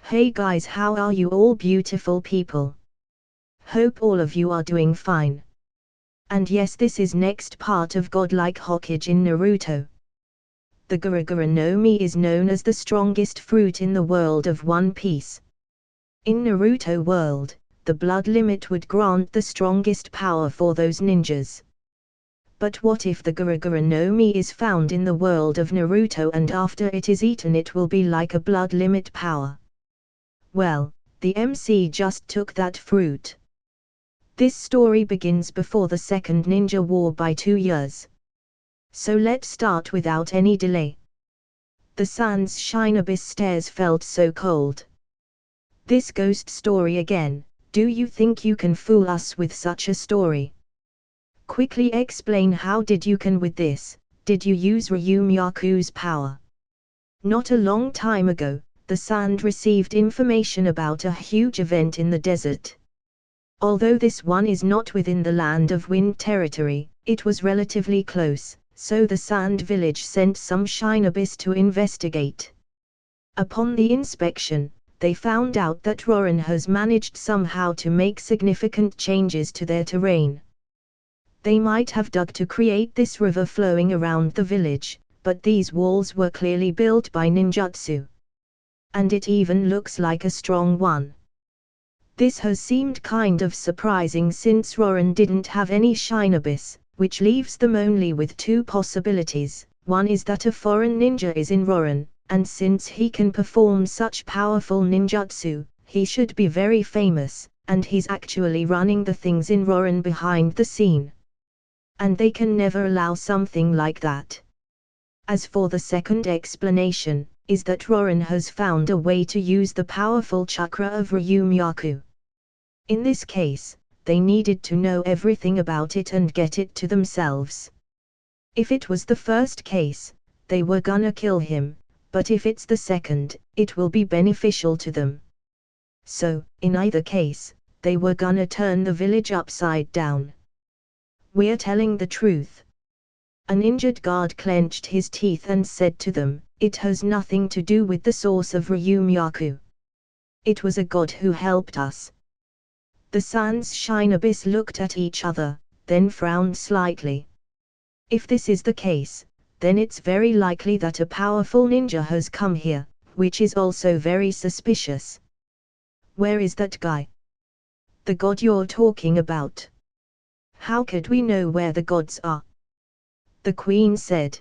Hey guys, how are you all beautiful people? Hope all of you are doing fine. And yes, this is next part of Godlike Hokage in Naruto. The Gura Gura no Mi is known as the strongest fruit in the world of One Piece. In Naruto world, the blood limit would grant the strongest power for those ninjas. But what if the Gura Gura no Mi is found in the world of Naruto and after it is eaten it will be like a blood limit power? Well, the MC just took that fruit. This story begins before the Second Ninja War by 2 years. So let's start without any delay. The Sans Shine Abyss stairs felt so cold. This ghost story again, do you think you can fool us with such a story? Quickly explain how did you can with this, did you use Ryumyaku's power? Not a long time ago, the Sand received information about a huge event in the desert. Although this one is not within the Land of Wind territory, it was relatively close, so the Sand village sent some Shine Abyss to investigate. Upon the inspection, they found out that Rorin has managed somehow to make significant changes to their terrain. They might have dug to create this river flowing around the village, but these walls were clearly built by ninjutsu. And it even looks like a strong one. This has seemed kind of surprising since Rorin didn't have any Shine Abyss, which leaves them only with two possibilities. One is that a foreign ninja is in Rorin, and since he can perform such powerful ninjutsu, he should be very famous, and he's actually running the things in Rorin behind the scene. And they can never allow something like that. As for the second explanation, is that Rorin has found a way to use the powerful chakra of Ryumyaku. In this case, they needed to know everything about it and get it to themselves. If it was the first case, they were gonna kill him, but if it's the second, it will be beneficial to them. So, in either case, they were gonna turn the village upside down. We're telling the truth. An injured guard clenched his teeth and said to them, it has nothing to do with the source of Ryumyaku. It was a god who helped us. The Sans Shine Abyss looked at each other, then frowned slightly. If this is the case, then it's very likely that a powerful ninja has come here, which is also very suspicious. Where is that guy? The god you're talking about. How could we know where the gods are? The queen said.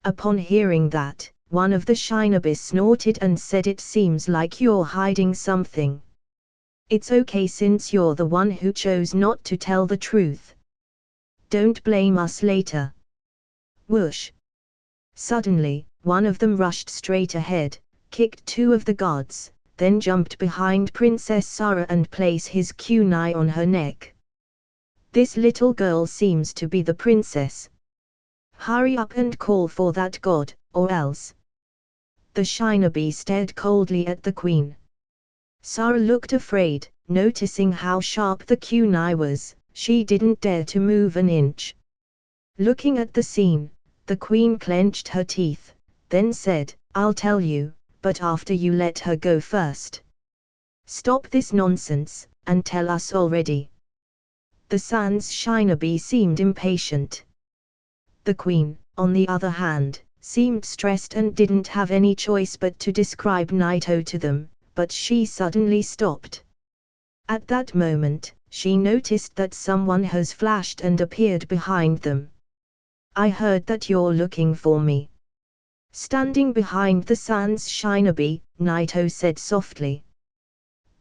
Upon hearing that, one of the Shine Abyss snorted and said, it seems like you're hiding something. It's okay since you're the one who chose not to tell the truth. Don't blame us later. Whoosh. Suddenly, one of them rushed straight ahead, kicked two of the guards, then jumped behind Princess Sarah and placed his kunai on her neck. This little girl seems to be the princess. Hurry up and call for that god, or else. The Shinobi stared coldly at the queen. Sarah looked afraid, noticing how sharp the kunai was. She didn't dare to move an inch. Looking at the scene, the queen clenched her teeth, then said, I'll tell you, but after you let her go first. Stop this nonsense, and tell us already. The Sans Shinobi seemed impatient. The queen, on the other hand, seemed stressed and didn't have any choice but to describe Naito to them, but she suddenly stopped. At that moment, she noticed that someone has flashed and appeared behind them. I heard that you're looking for me. Standing behind the Sans Shinobi, Naito said softly.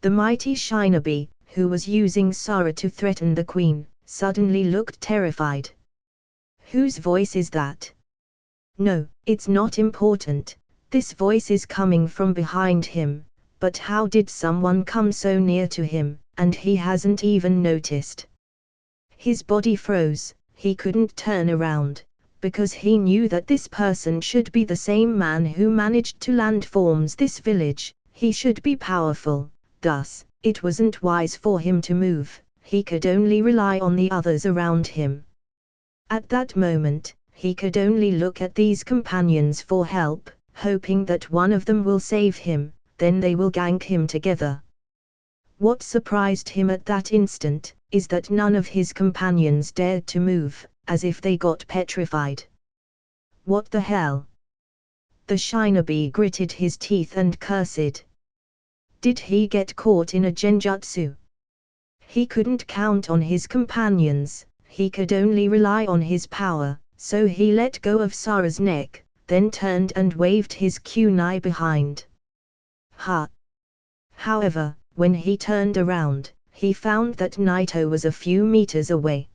The mighty Shinobi, who was using Sarah to threaten the queen, suddenly looked terrified. Whose voice is that? No, it's not important. This voice is coming from behind him, but how did someone come so near to him, and he hasn't even noticed? His body froze, he couldn't turn around, because he knew that this person should be the same man who managed to landform this village. He should be powerful, thus, it wasn't wise for him to move, he could only rely on the others around him. At that moment, he could only look at these companions for help, hoping that one of them will save him. then they will gank him together. What surprised him at that instant, is that none of his companions dared to move, as if they got petrified. What the hell? The shinobi gritted his teeth and cursed. Did he get caught in a genjutsu? He couldn't count on his companions, he could only rely on his power, so he let go of Sara's neck, then turned and waved his kunai behind. Ha! However, when he turned around, he found that Naito was a few meters away.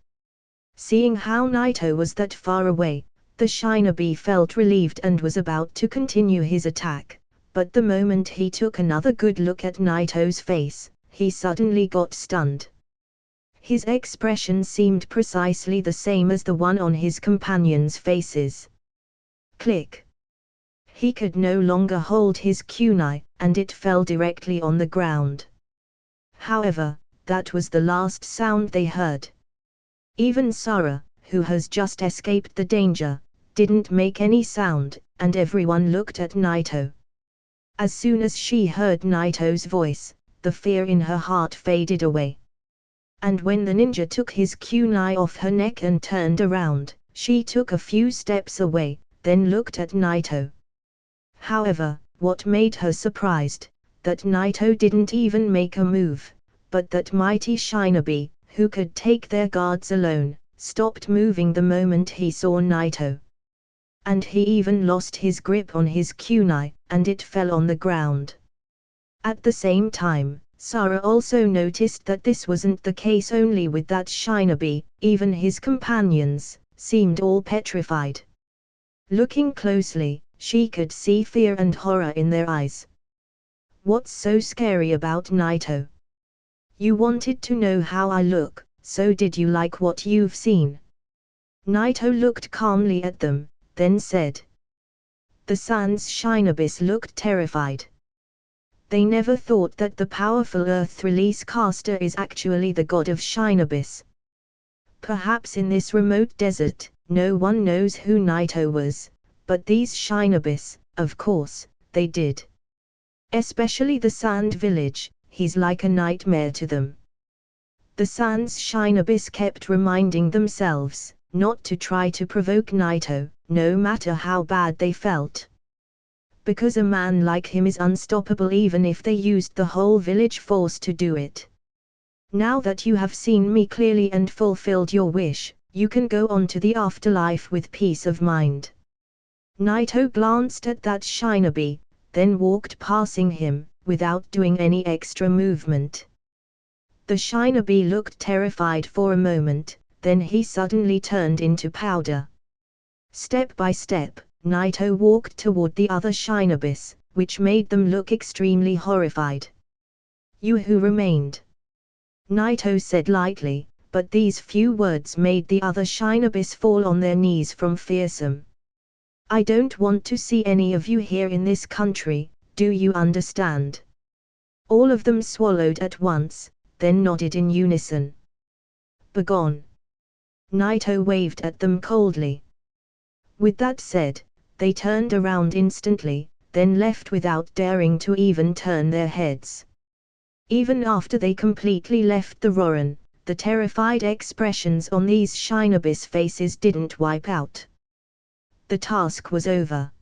Seeing how Naito was that far away, the shinobi felt relieved and was about to continue his attack, but the moment he took another good look at Naito's face, he suddenly got stunned. His expression seemed precisely the same as the one on his companions' faces. Click! He could no longer hold his kunai, and it fell directly on the ground. However, that was the last sound they heard. Even Sara, who has just escaped the danger, didn't make any sound, and everyone looked at Naito. As soon as she heard Naito's voice, the fear in her heart faded away. And when the ninja took his kunai off her neck and turned around, she took a few steps away, then looked at Naito. However, what made her surprised, that Naito didn't even make a move, but that mighty shinobi, who could take their guards alone, stopped moving the moment he saw Naito. And he even lost his grip on his kunai, and it fell on the ground. At the same time, Sara also noticed that this wasn't the case only with that shinobi, even his companions seemed all petrified. Looking closely, she could see fear and horror in their eyes. What's so scary about Naito? You wanted to know how I look, so did you like what you've seen? Naito looked calmly at them, then said. The Sans shinobis looked terrified. They never thought that the powerful Earth Release caster is actually the god of shinobis. Perhaps in this remote desert, no one knows who Naito was, but these shinobis, of course, they did. Especially the Sand Village, he's like a nightmare to them. The Sans shinobis kept reminding themselves not to try to provoke Naito, no matter how bad they felt. Because a man like him is unstoppable even if they used the whole village force to do it. Now that you have seen me clearly and fulfilled your wish, you can go on to the afterlife with peace of mind. Naito glanced at that shinobi, then walked passing him, without doing any extra movement. The shinobi looked terrified for a moment, then he suddenly turned into powder. Step by step, Naito walked toward the other shinobis, which made them look extremely horrified. You who remained. Naito said lightly, but these few words made the other shinobis fall on their knees from fearsome. I don't want to see any of you here in this country, do you understand? All of them swallowed at once, then nodded in unison. Begone. Naito waved at them coldly. With that said, they turned around instantly, then left without daring to even turn their heads. Even after they completely left the Rorin, the terrified expressions on these shinobis faces didn't wipe out. The task was over.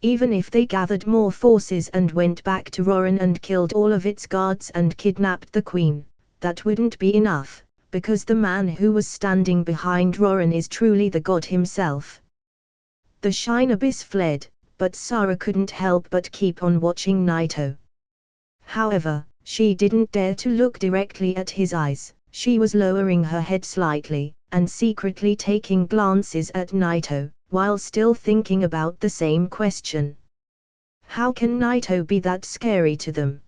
Even if they gathered more forces and went back to Rorin and killed all of its guards and kidnapped the queen, that wouldn't be enough, because the man who was standing behind Rorin is truly the god himself. The shinobis fled, but Sara couldn't help but keep on watching Naito. However, she didn't dare to look directly at his eyes, she was lowering her head slightly, and secretly taking glances at Naito, while still thinking about the same question. How can Naito be that scary to them?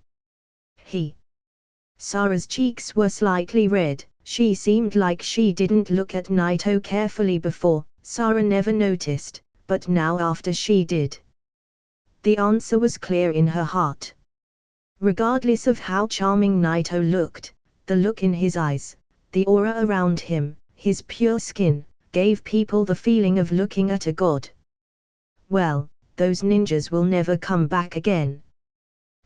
Sara's cheeks were slightly red, she seemed like she didn't look at Naito carefully before, Sara never noticed, but now after she did. The answer was clear in her heart. Regardless of how charming Naito looked, the look in his eyes, the aura around him, his pure skin, gave people the feeling of looking at a god. Well, those ninjas will never come back again.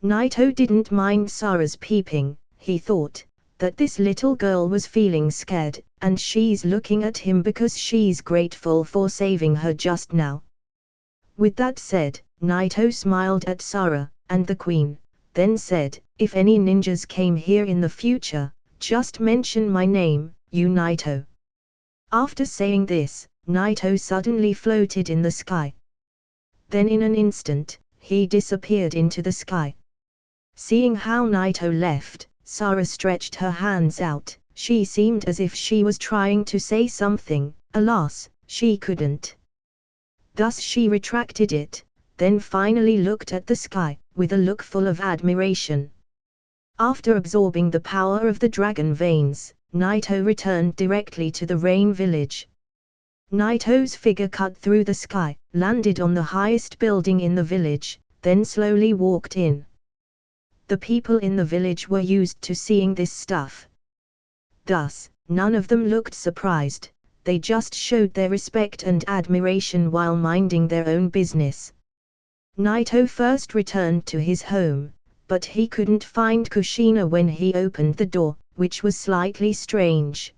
Naito didn't mind Sara's peeping. He thought that this little girl was feeling scared, and she's looking at him because she's grateful for saving her just now. With that said, Naito smiled at Sara and the queen, then said, "If any ninjas came here in the future, just mention my name, you Naito." After saying this, Naito suddenly floated in the sky. Then in an instant, he disappeared into the sky. Seeing how Naito left, Sara stretched her hands out. She seemed as if she was trying to say something, alas, she couldn't. Thus she retracted it, then finally looked at the sky, with a look full of admiration. After absorbing the power of the dragon veins, Naito returned directly to the Rain Village. Naito's figure cut through the sky, landed on the highest building in the village, then slowly walked in. The people in the village were used to seeing this stuff. Thus, none of them looked surprised, they just showed their respect and admiration while minding their own business. Naito first returned to his home, but he couldn't find Kushina when he opened the door, which was slightly strange.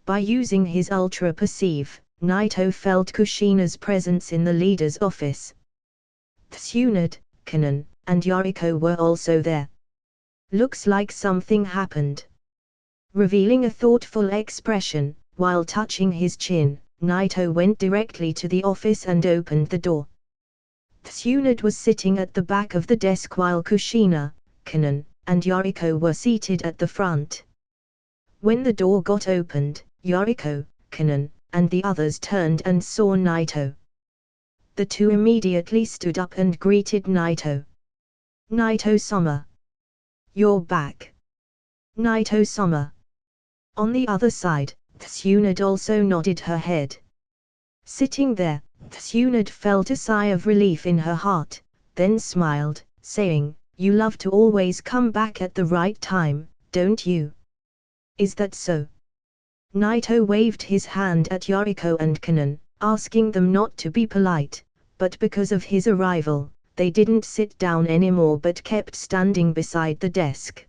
By using his Ultra Perceive, Naito felt Kushina's presence in the leader's office. Tsunade, Kanon, and Yoriko were also there. Looks like something happened. Revealing a thoughtful expression, while touching his chin, Naito went directly to the office and opened the door. Tsunade was sitting at the back of the desk while Kushina, Kanon, and Yoriko were seated at the front. When the door got opened, Yoriko, Kanon, and the others turned and saw Naito. The two immediately stood up and greeted Naito. "Naito-sama. You're back." "Naito-sama." On the other side, Tsunade also nodded her head. Sitting there, Tsunade felt a sigh of relief in her heart, then smiled, saying, "You love to always come back at the right time, don't you? Is that so?" Naito waved his hand at Yoriko and Kanon, asking them not to be polite, but because of his arrival, they didn't sit down anymore but kept standing beside the desk.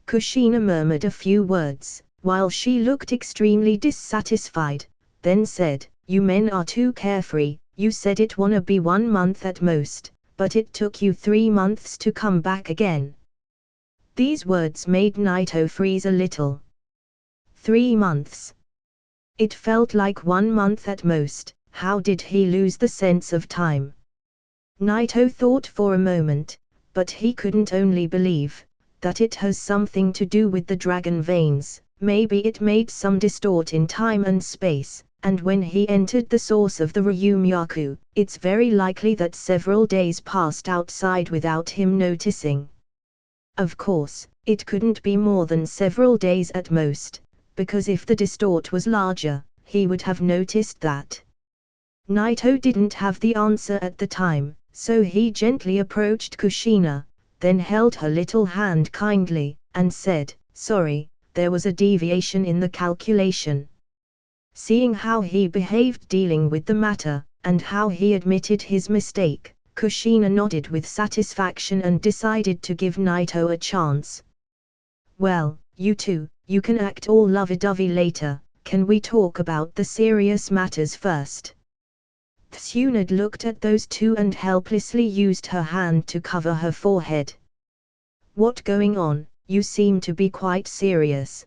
Kushina murmured a few words, while she looked extremely dissatisfied, then said, "You men are too carefree, you said it wanna be 1 month at most, but it took you 3 months to come back again." These words made Naito freeze a little. 3 months. It felt like 1 month at most. How did he lose the sense of time? Naito thought for a moment, but he couldn't only believe that it has something to do with the dragon veins. Maybe it made some distort in time and space, and when he entered the source of the Ryumyaku, it's very likely that several days passed outside without him noticing. Of course, it couldn't be more than several days at most, because if the distort was larger, he would have noticed that. Naito didn't have the answer at the time, so he gently approached Kushina, then held her little hand kindly, and said, "Sorry, there was a deviation in the calculation." Seeing how he behaved dealing with the matter, and how he admitted his mistake, Kushina nodded with satisfaction and decided to give Naito a chance. "Well, you two, you can act all lovey-dovey later, can we talk about the serious matters first?" Tsunade looked at those two and helplessly used her hand to cover her forehead. "What going on? You seem to be quite serious."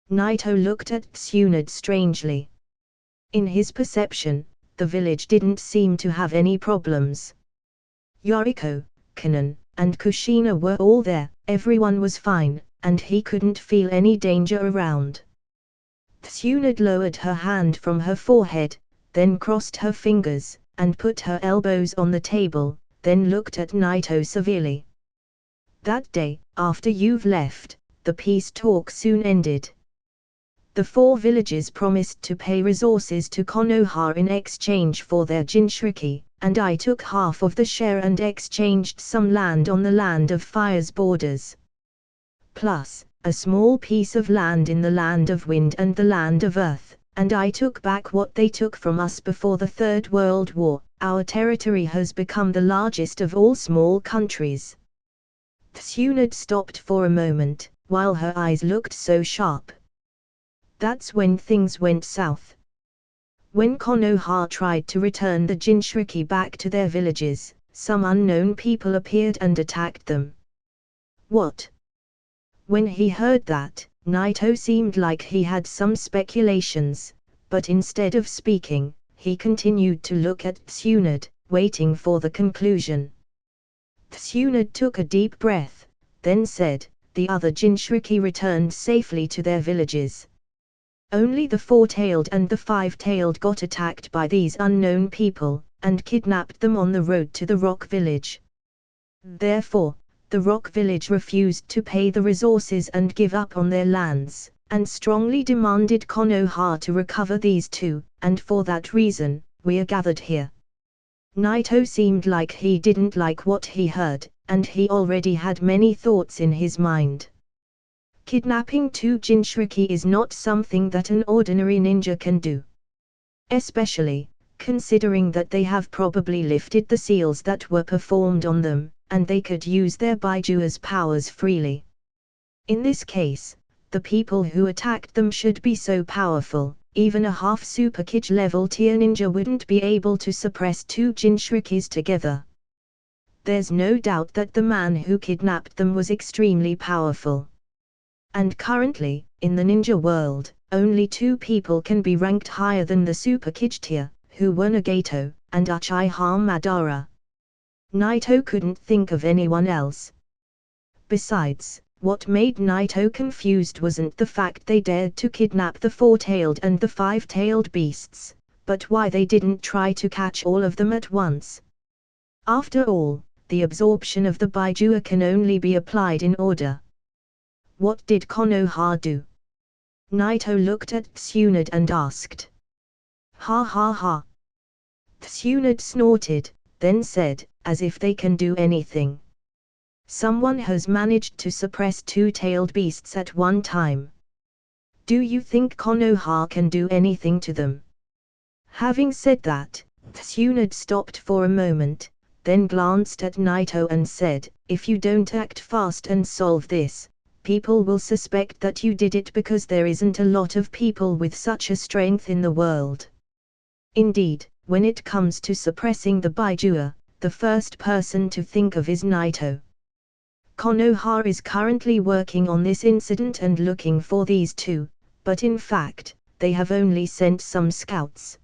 Naito looked at Tsunade strangely. In his perception, the village didn't seem to have any problems. Yoriko, Kanon, and Kushina were all there, everyone was fine, and he couldn't feel any danger around. Tsunade lowered her hand from her forehead, then crossed her fingers, and put her elbows on the table, then looked at Naito severely. "That day, after you've left, the peace talk soon ended. The 4 villages promised to pay resources to Konoha in exchange for their Jinchuriki, and I took half of the share and exchanged some land on the Land of Fire's borders. Plus, a small piece of land in the Land of Wind and the Land of Earth, and I took back what they took from us before the Third World War. Our territory has become the largest of all small countries. Tsunade stopped for a moment, while her eyes looked so sharp. That's when things went south. When Konoha tried to return the Jinchuriki back to their villages, some unknown people appeared and attacked them. What? When he heard that, Naito seemed like he had some speculations, but instead of speaking, he continued to look at Tsunade, waiting for the conclusion. Tsunade took a deep breath, then said, "The other Jinchuriki returned safely to their villages. Only the four-tailed and the five-tailed got attacked by these unknown people, and kidnapped them on the road to the Rock Village. Therefore, the Rock Village refused to pay the resources and give up on their lands, and strongly demanded Konoha to recover these two, and for that reason, we are gathered here." Naito seemed like he didn't like what he heard, and he already had many thoughts in his mind. Kidnapping two Jinchuriki is not something that an ordinary ninja can do. Especially, considering that they have probably lifted the seals that were performed on them, and they could use their Baiju's powers freely. In this case, the people who attacked them should be so powerful, even a half-super Kage level tier ninja wouldn't be able to suppress two Jinchurikis together. There's no doubt that the man who kidnapped them was extremely powerful. And currently, in the ninja world, only two people can be ranked higher than the Super Kage tier, who were Nagato and Uchiha Madara. Naito couldn't think of anyone else. Besides, what made Naito confused wasn't the fact they dared to kidnap the four-tailed and the five-tailed beasts, but why they didn't try to catch all of them at once. After all, the absorption of the Baiju can only be applied in order. What did Konoha do? Naito looked at Tsunade and asked. "Ha ha ha." Tsunade snorted, then said, "As if they can do anything. Someone has managed to suppress two-tailed beasts at one time. Do you think Konoha can do anything to them?" Having said that, Tsunade stopped for a moment, then glanced at Naito and said, "If you don't act fast and solve this, people will suspect that you did it because there isn't a lot of people with such a strength in the world. Indeed, when it comes to suppressing the Baiju, the first person to think of is Naito. Konoha is currently working on this incident and looking for these two, but in fact, they have only sent some scouts.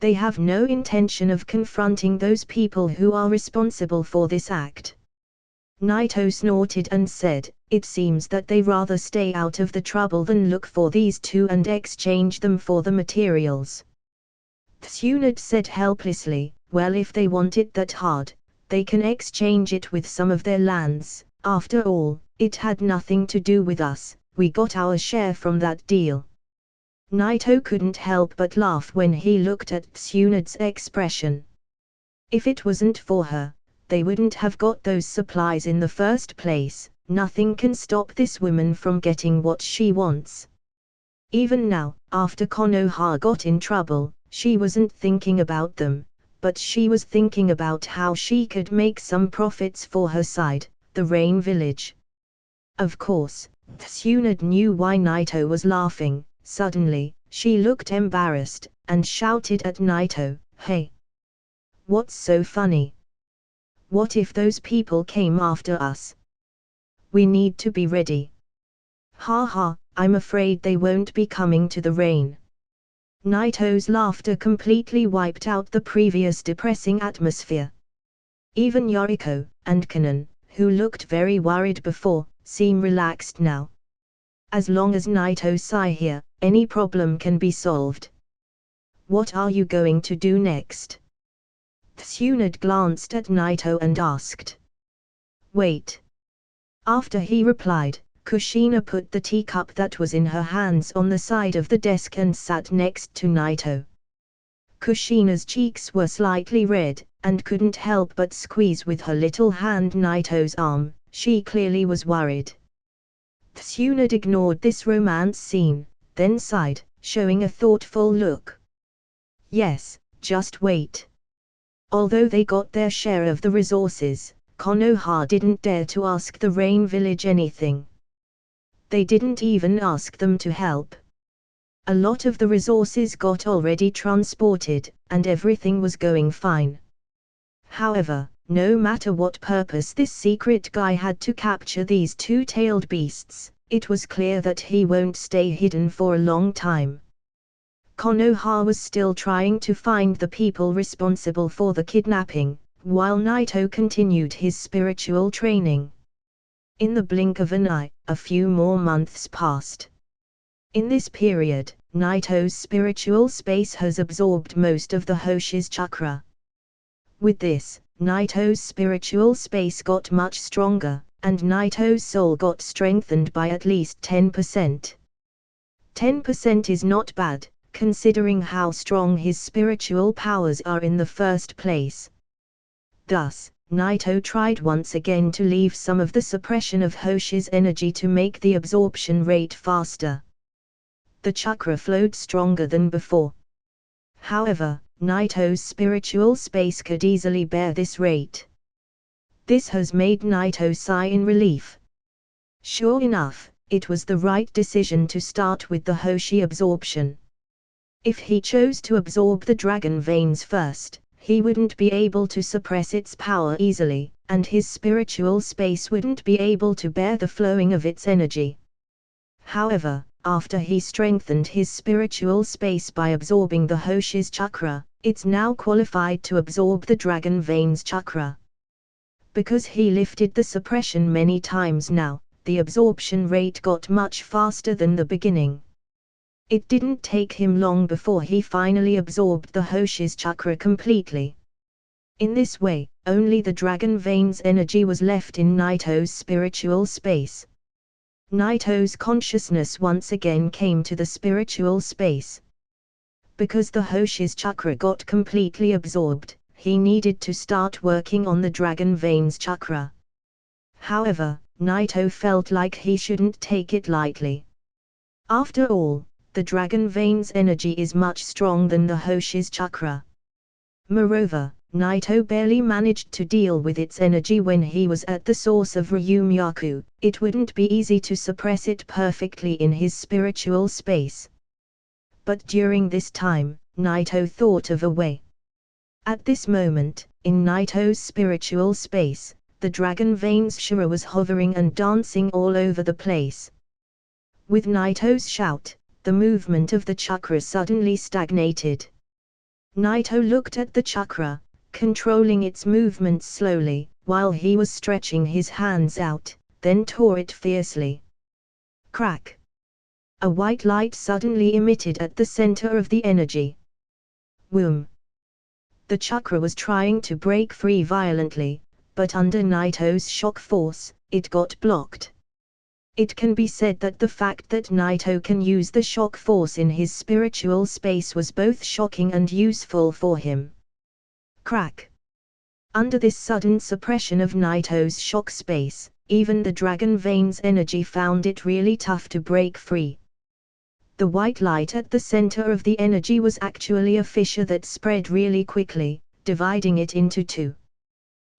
They have no intention of confronting those people who are responsible for this act." Naito snorted and said, "It seems that they rather stay out of the trouble than look for these two and exchange them for the materials." Tsunade said helplessly, "Well, if they want it that hard, they can exchange it with some of their lands. After all, it had nothing to do with us, we got our share from that deal." Naito couldn't help but laugh when he looked at Tsunade's expression. If it wasn't for her, they wouldn't have got those supplies in the first place. Nothing can stop this woman from getting what she wants. Even now, after Konoha got in trouble, she wasn't thinking about them, but she was thinking about how she could make some profits for her side, the Rain Village. Of course, Tsunade knew why Naito was laughing. Suddenly, she looked embarrassed, and shouted at Naito, "Hey! What's so funny? What if those people came after us? We need to be ready." "Ha ha, I'm afraid they won't be coming to the rain." Naito's laughter completely wiped out the previous depressing atmosphere. Even Yoriko and Kanon, who looked very worried before, seem relaxed now. As long as Naito-sai here, any problem can be solved. "What are you going to do next?" Tsunade glanced at Naito and asked. "Wait." After he replied, Kushina put the teacup that was in her hands on the side of the desk and sat next to Naito. Kushina's cheeks were slightly red, and couldn't help but squeeze with her little hand Naito's arm. She clearly was worried. Tsunade ignored this romance scene, then sighed, showing a thoughtful look. "Yes, just wait. Although they got their share of the resources, Konoha didn't dare to ask the Rain Village anything. They didn't even ask them to help. A lot of the resources got already transported, and everything was going fine. However, no matter what purpose this secret guy had to capture these two-tailed beasts, it was clear that he won't stay hidden for a long time. Konoha was still trying to find the people responsible for the kidnapping, while Naito continued his spiritual training. In the blink of an eye, a few more months passed. In this period, Naito's spiritual space has absorbed most of the Hoshi's chakra. With this, Naito's spiritual space got much stronger, and Naito's soul got strengthened by at least 10%. 10% is not bad, considering how strong his spiritual powers are in the first place. Thus, Naito tried once again to leave some of the suppression of Hoshi's energy to make the absorption rate faster. The chakra flowed stronger than before. However, Naito's spiritual space could easily bear this rate. This has made Naito sigh in relief. Sure enough, it was the right decision to start with the Hoshi absorption. If he chose to absorb the dragon veins first, he wouldn't be able to suppress its power easily, and his spiritual space wouldn't be able to bear the flowing of its energy. However, after he strengthened his spiritual space by absorbing the Hoshi's chakra, it's now qualified to absorb the dragon veins chakra. Because he lifted the suppression many times now, the absorption rate got much faster than the beginning. It didn't take him long before he finally absorbed the Hoshi's chakra completely. In this way, only the dragon veins energy was left in Naito's spiritual space. Naito's consciousness once again came to the spiritual space. Because the Hoshi's chakra got completely absorbed, he needed to start working on the dragon veins chakra. However, Naito felt like he shouldn't take it lightly. After all, the dragon veins energy is much stronger than the Hoshi's chakra. Moreover, Naito barely managed to deal with its energy when he was at the source of Ryumyaku. It wouldn't be easy to suppress it perfectly in his spiritual space. But during this time, Naito thought of a way. At this moment, in Naito's spiritual space, the dragon veins Shura was hovering and dancing all over the place. With Naito's shout, the movement of the chakra suddenly stagnated. Naito looked at the chakra, controlling its movements slowly, while he was stretching his hands out, then tore it fiercely. Crack! A white light suddenly emitted at the center of the energy. Whoom! The chakra was trying to break free violently, but under Naito's shock force, it got blocked. It can be said that the fact that Naito can use the shock force in his spiritual space was both shocking and useful for him. Crack! Under this sudden suppression of Naito's shock space, even the dragon veins energy found it really tough to break free. The white light at the center of the energy was actually a fissure that spread really quickly, dividing it into two.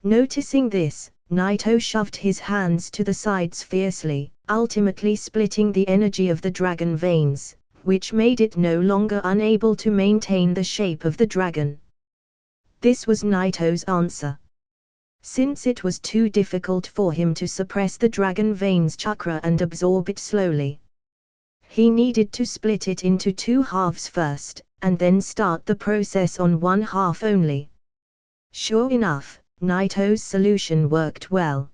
Noticing this, Naito shoved his hands to the sides fiercely, ultimately splitting the energy of the dragon veins, which made it no longer unable to maintain the shape of the dragon. This was Naito's answer. Since it was too difficult for him to suppress the dragon veins chakra and absorb it slowly, he needed to split it into two halves first, and then start the process on one half only. Sure enough, Naito's solution worked well.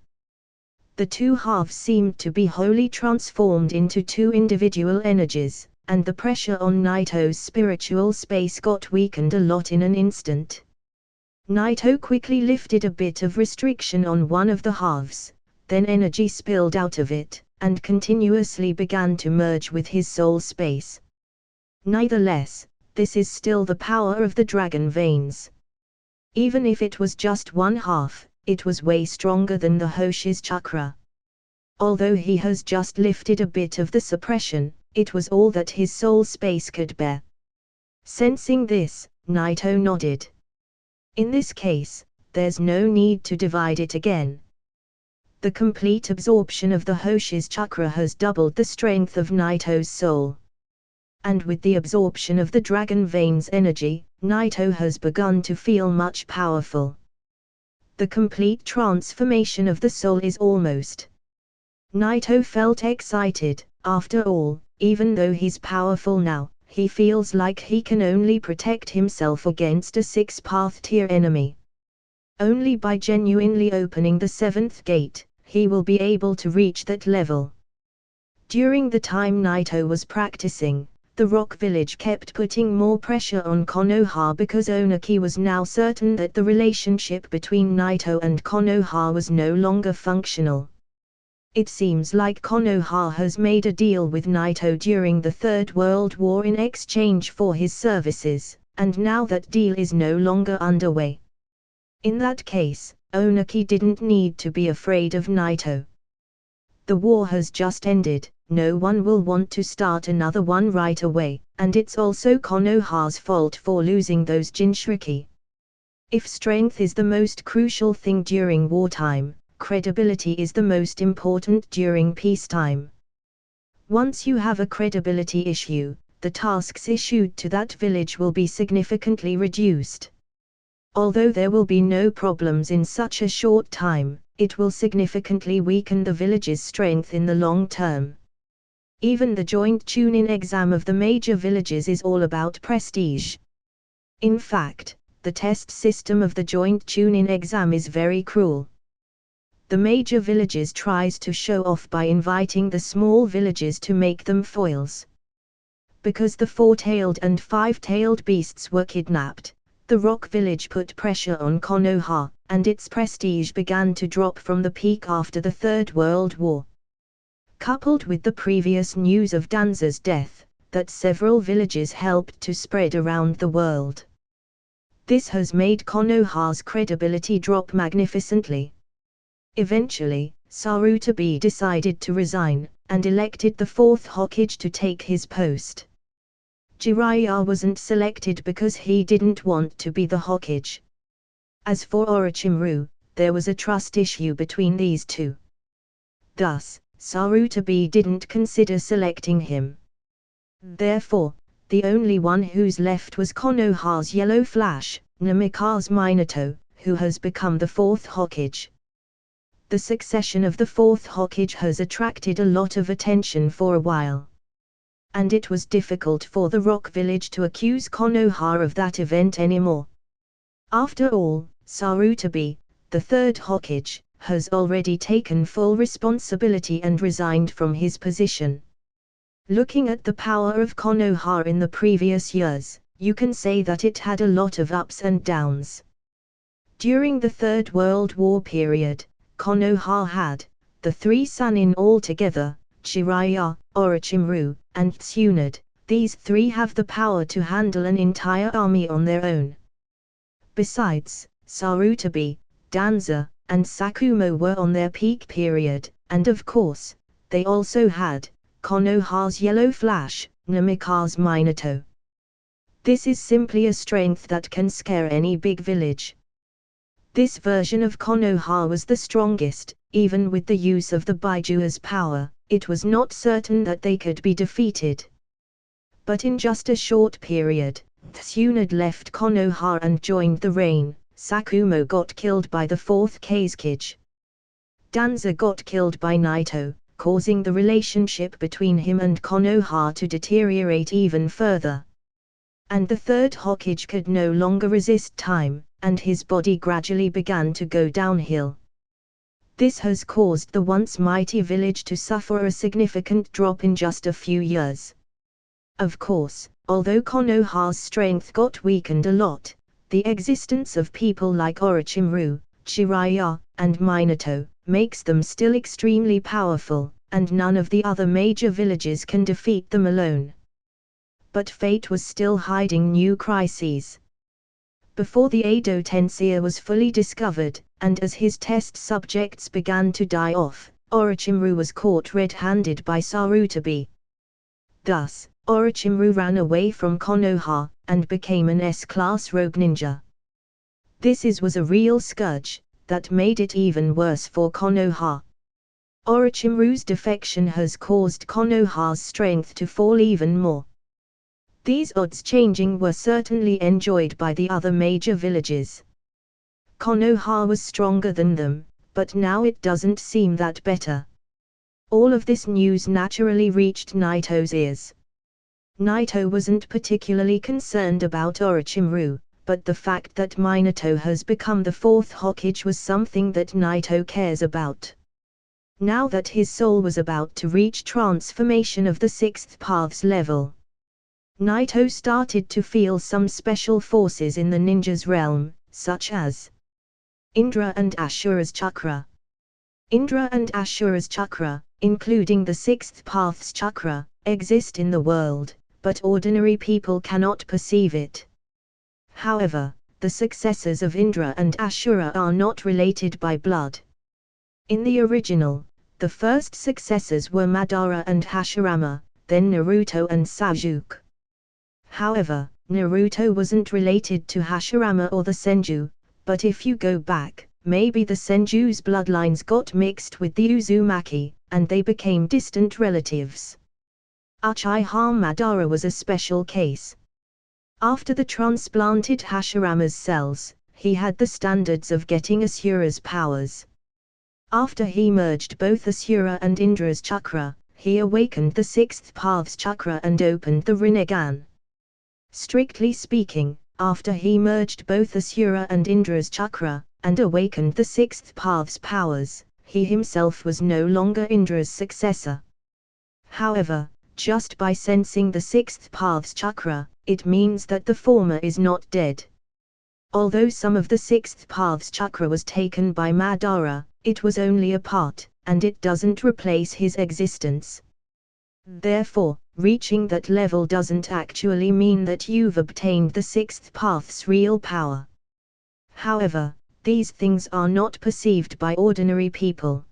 The two halves seemed to be wholly transformed into two individual energies, and the pressure on Naito's spiritual space got weakened a lot in an instant. Naito quickly lifted a bit of restriction on one of the halves, then energy spilled out of it, and continuously began to merge with his soul space. Nevertheless, this is still the power of the dragon veins. Even if it was just one half, it was way stronger than the Hoshi's chakra. Although he has just lifted a bit of the suppression, it was all that his soul space could bear. Sensing this, Naito nodded. In this case, there's no need to divide it again. The complete absorption of the Hoshi's chakra has doubled the strength of Naito's soul. And with the absorption of the dragon vein's energy, Naito has begun to feel much powerful. The complete transformation of the soul is almost. Naito felt excited. After all, even though he's powerful now, he feels like he can only protect himself against a 6th tier enemy. Only by genuinely opening the 7th gate, he will be able to reach that level. During the time Naito was practicing, the Rock Village kept putting more pressure on Konoha because Oniki was now certain that the relationship between Naito and Konoha was no longer functional. It seems like Konoha has made a deal with Naito during the Third World War in exchange for his services, and now that deal is no longer underway. In that case, Oniki didn't need to be afraid of Naito. The war has just ended, no one will want to start another one right away, and it's also Konoha's fault for losing those Jinchuriki. If strength is the most crucial thing during wartime, credibility is the most important during peacetime. Once you have a credibility issue, the tasks issued to that village will be significantly reduced. Although there will be no problems in such a short time, it will significantly weaken the village's strength in the long term. Even the joint Chunin exam of the major villages is all about prestige. In fact, the test system of the joint Chunin exam is very cruel. The major villages tries to show off by inviting the small villages to make them foils. Because the 4-tailed and 5-tailed beasts were kidnapped, the Rock Village put pressure on Konoha, and its prestige began to drop from the peak after the Third World War. Coupled with the previous news of Danza's death, that several villages helped to spread around the world. This has made Konoha's credibility drop magnificently. Eventually, Sarutobi decided to resign, and elected the 4th Hokage to take his post. Jiraiya wasn't selected because he didn't want to be the Hokage. As for Orochimaru, there was a trust issue between these two. Thus, Sarutobi didn't consider selecting him. Therefore, the only one who's left was Konoha's Yellow Flash, Namikaze Minato, who has become the 4th Hokage. The succession of the 4th Hokage has attracted a lot of attention for a while. And it was difficult for the Rock Village to accuse Konoha of that event anymore. After all, Sarutobi, the 3rd Hokage, has already taken full responsibility and resigned from his position. Looking at the power of Konoha in the previous years, you can say that it had a lot of ups and downs. During the Third World War period, Konoha had the 3 Sannin altogether, Jiraiya, Orochimaru, and Tsunade. These 3 have the power to handle an entire army on their own. Besides, Sarutobi, Danza, and Sakumo were on their peak period, and of course, they also had Konoha's Yellow Flash, Namikaze Minato. This is simply a strength that can scare any big village. This version of Konoha was the strongest, even with the use of the Baiju's power. It was not certain that they could be defeated. But in just a short period, Tsunade left Konoha and joined the reign. Sakumo got killed by the 4th Kazekage. Danza got killed by Naito, causing the relationship between him and Konoha to deteriorate even further. And the 3rd Hokage could no longer resist time, and his body gradually began to go downhill. This has caused the once mighty village to suffer a significant drop in just a few years. Of course, although Konoha's strength got weakened a lot, the existence of people like Orochimaru, Jiraiya, and Minato makes them still extremely powerful, and none of the other major villages can defeat them alone. But fate was still hiding new crises. Before the Edo Tensei was fully discovered, and as his test subjects began to die off, Orochimaru was caught red-handed by Sarutobi. Thus, Orochimaru ran away from Konoha, and became an S-class rogue ninja. Was a real scourge, that made it even worse for Konoha. Orochimaru's defection has caused Konoha's strength to fall even more. These odds changing were certainly enjoyed by the other major villages. Konoha was stronger than them, but now it doesn't seem that better. All of this news naturally reached Naito's ears. Naito wasn't particularly concerned about Orochimaru, but the fact that Minato has become the fourth Hokage was something that Naito cares about. Now that his soul was about to reach transformation of the sixth path's level, Naito started to feel some special forces in the ninja's realm, such as Indra and Ashura's chakra. Indra and Ashura's chakra, including the sixth path's chakra, exist in the world, but ordinary people cannot perceive it. However, the successors of Indra and Ashura are not related by blood. In the original, the first successors were Madara and Hashirama, then Naruto and Sasuke. However, Naruto wasn't related to Hashirama or the Senju, but if you go back, maybe the Senju's bloodlines got mixed with the Uzumaki, and they became distant relatives. Uchiha Madara was a special case. After the transplanted Hashirama's cells, he had the standards of getting Asura's powers. After he merged both Asura and Indra's chakra, he awakened the sixth path's chakra and opened the Rinnegan. Strictly speaking, after he merged both Asura and Indra's chakra, and awakened the sixth path's powers, he himself was no longer Indra's successor. However, just by sensing the sixth path's chakra, it means that the former is not dead. Although some of the sixth path's chakra was taken by Madara, it was only a part, and it doesn't replace his existence. Therefore, reaching that level doesn't actually mean that you've obtained the sixth path's real power. However, these things are not perceived by ordinary people.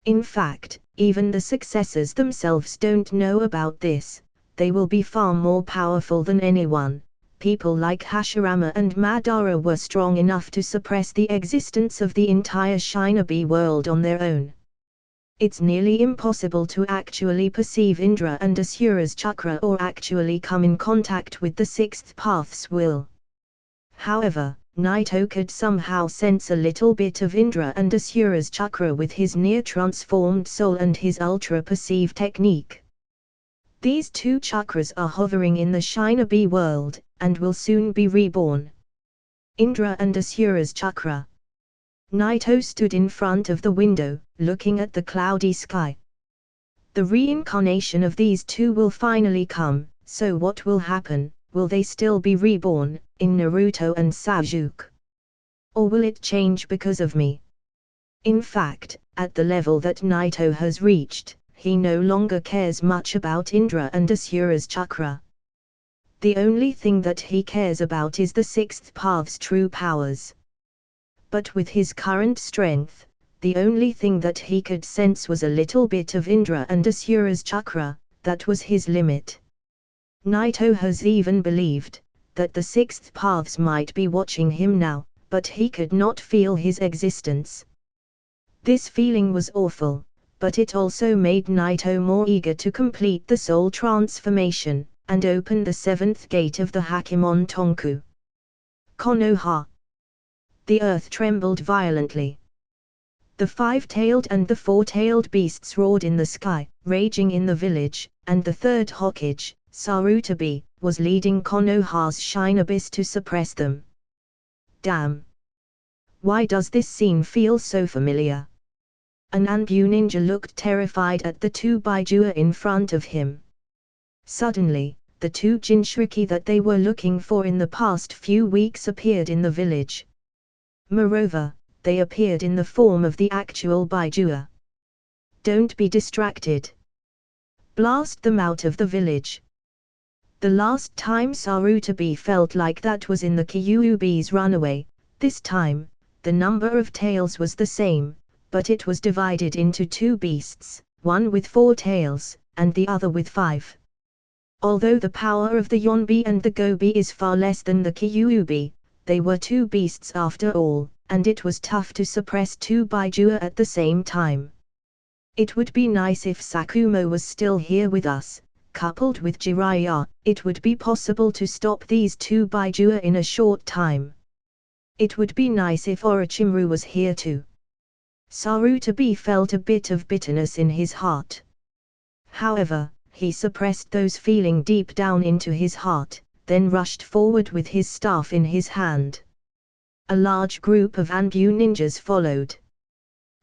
In fact, even the successors themselves don't know about this. They will be far more powerful than anyone. People like Hashirama and Madara were strong enough to suppress the existence of the entire Shinobi world on their own. It's nearly impossible to actually perceive Indra and Asura's chakra or actually come in contact with the sixth path's will. However, Naito could somehow sense a little bit of Indra and Asura's chakra with his near-transformed soul and his ultra-perceive technique. These two chakras are hovering in the Shinobi world, and will soon be reborn. Indra and Asura's chakra. Naito stood in front of the window, looking at the cloudy sky. The reincarnation of these two will finally come, so what will happen? Will they still be reborn, in Naruto and Sasuke? Or will it change because of me? In fact, at the level that Naito has reached, he no longer cares much about Indra and Asura's chakra. The only thing that he cares about is the sixth path's true powers. But with his current strength, the only thing that he could sense was a little bit of Indra and Asura's chakra. That was his limit. Naito has even believed that the sixth paths might be watching him now, but he could not feel his existence. This feeling was awful, but it also made Naito more eager to complete the soul transformation, and open the seventh gate of the Hakemon Tonku. Konoha. The earth trembled violently. The five-tailed and the four-tailed beasts roared in the sky, raging in the village, and the third Hokage, Sarutobi, was leading Konoha's Shinobis to suppress them. Damn! Why does this scene feel so familiar? An Anbu ninja looked terrified at the two Baijua in front of him. Suddenly, the two Jinchuriki that they were looking for in the past few weeks appeared in the village. Moreover, they appeared in the form of the actual Baijua. Don't be distracted. Blast them out of the village. The last time Sarutobi felt like that was in the Kyuubi's runaway. This time, the number of tails was the same, but it was divided into two beasts, one with 4 tails, and the other with 5. Although the power of the Yonbi and the Gobi is far less than the Kyuubi, they were two beasts after all, and it was tough to suppress two Baijua at the same time. It would be nice if Sakumo was still here with us. Coupled with Jiraiya, it would be possible to stop these two Baijua in a short time. It would be nice if Orochimaru was here too. Sarutobi felt a bit of bitterness in his heart. However, he suppressed those feelings deep down into his heart, then rushed forward with his staff in his hand. A large group of Anbu ninjas followed.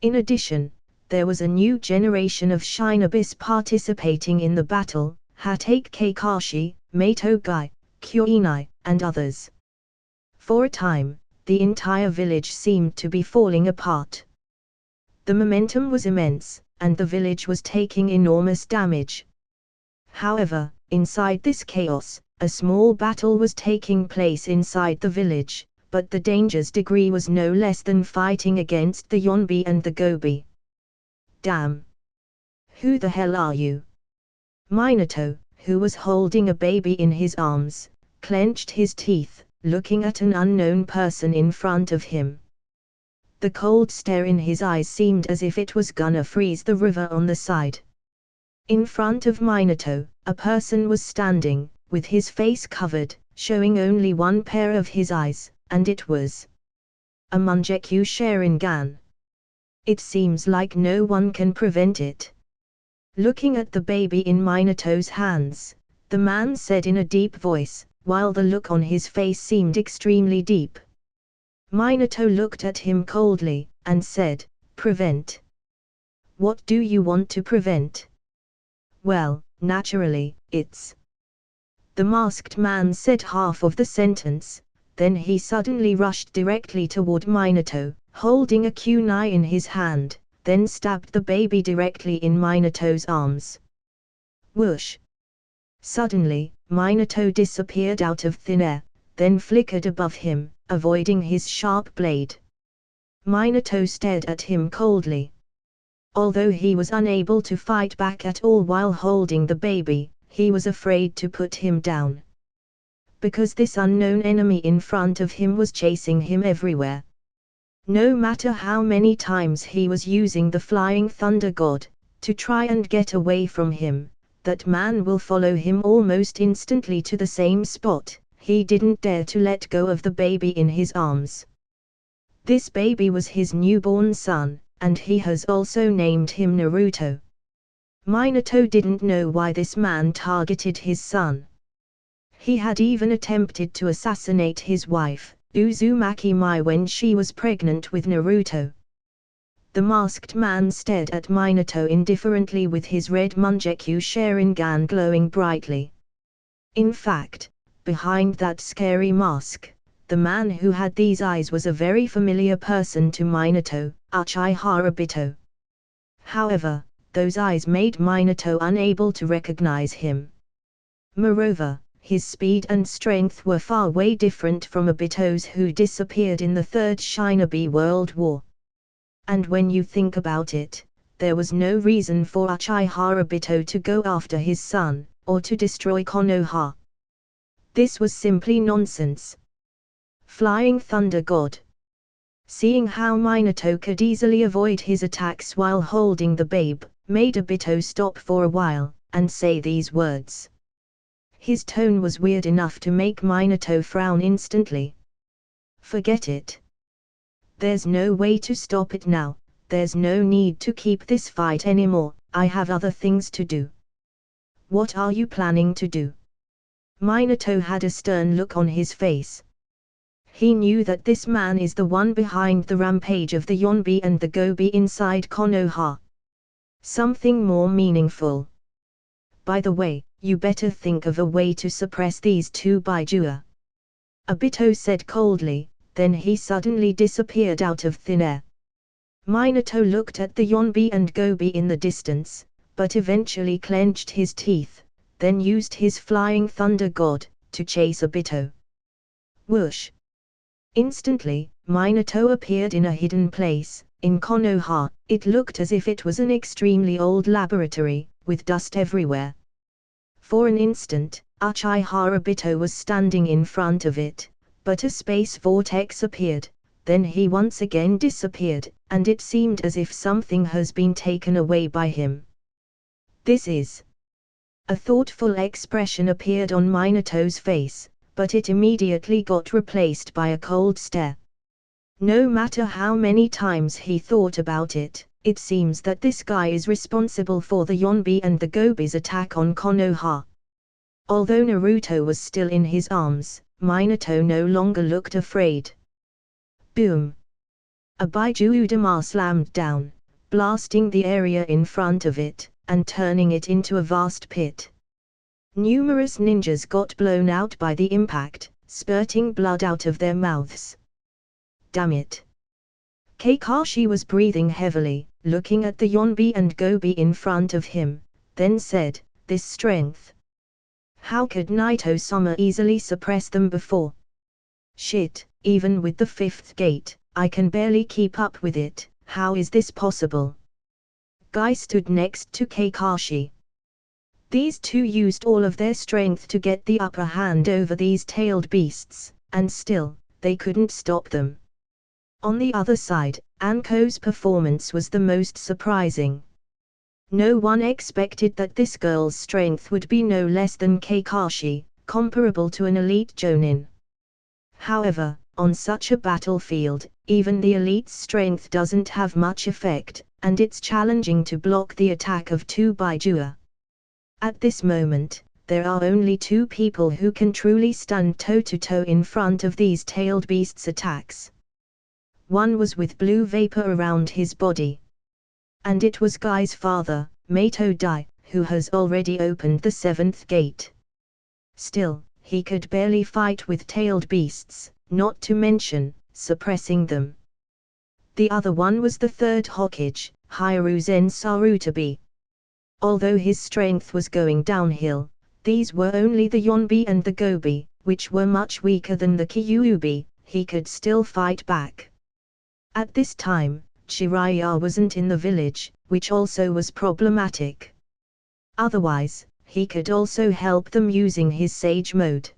In addition, there was a new generation of shinobis participating in the battle: Hatake Kakashi, Matogai, Kyoinai, and others. For a time, the entire village seemed to be falling apart. The momentum was immense, and the village was taking enormous damage. However, inside this chaos, a small battle was taking place inside the village, but the danger's degree was no less than fighting against the Yonbi and the Gobi. Damn! Who the hell are you? Minato, who was holding a baby in his arms, clenched his teeth, looking at an unknown person in front of him. The cold stare in his eyes seemed as if it was gonna freeze the river on the side. In front of Minato, a person was standing, with his face covered, showing only one pair of his eyes, and it was a Mangekyou Sharingan. It seems like no one can prevent it. Looking at the baby in Minato's hands, the man said in a deep voice, while the look on his face seemed extremely deep. Minato looked at him coldly, and said, "Prevent? What do you want to prevent?" "Well, naturally, it's..." The masked man said half of the sentence, then he suddenly rushed directly toward Minato, holding a kunai in his hand, then stabbed the baby directly in Minato's arms. Whoosh! Suddenly, Minato disappeared out of thin air, then flickered above him, avoiding his sharp blade. Minato stared at him coldly. Although he was unable to fight back at all while holding the baby, he was afraid to put him down. Because this unknown enemy in front of him was chasing him everywhere. No matter how many times he was using the Flying Thunder God to try and get away from him, that man will follow him almost instantly to the same spot. He didn't dare to let go of the baby in his arms. This baby was his newborn son, and he has also named him Naruto. Minato didn't know why this man targeted his son. He had even attempted to assassinate his wife, Uzumaki Mai, when she was pregnant with Naruto. The masked man stared at Minato indifferently with his red Mangekyou Sharingan glowing brightly. In fact, behind that scary mask, the man who had these eyes was a very familiar person to Minato, Uchiha Obito. However, those eyes made Minato unable to recognize him. Moreover, his speed and strength were far way different from Obito's, who disappeared in the Third Shinobi World War. And when you think about it, there was no reason for Uchiha Obito to go after his son, or to destroy Konoha. This was simply nonsense. Flying Thunder God. Seeing how Minato could easily avoid his attacks while holding the babe, made Obito stop for a while, and say these words. His tone was weird enough to make Minato frown instantly. Forget it. There's no way to stop it now, there's no need to keep this fight anymore, I have other things to do. What are you planning to do? Minato had a stern look on his face. He knew that this man is the one behind the rampage of the Yonbi and the Gobi inside Konoha. Something more meaningful. By the way, you better think of a way to suppress these two Baijua. Obito said coldly, then he suddenly disappeared out of thin air. Minato looked at the Yonbi and Gobi in the distance, but eventually clenched his teeth, then used his Flying Thunder God to chase Obito. Whoosh! Instantly, Minato appeared in a hidden place. In Konoha, it looked as if it was an extremely old laboratory, with dust everywhere. For an instant, Uchiha Obito was standing in front of it, but a space vortex appeared, then he once again disappeared, and it seemed as if something has been taken away by him. This is. A thoughtful expression appeared on Minato's face, but it immediately got replaced by a cold stare. No matter how many times he thought about it, it seems that this guy is responsible for the Yonbi and the Gobi's attack on Konoha. Although Naruto was still in his arms, Minato no longer looked afraid. Boom! A Biju Udama slammed down, blasting the area in front of it, and turning it into a vast pit. Numerous ninjas got blown out by the impact, spurting blood out of their mouths. Damn it! Kakashi was breathing heavily, looking at the Yonbi and Gobi in front of him, then said, "This strength. How could Naito-sama easily suppress them before? Shit, even with the fifth gate, I can barely keep up with it. How is this possible?" Guy stood next to Kakashi. These two used all of their strength to get the upper hand over these tailed beasts, and still, they couldn't stop them. On the other side, Anko's performance was the most surprising. No one expected that this girl's strength would be no less than Kakashi, comparable to an elite Jonin. However, on such a battlefield, even the elite's strength doesn't have much effect, and it's challenging to block the attack of two Biju. At this moment, there are only two people who can truly stand toe-to-toe in front of these tailed beasts' attacks. One was with blue vapor around his body. And it was Guy's father, Mato Dai, who has already opened the seventh gate. Still, he could barely fight with tailed beasts, not to mention, suppressing them. The other one was the third Hokage, Hiruzen Sarutobi. Although his strength was going downhill, these were only the Yonbi and the Gobi, which were much weaker than the Kyuubi. He could still fight back. At this time, Jiraiya wasn't in the village, which also was problematic. Otherwise, he could also help them using his Sage mode.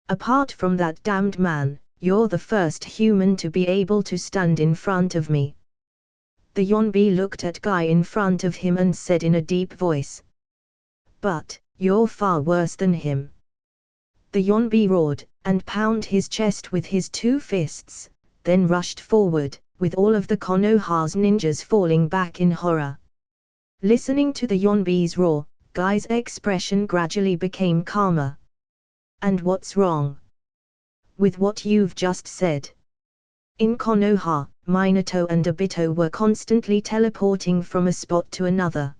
Apart from that damned man, you're the first human to be able to stand in front of me. The Yonbi looked at Guy in front of him and said in a deep voice. But, you're far worse than him. The Yonbi roared, and pounded his chest with his two fists, then rushed forward, with all of the Konoha's ninjas falling back in horror. Listening to the Yonbi's roar, Guy's expression gradually became calmer. "And what's wrong with what you've just said?" In Konoha, Minato and Obito were constantly teleporting from a spot to another.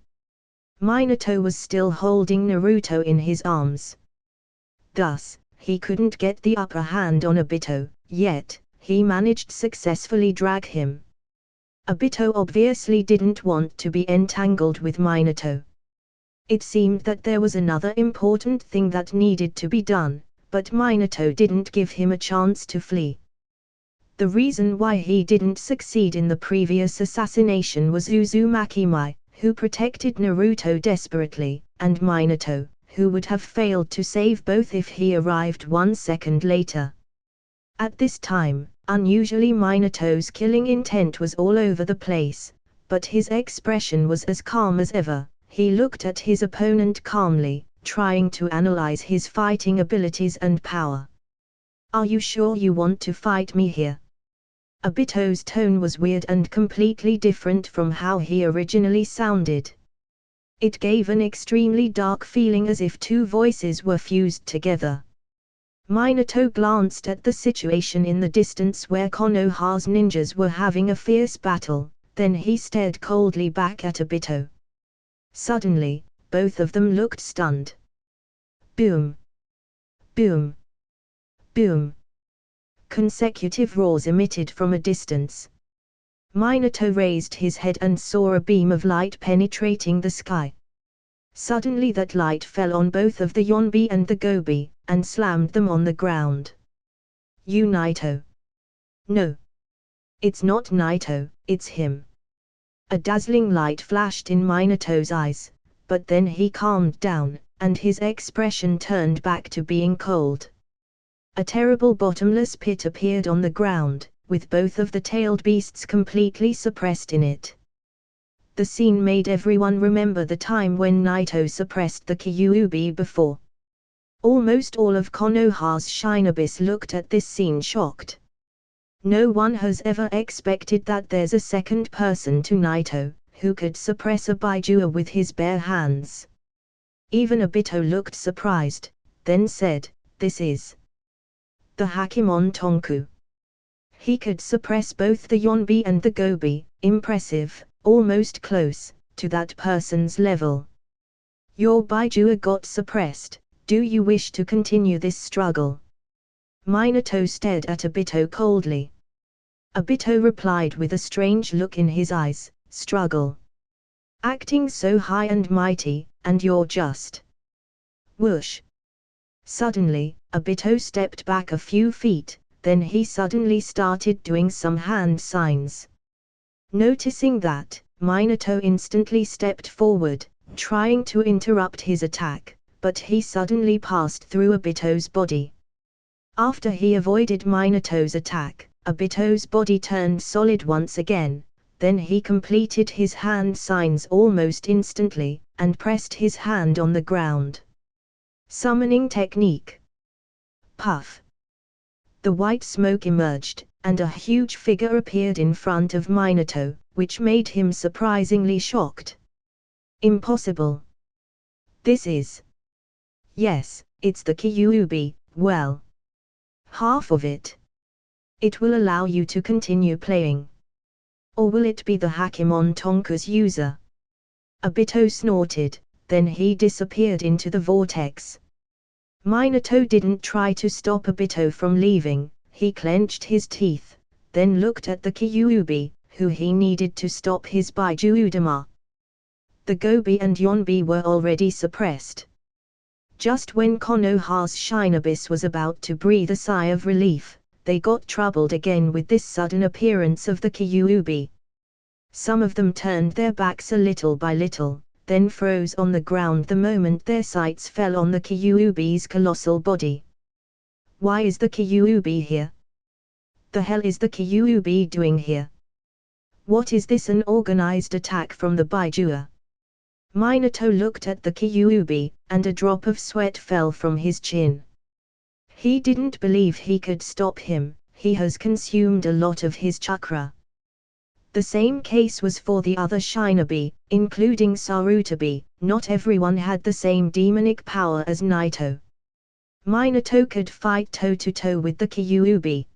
Minato was still holding Naruto in his arms. Thus, he couldn't get the upper hand on Obito, yet, he managed successfully drag him. Obito obviously didn't want to be entangled with Minato. It seemed that there was another important thing that needed to be done, but Minato didn't give him a chance to flee. The reason why he didn't succeed in the previous assassination was Uzumaki Mai, who protected Naruto desperately, and Minato, who would have failed to save both if he arrived 1 second later. At this time, unusually Minato's killing intent was all over the place, but his expression was as calm as ever. He looked at his opponent calmly, trying to analyze his fighting abilities and power. "Are you sure you want to fight me here?" Obito's tone was weird and completely different from how he originally sounded. It gave an extremely dark feeling as if two voices were fused together. Minato glanced at the situation in the distance where Konoha's ninjas were having a fierce battle, then he stared coldly back at Obito. Suddenly, both of them looked stunned. Boom! Boom! Boom! Consecutive roars emitted from a distance. Minato raised his head and saw a beam of light penetrating the sky. Suddenly that light fell on both of the Yonbi and the Gobi, and slammed them on the ground. "You Naito." "No. It's not Naito, it's him." A dazzling light flashed in Minato's eyes, but then he calmed down, and his expression turned back to being cold. A terrible bottomless pit appeared on the ground, with both of the tailed beasts completely suppressed in it. The scene made everyone remember the time when Naito suppressed the Kyuubi before. Almost all of Konoha's Shinobis looked at this scene shocked. No one has ever expected that there's a second person to Naito, who could suppress a Baijua with his bare hands. Even Obito looked surprised, then said, "This is the Hakemon Tonku. He could suppress both the Yonbi and the Gobi, impressive, almost close to that person's level. Your Baijua got suppressed, do you wish to continue this struggle?" Minato stared at Obito coldly. Obito replied with a strange look in his eyes, "Struggle? Acting so high and mighty, and you're just..." Whoosh! Suddenly, Obito stepped back a few feet, then he suddenly started doing some hand signs. Noticing that, Minato instantly stepped forward, trying to interrupt his attack, but he suddenly passed through Obito's body. After he avoided Minato's attack, Obito's body turned solid once again, then he completed his hand signs almost instantly, and pressed his hand on the ground. Summoning technique. Puff! The white smoke emerged, and a huge figure appeared in front of Minato, which made him surprisingly shocked. Impossible! This is... Yes, it's the Kyuubi, well... half of it. It will allow you to continue playing. Or will it be the Hakemon Tonku's user? Obito snorted, then he disappeared into the vortex. Minato didn't try to stop Obito from leaving, he clenched his teeth, then looked at the Kyuubi, who he needed to stop his Baiju-dama. The Gobi and Yonbi were already suppressed. Just when Konoha's Shinobis was about to breathe a sigh of relief, they got troubled again with this sudden appearance of the Kyuubi. Some of them turned their backs a little by little, then froze on the ground the moment their sights fell on the Kyuubi's colossal body. Why is the Kyuubi here? The hell is the Kyuubi doing here? What is this, an organized attack from the Baijua? Minato looked at the Kyuubi, and a drop of sweat fell from his chin. He didn't believe he could stop him, he has consumed a lot of his chakra. The same case was for the other Shinobi, including Sarutobi, not everyone had the same demonic power as Naito. Minato could fight toe-to-toe with the Kyuubi.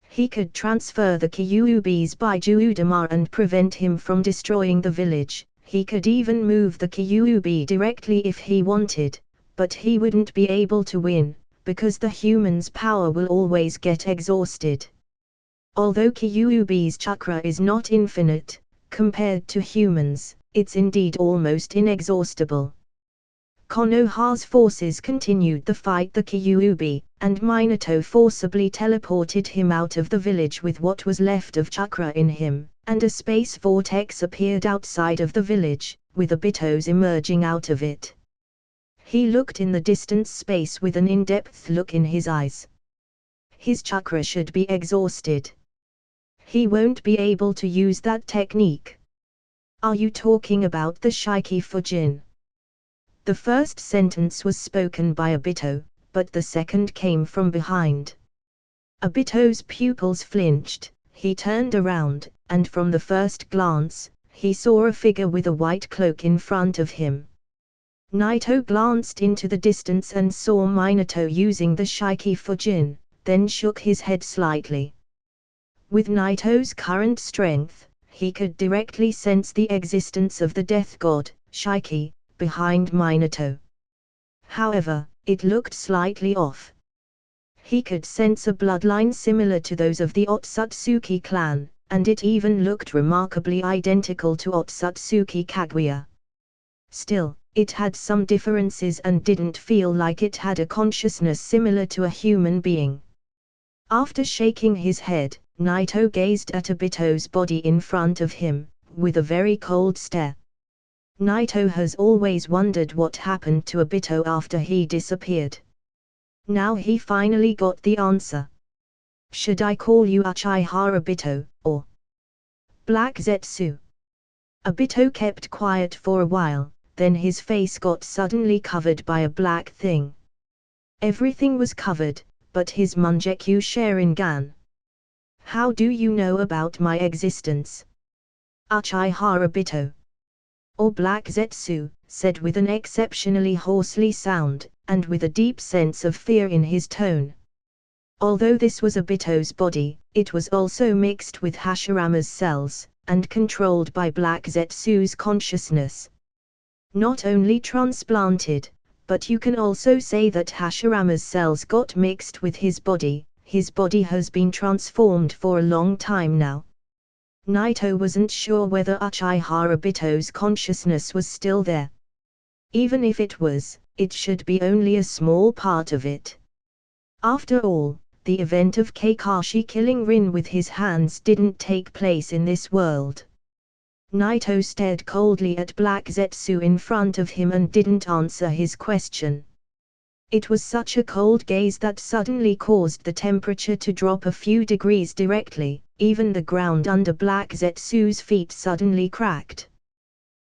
He could transfer the Kyuubi's Baiju-dama and prevent him from destroying the village. He could even move the Kyuubi directly if he wanted, but he wouldn't be able to win, because the human's power will always get exhausted. Although Kyuubi's chakra is not infinite, compared to humans, it's indeed almost inexhaustible. Konoha's forces continued the fight the Kyuubi, and Minato forcibly teleported him out of the village with what was left of chakra in him, and a space vortex appeared outside of the village, with Obito's emerging out of it. He looked in the distant space with an in-depth look in his eyes. His chakra should be exhausted. He won't be able to use that technique. Are you talking about the Shiki Fujin? The first sentence was spoken by Obito, but the second came from behind. Obito's pupils flinched, he turned around, and from the first glance, he saw a figure with a white cloak in front of him. Naito glanced into the distance and saw Minato using the Shiki Fujin, then shook his head slightly. With Naito's current strength, he could directly sense the existence of the death god, Shiki, behind Minato. However, it looked slightly off. He could sense a bloodline similar to those of the Otsutsuki clan, and it even looked remarkably identical to Otsutsuki Kaguya. Still, it had some differences and didn't feel like it had a consciousness similar to a human being. After shaking his head, Naito gazed at Obito's body in front of him, with a very cold stare. Naito has always wondered what happened to Obito after he disappeared. Now he finally got the answer. Should I call you Uchiha Obito, or Black Zetsu? Obito kept quiet for a while, then his face got suddenly covered by a black thing. Everything was covered, but his Mangekyou Sharingan. How do you know about my existence? Uchiha Obito, or Black Zetsu, said with an exceptionally hoarsely sound, and with a deep sense of fear in his tone. Although this was Obito's body, it was also mixed with Hashirama's cells, and controlled by Black Zetsu's consciousness. Not only transplanted, but you can also say that Hashirama's cells got mixed with his body has been transformed for a long time now. Naito wasn't sure whether Uchiha Obito's consciousness was still there. Even if it was, it should be only a small part of it. After all, the event of Kakashi killing Rin with his hands didn't take place in this world. Naito stared coldly at Black Zetsu in front of him and didn't answer his question. It was such a cold gaze that suddenly caused the temperature to drop a few degrees directly, even the ground under Black Zetsu's feet suddenly cracked.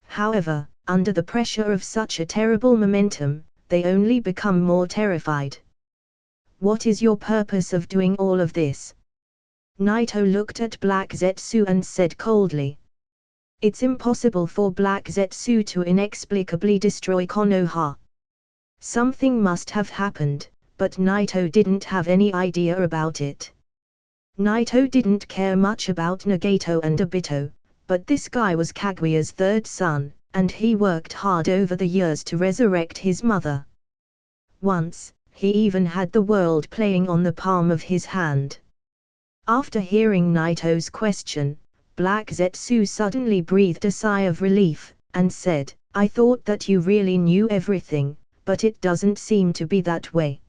However, under the pressure of such a terrible momentum, they only become more terrified. What is your purpose of doing all of this? Naito looked at Black Zetsu and said coldly. It's impossible for Black Zetsu to inexplicably destroy Konoha. Something must have happened, but Naito didn't have any idea about it. Naito didn't care much about Nagato and Obito, but this guy was Kaguya's third son, and he worked hard over the years to resurrect his mother. Once, he even had the world playing on the palm of his hand. After hearing Naito's question, Black Zetsu suddenly breathed a sigh of relief, and said, I thought that you really knew everything, but it doesn't seem to be that way.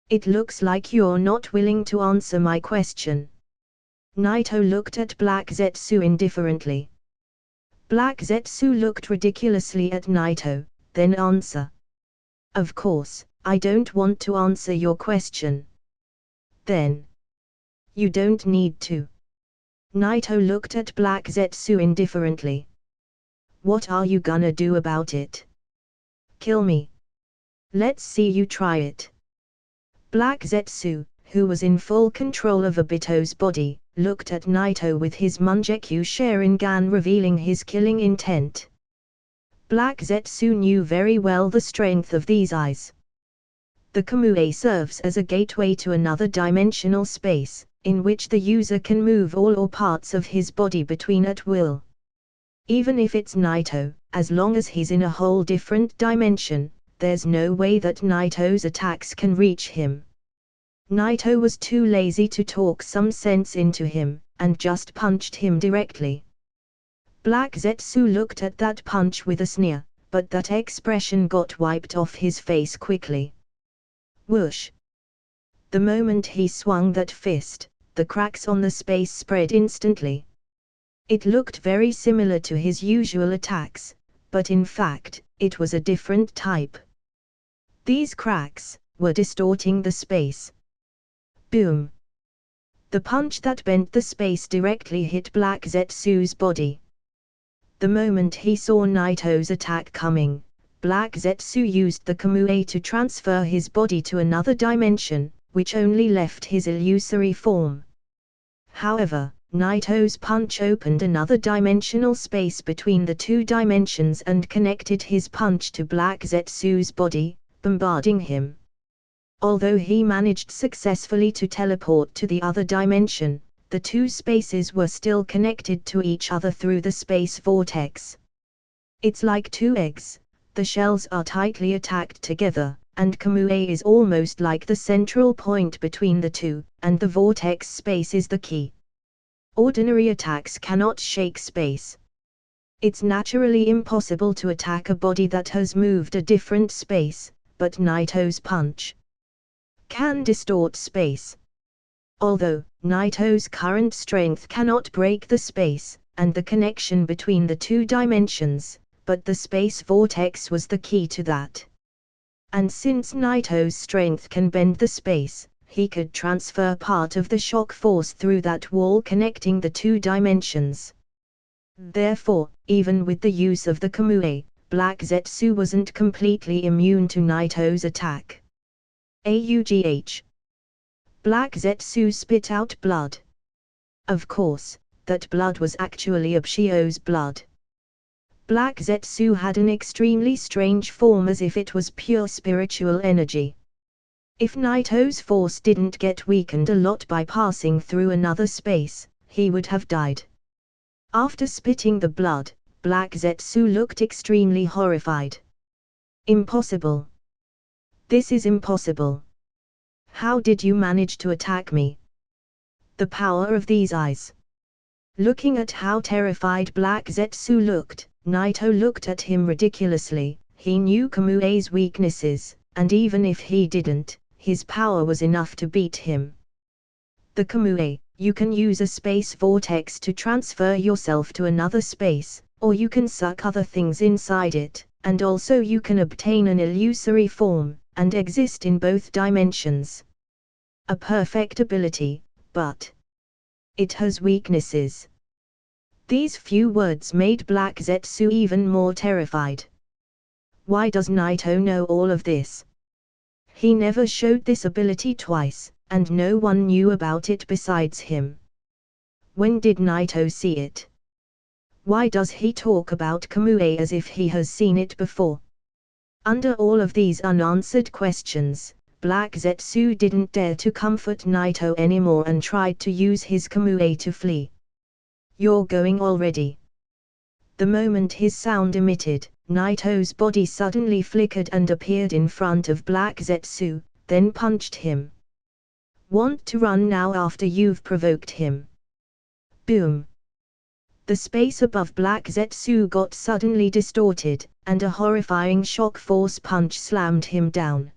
It looks like you're not willing to answer my question. Naito looked at Black Zetsu indifferently. Black Zetsu looked ridiculously at Naito, then answer. Of course, I don't want to answer your question. Then. You don't need to. Naito looked at Black Zetsu indifferently. What are you gonna do about it? Kill me. Let's see you try it. Black Zetsu, who was in full control of Obito's body, looked at Naito with his Mangekyou Sharingan revealing his killing intent. Black Zetsu knew very well the strength of these eyes. The Kamui serves as a gateway to another dimensional space, in which the user can move all or parts of his body between at will. Even if it's Naito, as long as he's in a whole different dimension, there's no way that Naito's attacks can reach him. Naito was too lazy to talk some sense into him, and just punched him directly. Black Zetsu looked at that punch with a sneer, but that expression got wiped off his face quickly. Whoosh! The moment he swung that fist, the cracks on the space spread instantly. It looked very similar to his usual attacks, but in fact, it was a different type. These cracks were distorting the space. Boom! The punch that bent the space directly hit Black Zetsu's body. The moment he saw Naito's attack coming, Black Zetsu used the Kamui to transfer his body to another dimension, which only left his illusory form. However, Naito's punch opened another dimensional space between the two dimensions and connected his punch to Black Zetsu's body, bombarding him. Although he managed successfully to teleport to the other dimension, the two spaces were still connected to each other through the space vortex. It's like two eggs, the shells are tightly attacked together, and Kamui is almost like the central point between the two, and the vortex space is the key. Ordinary attacks cannot shake space. It's naturally impossible to attack a body that has moved a different space, but Naito's punch can distort space. Although, Naito's current strength cannot break the space, and the connection between the two dimensions, but the space vortex was the key to that. And since Naito's strength can bend the space, he could transfer part of the shock force through that wall connecting the two dimensions. Therefore, even with the use of the Kamui, Black Zetsu wasn't completely immune to Naito's attack. Augh. Black Zetsu spit out blood. Of course, that blood was actually Ushio's blood. Black Zetsu had an extremely strange form, as if it was pure spiritual energy. If Naito's force didn't get weakened a lot by passing through another space, he would have died. After spitting the blood, Black Zetsu looked extremely horrified. Impossible. This is impossible. How did you manage to attack me? The power of these eyes. Looking at how terrified Black Zetsu looked, Naito looked at him ridiculously. He knew Kamui's weaknesses, and even if he didn't, his power was enough to beat him. The Kamui, you can use a space vortex to transfer yourself to another space, or you can suck other things inside it, and also you can obtain an illusory form, and exist in both dimensions. A perfect ability, but it has weaknesses. These few words made Black Zetsu even more terrified. Why does Naito know all of this? He never showed this ability twice, and no one knew about it besides him. When did Naito see it? Why does he talk about Kamui as if he has seen it before? Under all of these unanswered questions, Black Zetsu didn't dare to comfort Naito anymore and tried to use his Kamui to flee. You're going already. The moment his sound emitted, Naito's body suddenly flickered and appeared in front of Black Zetsu, then punched him. Want to run now after you've provoked him? Boom! The space above Black Zetsu got suddenly distorted, and a horrifying shock force punch slammed him down.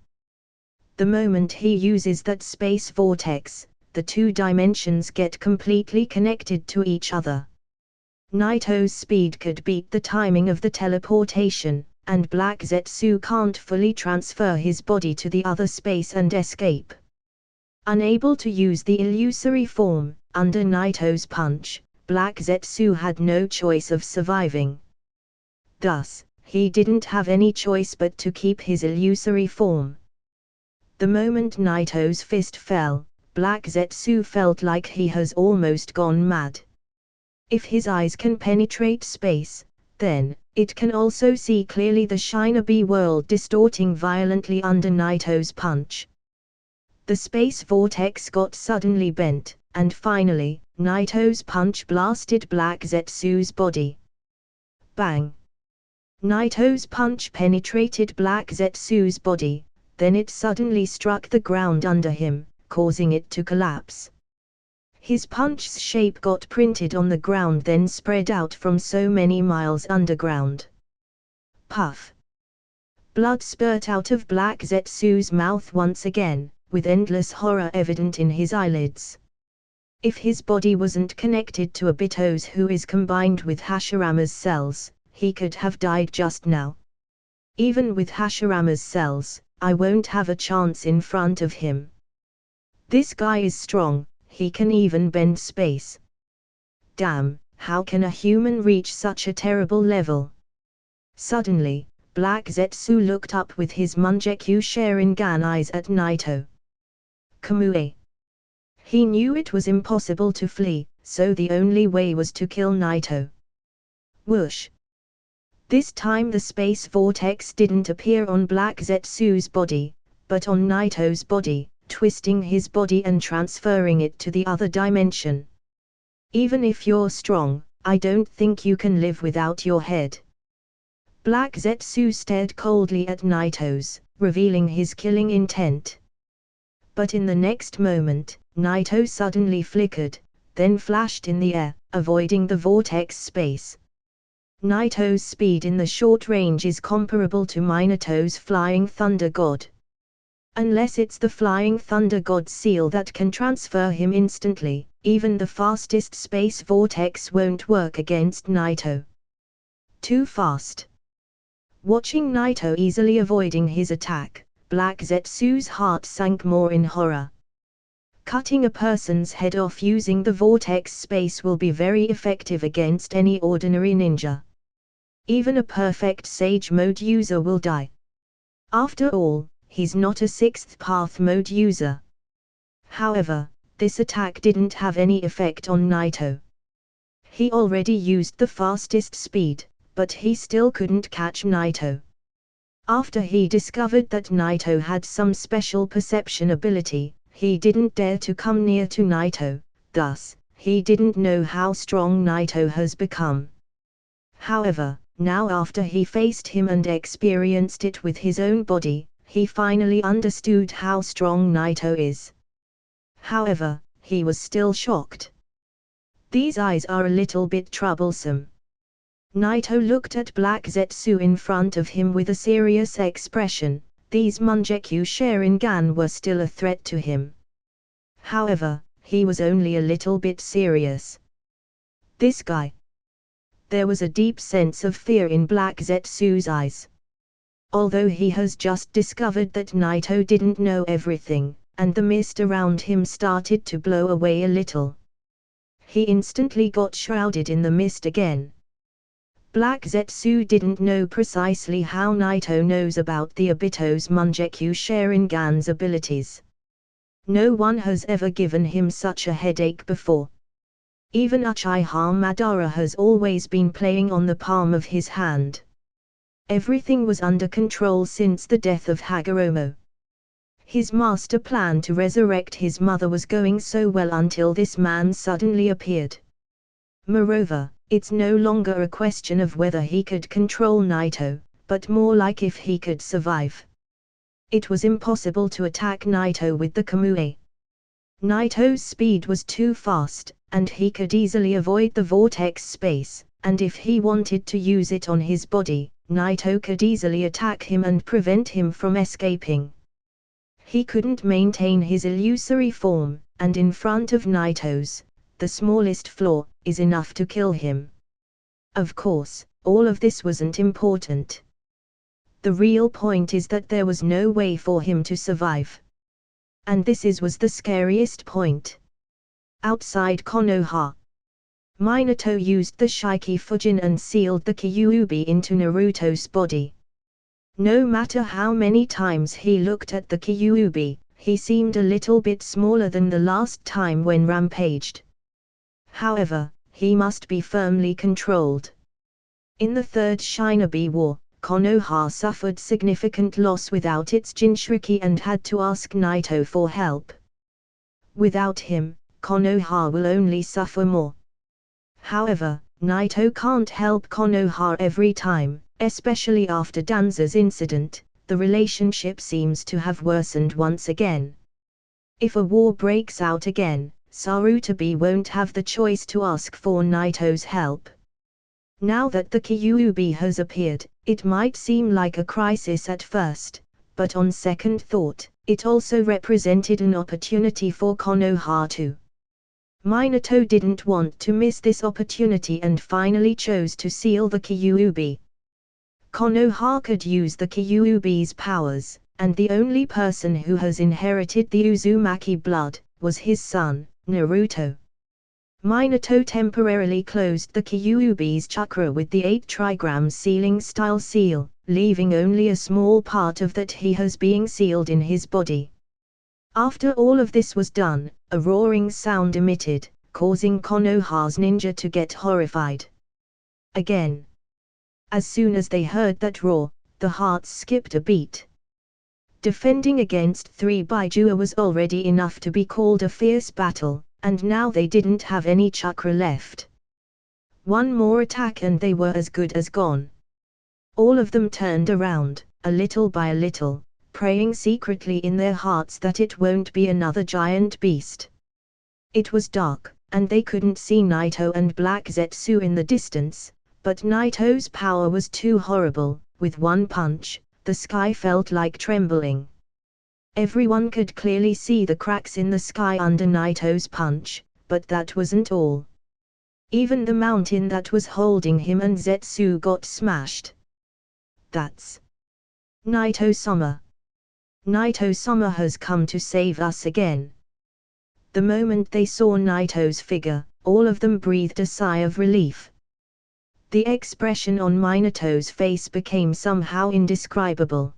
The moment he uses that space vortex, the two dimensions get completely connected to each other. Naito's speed could beat the timing of the teleportation, and Black Zetsu can't fully transfer his body to the other space and escape. Unable to use the illusory form, under Naito's punch, Black Zetsu had no choice of surviving. Thus, he didn't have any choice but to keep his illusory form. The moment Naito's fist fell, Black Zetsu felt like he has almost gone mad. If his eyes can penetrate space, then it can also see clearly the Shinobi world distorting violently under Naito's punch. The space vortex got suddenly bent, and finally, Naito's punch blasted Black Zetsu's body. Bang! Naito's punch penetrated Black Zetsu's body, then it suddenly struck the ground under him, causing it to collapse. His punch's shape got printed on the ground, then spread out from so many miles underground. Puff! Blood spurt out of Black Zetsu's mouth once again, with endless horror evident in his eyelids. If his body wasn't connected to Obito's, who is combined with Hashirama's cells, he could have died just now. Even with Hashirama's cells, I won't have a chance in front of him. This guy is strong. He can even bend space. Damn, how can a human reach such a terrible level? Suddenly, Black Zetsu looked up with his Mangekyou Sharingan eyes at Naito. Kamui. He knew it was impossible to flee, so the only way was to kill Naito. Whoosh! This time the space vortex didn't appear on Black Zetsu's body, but on Naito's body, twisting his body and transferring it to the other dimension. Even if you're strong, I don't think you can live without your head. Black Zetsu stared coldly at Naito's, revealing his killing intent. But in the next moment, Naito suddenly flickered, then flashed in the air, avoiding the vortex space. Naito's speed in the short range is comparable to Minato's Flying Thunder God. Unless it's the Flying Thunder God seal that can transfer him instantly, even the fastest space vortex won't work against Naito. Too fast. Watching Naito easily avoiding his attack, Black Zetsu's heart sank more in horror. Cutting a person's head off using the vortex space will be very effective against any ordinary ninja. Even a perfect Sage Mode user will die. After all, he's not a 6th Path Mode user. However, this attack didn't have any effect on Naito. He already used the fastest speed, but he still couldn't catch Naito. After he discovered that Naito had some special perception ability, he didn't dare to come near to Naito, thus, he didn't know how strong Naito has become. However, now after he faced him and experienced it with his own body, he finally understood how strong Naito is. However, he was still shocked. These eyes are a little bit troublesome. Naito looked at Black Zetsu in front of him with a serious expression. These Mangekyou Sharingan were still a threat to him. However, he was only a little bit serious. This guy. There was a deep sense of fear in Black Zetsu's eyes. Although he has just discovered that Naito didn't know everything, and the mist around him started to blow away a little. He instantly got shrouded in the mist again. Black Zetsu didn't know precisely how Naito knows about the Obito's Mangekyou Sharingan's abilities. No one has ever given him such a headache before. Even Uchiha Madara has always been playing on the palm of his hand. Everything was under control since the death of Hagoromo. His master plan to resurrect his mother was going so well until this man suddenly appeared. Moreover, it's no longer a question of whether he could control Naito, but more like if he could survive. It was impossible to attack Naito with the Kamui. Naito's speed was too fast, and he could easily avoid the vortex space, and if he wanted to use it on his body, Naito could easily attack him and prevent him from escaping. He couldn't maintain his illusory form, and in front of Naito's, the smallest flaw, is enough to kill him. Of course, all of this wasn't important. The real point is that there was no way for him to survive. And this was the scariest point. Outside Konoha, Minato used the Shiki Fujin and sealed the Kyuubi into Naruto's body. No matter how many times he looked at the Kyuubi, he seemed a little bit smaller than the last time when rampaged. However, he must be firmly controlled. In the Third Shinobi War, Konoha suffered significant loss without its Jinchuriki and had to ask Naito for help. Without him, Konoha will only suffer more. However, Naito can't help Konoha every time, especially after Danza's incident. The relationship seems to have worsened once again. If a war breaks out again, Sarutobi won't have the choice to ask for Naito's help. Now that the Kyuubi has appeared, it might seem like a crisis at first, but on second thought, it also represented an opportunity for Konoha too. Minato didn't want to miss this opportunity and finally chose to seal the Kyuubi. Konoha could use the Kyuubi's powers, and the only person who has inherited the Uzumaki blood was his son, Naruto. Minato temporarily closed the Kyuubi's chakra with the 8 trigram sealing style seal, leaving only a small part of that he has being sealed in his body. After all of this was done, a roaring sound emitted, causing Konoha's ninja to get horrified. Again. As soon as they heard that roar, the hearts skipped a beat. Defending against 3 Baijua was already enough to be called a fierce battle, and now they didn't have any chakra left. One more attack and they were as good as gone. All of them turned around, a little by a little, praying secretly in their hearts that it won't be another giant beast. It was dark, and they couldn't see Naito and Black Zetsu in the distance, but Naito's power was too horrible. With one punch, the sky felt like trembling. Everyone could clearly see the cracks in the sky under Naito's punch, but that wasn't all. Even the mountain that was holding him and Zetsu got smashed. That's HolyOniiSama. HolyOniiSama has come to save us again. The moment they saw Naito's figure, all of them breathed a sigh of relief. The expression on Minato's face became somehow indescribable.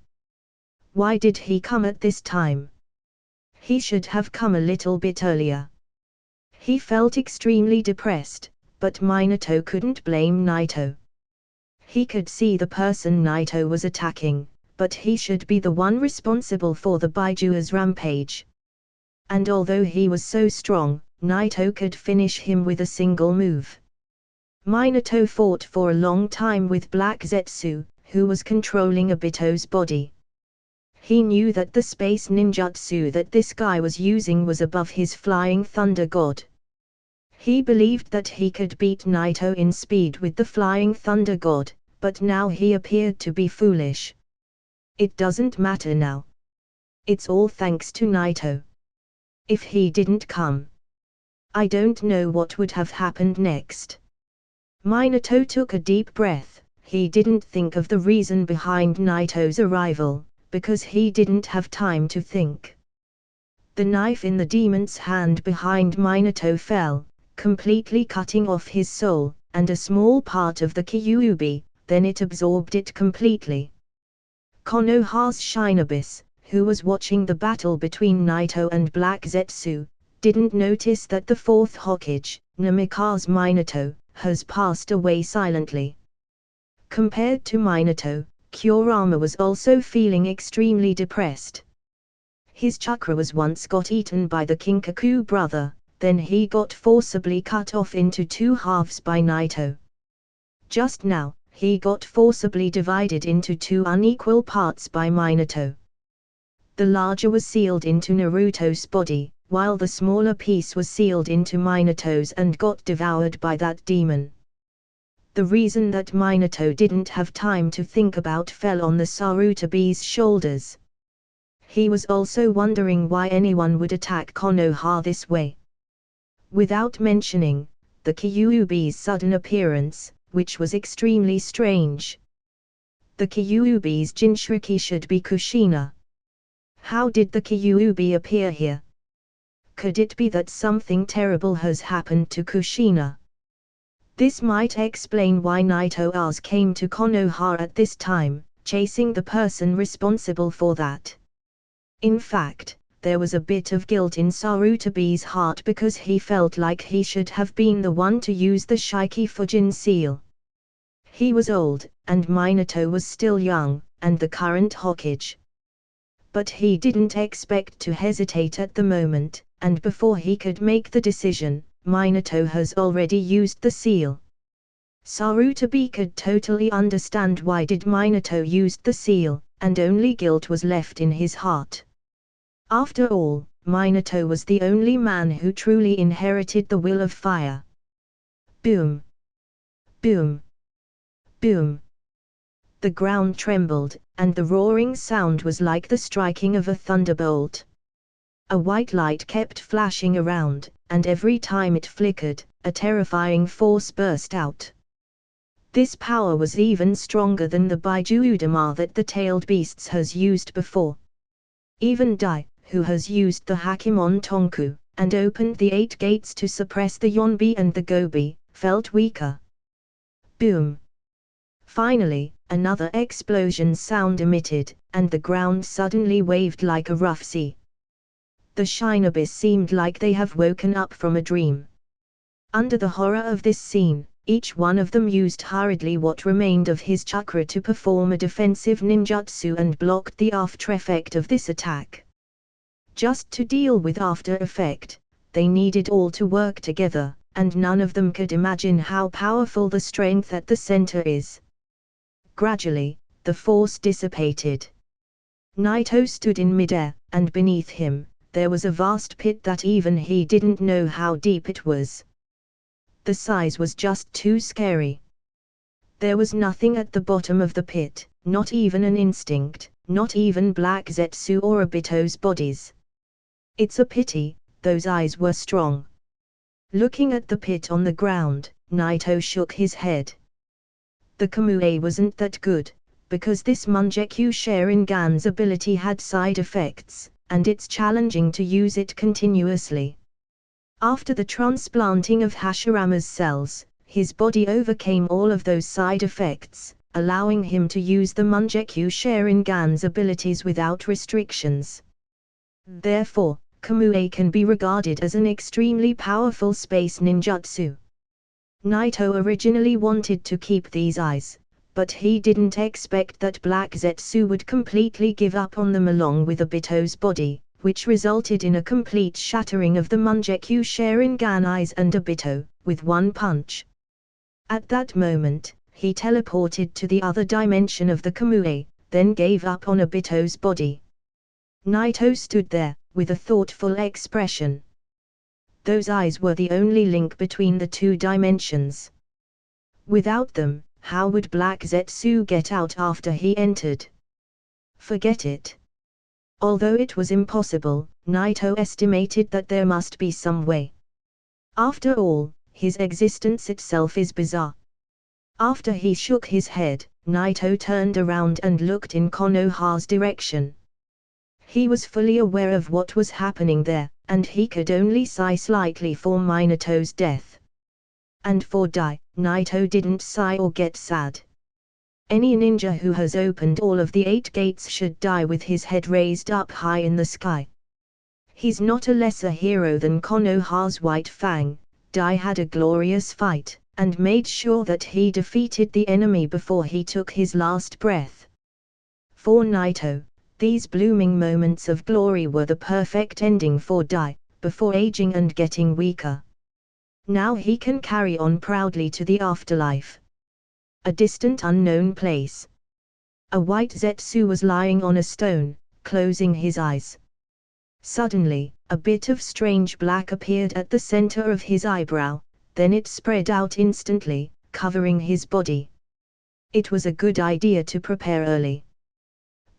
Why did he come at this time? He should have come a little bit earlier. He felt extremely depressed, but Minato couldn't blame Naito. He could see the person Naito was attacking, but he should be the one responsible for the Baiju's rampage. And although he was so strong, Naito could finish him with a single move. Minato fought for a long time with Black Zetsu, who was controlling Obito's body. He knew that the space ninjutsu that this guy was using was above his flying thunder god. He believed that he could beat Naito in speed with the flying thunder god, but now he appeared to be foolish. It doesn't matter now. It's all thanks to Naito. If he didn't come, I don't know what would have happened next. Minato took a deep breath. He didn't think of the reason behind Naito's arrival, because he didn't have time to think. The knife in the demon's hand behind Minato fell, completely cutting off his soul, and a small part of the Kyuubi, then it absorbed it completely. Konoha's Shinobi, who was watching the battle between Naito and Black Zetsu, didn't notice that the fourth Hokage, Namikaze Minato, has passed away silently. Compared to Minato, Kurama was also feeling extremely depressed. His chakra was once got eaten by the Kinkaku brother, then he got forcibly cut off into two halves by Naito. Just now, he got forcibly divided into two unequal parts by Minato. The larger was sealed into Naruto's body, while the smaller piece was sealed into Minato's and got devoured by that demon. The reason that Minato didn't have time to think about fell on the Sarutabi's shoulders. He was also wondering why anyone would attack Konoha this way. Without mentioning the Kyuubi's sudden appearance, which was extremely strange. The Kyuubi's Jinchuriki should be Kushina. How did the Kyuubi appear here? Could it be that something terrible has happened to Kushina? This might explain why Naito came to Konoha at this time, chasing the person responsible for that. In fact, there was a bit of guilt in Sarutabi's heart because he felt like he should have been the one to use the Shiki Fujin seal. He was old, and Minato was still young, and the current Hokage. But he didn't expect to hesitate at the moment, and before he could make the decision, Minato has already used the seal. Sarutabi could totally understand why did Minato used the seal, and only guilt was left in his heart. After all, Minato was the only man who truly inherited the will of fire. Boom! Boom! Boom! The ground trembled, and the roaring sound was like the striking of a thunderbolt. A white light kept flashing around, and every time it flickered, a terrifying force burst out. This power was even stronger than the Baiju Udama that the tailed beasts has used before. Even Dai, who has used the Hakemon Tonku, and opened the 8 gates to suppress the Yonbi and the Gobi, felt weaker. Boom! Finally, another explosion sound emitted, and the ground suddenly waved like a rough sea. The Shinobis seemed like they have woken up from a dream. Under the horror of this scene, each one of them used hurriedly what remained of his chakra to perform a defensive ninjutsu and blocked the after effect of this attack. Just to deal with after effect, they needed all to work together, and none of them could imagine how powerful the strength at the center is. Gradually, the force dissipated. Naito stood in midair, and beneath him, there was a vast pit that even he didn't know how deep it was. The size was just too scary. There was nothing at the bottom of the pit, not even an instinct, not even Black Zetsu or Obito's bodies. It's a pity, those eyes were strong. Looking at the pit on the ground, Naito shook his head. The Kamui wasn't that good, because this Mangekyo Sharingan's ability had side effects, and it's challenging to use it continuously. After the transplanting of Hashirama's cells, his body overcame all of those side effects, allowing him to use the Mangekyo Sharingan's abilities without restrictions. Therefore, Kamui can be regarded as an extremely powerful space ninjutsu. Naito originally wanted to keep these eyes, but he didn't expect that Black Zetsu would completely give up on them along with Obito's body, which resulted in a complete shattering of the Mangekyo Sharingan eyes and Obito, with one punch. At that moment, he teleported to the other dimension of the Kamui, then gave up on Obito's body. Naito stood there, with a thoughtful expression. Those eyes were the only link between the two dimensions. Without them, how would Black Zetsu get out after he entered? Forget it. Although it was impossible, Naito estimated that there must be some way. After all, his existence itself is bizarre. After he shook his head, Naito turned around and looked in Konoha's direction. He was fully aware of what was happening there, and he could only sigh slightly for Minato's death. And for Dai, Naito didn't sigh or get sad. Any ninja who has opened all of the 8 gates should die with his head raised up high in the sky. He's not a lesser hero than Konoha's White Fang. Dai had a glorious fight, and made sure that he defeated the enemy before he took his last breath. For Naito, these blooming moments of glory were the perfect ending for Dai, before aging and getting weaker. Now he can carry on proudly to the afterlife. A distant unknown place. A white Zetsu was lying on a stone, closing his eyes. Suddenly, a bit of strange black appeared at the center of his eyebrow, then it spread out instantly, covering his body. It was a good idea to prepare early.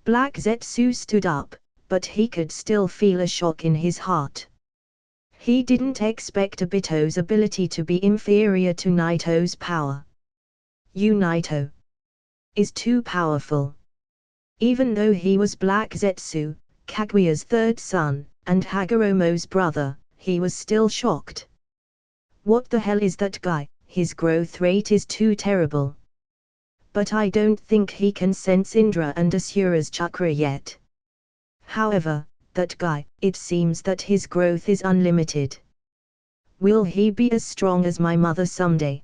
Black Zetsu stood up, but he could still feel a shock in his heart. He didn't expect Obito's ability to be inferior to Naito's power. Naito is too powerful. Even though he was Black Zetsu, Kaguya's third son, and Hagoromo's brother, he was still shocked. What the hell is that guy? His growth rate is too terrible. But I don't think he can sense Indra and Asura's chakra yet. However, that guy, it seems that his growth is unlimited. Will he be as strong as my mother someday?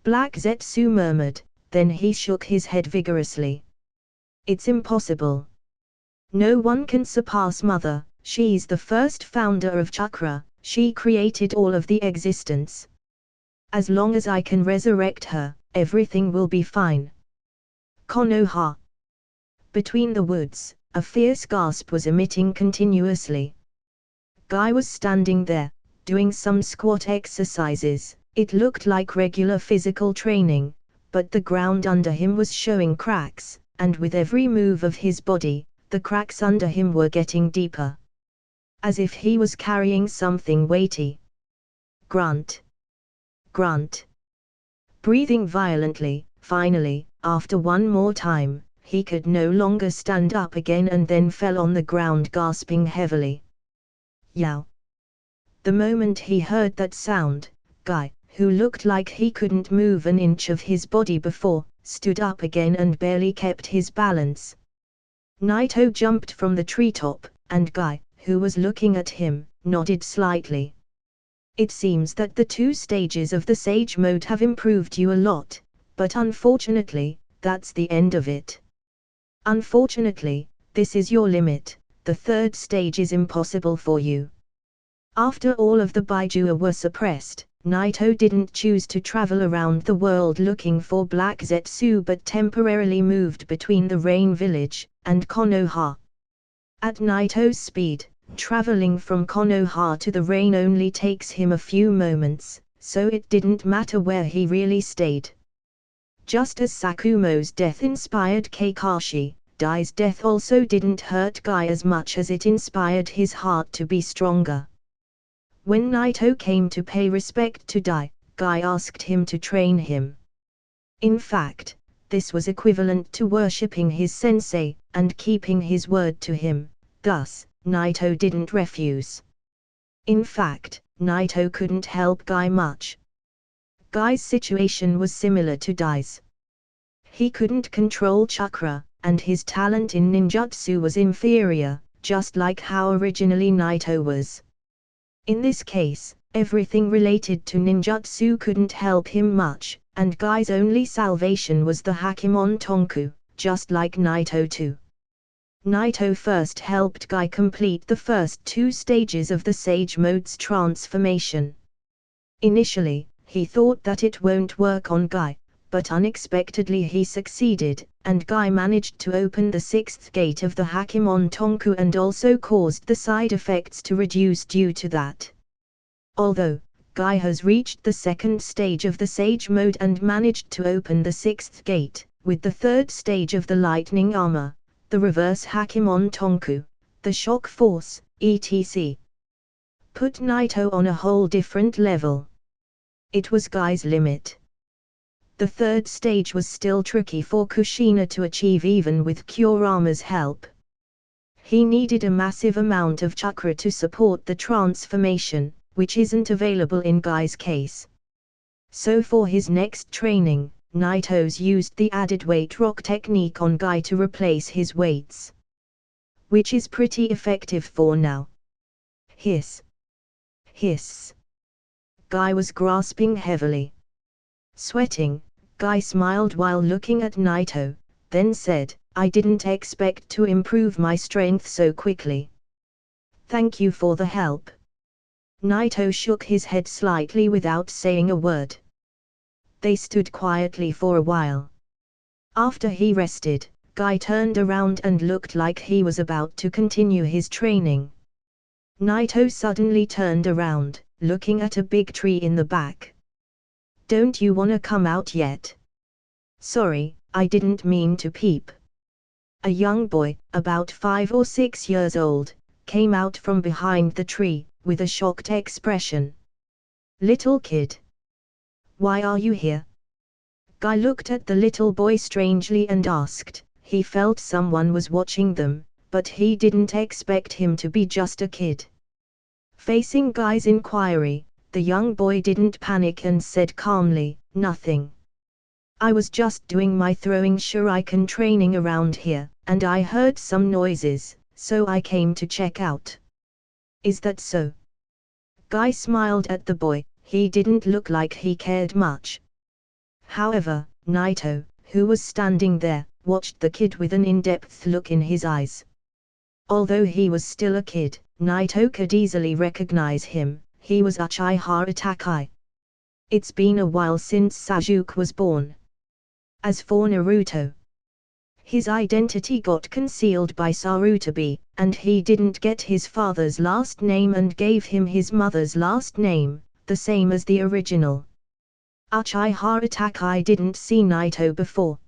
Black Zetsu murmured, then he shook his head vigorously. It's impossible. No one can surpass Mother, she's the first founder of chakra, she created all of the existence. As long as I can resurrect her, everything will be fine. Konoha. Between the woods, a fierce gasp was emitting continuously. Guy was standing there, doing some squat exercises. It looked like regular physical training, but the ground under him was showing cracks, and with every move of his body, the cracks under him were getting deeper. As if he was carrying something weighty. Grunt. Grunt. Breathing violently, finally, after one more time, he could no longer stand up again and then fell on the ground gasping heavily. Yow. The moment he heard that sound, Guy, who looked like he couldn't move an inch of his body before, stood up again and barely kept his balance. Naito jumped from the treetop, and Guy, who was looking at him, nodded slightly. It seems that the 2 stages of the Sage mode have improved you a lot, but unfortunately, that's the end of it. Unfortunately, this is your limit, the 3rd stage is impossible for you. After all of the Baijua were suppressed, Naito didn't choose to travel around the world looking for Black Zetsu but temporarily moved between the Rain Village and Konoha. At Naito's speed, traveling from Konoha to the Rain only takes him a few moments, so it didn't matter where he really stayed. Just as Sakumo's death inspired Kakashi, Dai's death also didn't hurt Guy as much as it inspired his heart to be stronger. When Naito came to pay respect to Dai, Guy asked him to train him. In fact, this was equivalent to worshipping his sensei, and keeping his word to him. Thus, Naito didn't refuse. In fact, Naito couldn't help Guy much. Guy's situation was similar to Dai's. He couldn't control chakra, and his talent in ninjutsu was inferior, just like how originally Naito was. In this case, everything related to ninjutsu couldn't help him much, and Guy's only salvation was the Hakemon Tonku, just like Naito too. Naito first helped Guy complete the first 2 stages of the Sage Mode's transformation. Initially, he thought that it won't work on Guy, but unexpectedly he succeeded, and Guy managed to open the 6th gate of the Hakemon Tonku and also caused the side effects to reduce due to that. Although, Guy has reached the 2nd stage of the Sage Mode and managed to open the 6th gate, with the 3rd stage of the Lightning Armor, the Reverse Hakemon Tonku, the Shock Force, etc. Put Naito on a whole different level. It was Guy's limit. The 3rd stage was still tricky for Kushina to achieve even with Kurama's help. He needed a massive amount of chakra to support the transformation, which isn't available in Guy's case. So for his next training, Naito's used the added weight rock technique on Guy to replace his weights. Which is pretty effective for now. Hiss. Hiss. Guy was grasping heavily. Sweating, Guy smiled while looking at Naito, then said, "I didn't expect to improve my strength so quickly. Thank you for the help." Naito shook his head slightly without saying a word. They stood quietly for a while. After he rested, Guy turned around and looked like he was about to continue his training. Naito suddenly turned around, looking at a big tree in the back. "Don't you wanna come out yet?" "Sorry, I didn't mean to peep." A young boy, about 5 or 6 years old, came out from behind the tree, with a shocked expression. "Little kid. Why are you here?" Guy looked at the little boy strangely and asked. He felt someone was watching them, but he didn't expect him to be just a kid. Facing Guy's inquiry, the young boy didn't panic and said calmly, "Nothing. I was just doing my throwing shuriken training around here, and I heard some noises, so I came to check out." "Is that so?" Guy smiled at the boy. He didn't look like he cared much. However, Naito, who was standing there, watched the kid with an in-depth look in his eyes. Although he was still a kid, Naito could easily recognize him. He was Uchiha Itachi. It's been a while since Sasuke was born. As for Naruto, his identity got concealed by Sarutobi, and he didn't get his father's last name and gave him his mother's last name, the same as the original. Uchiha Itachi didn't see Naito before.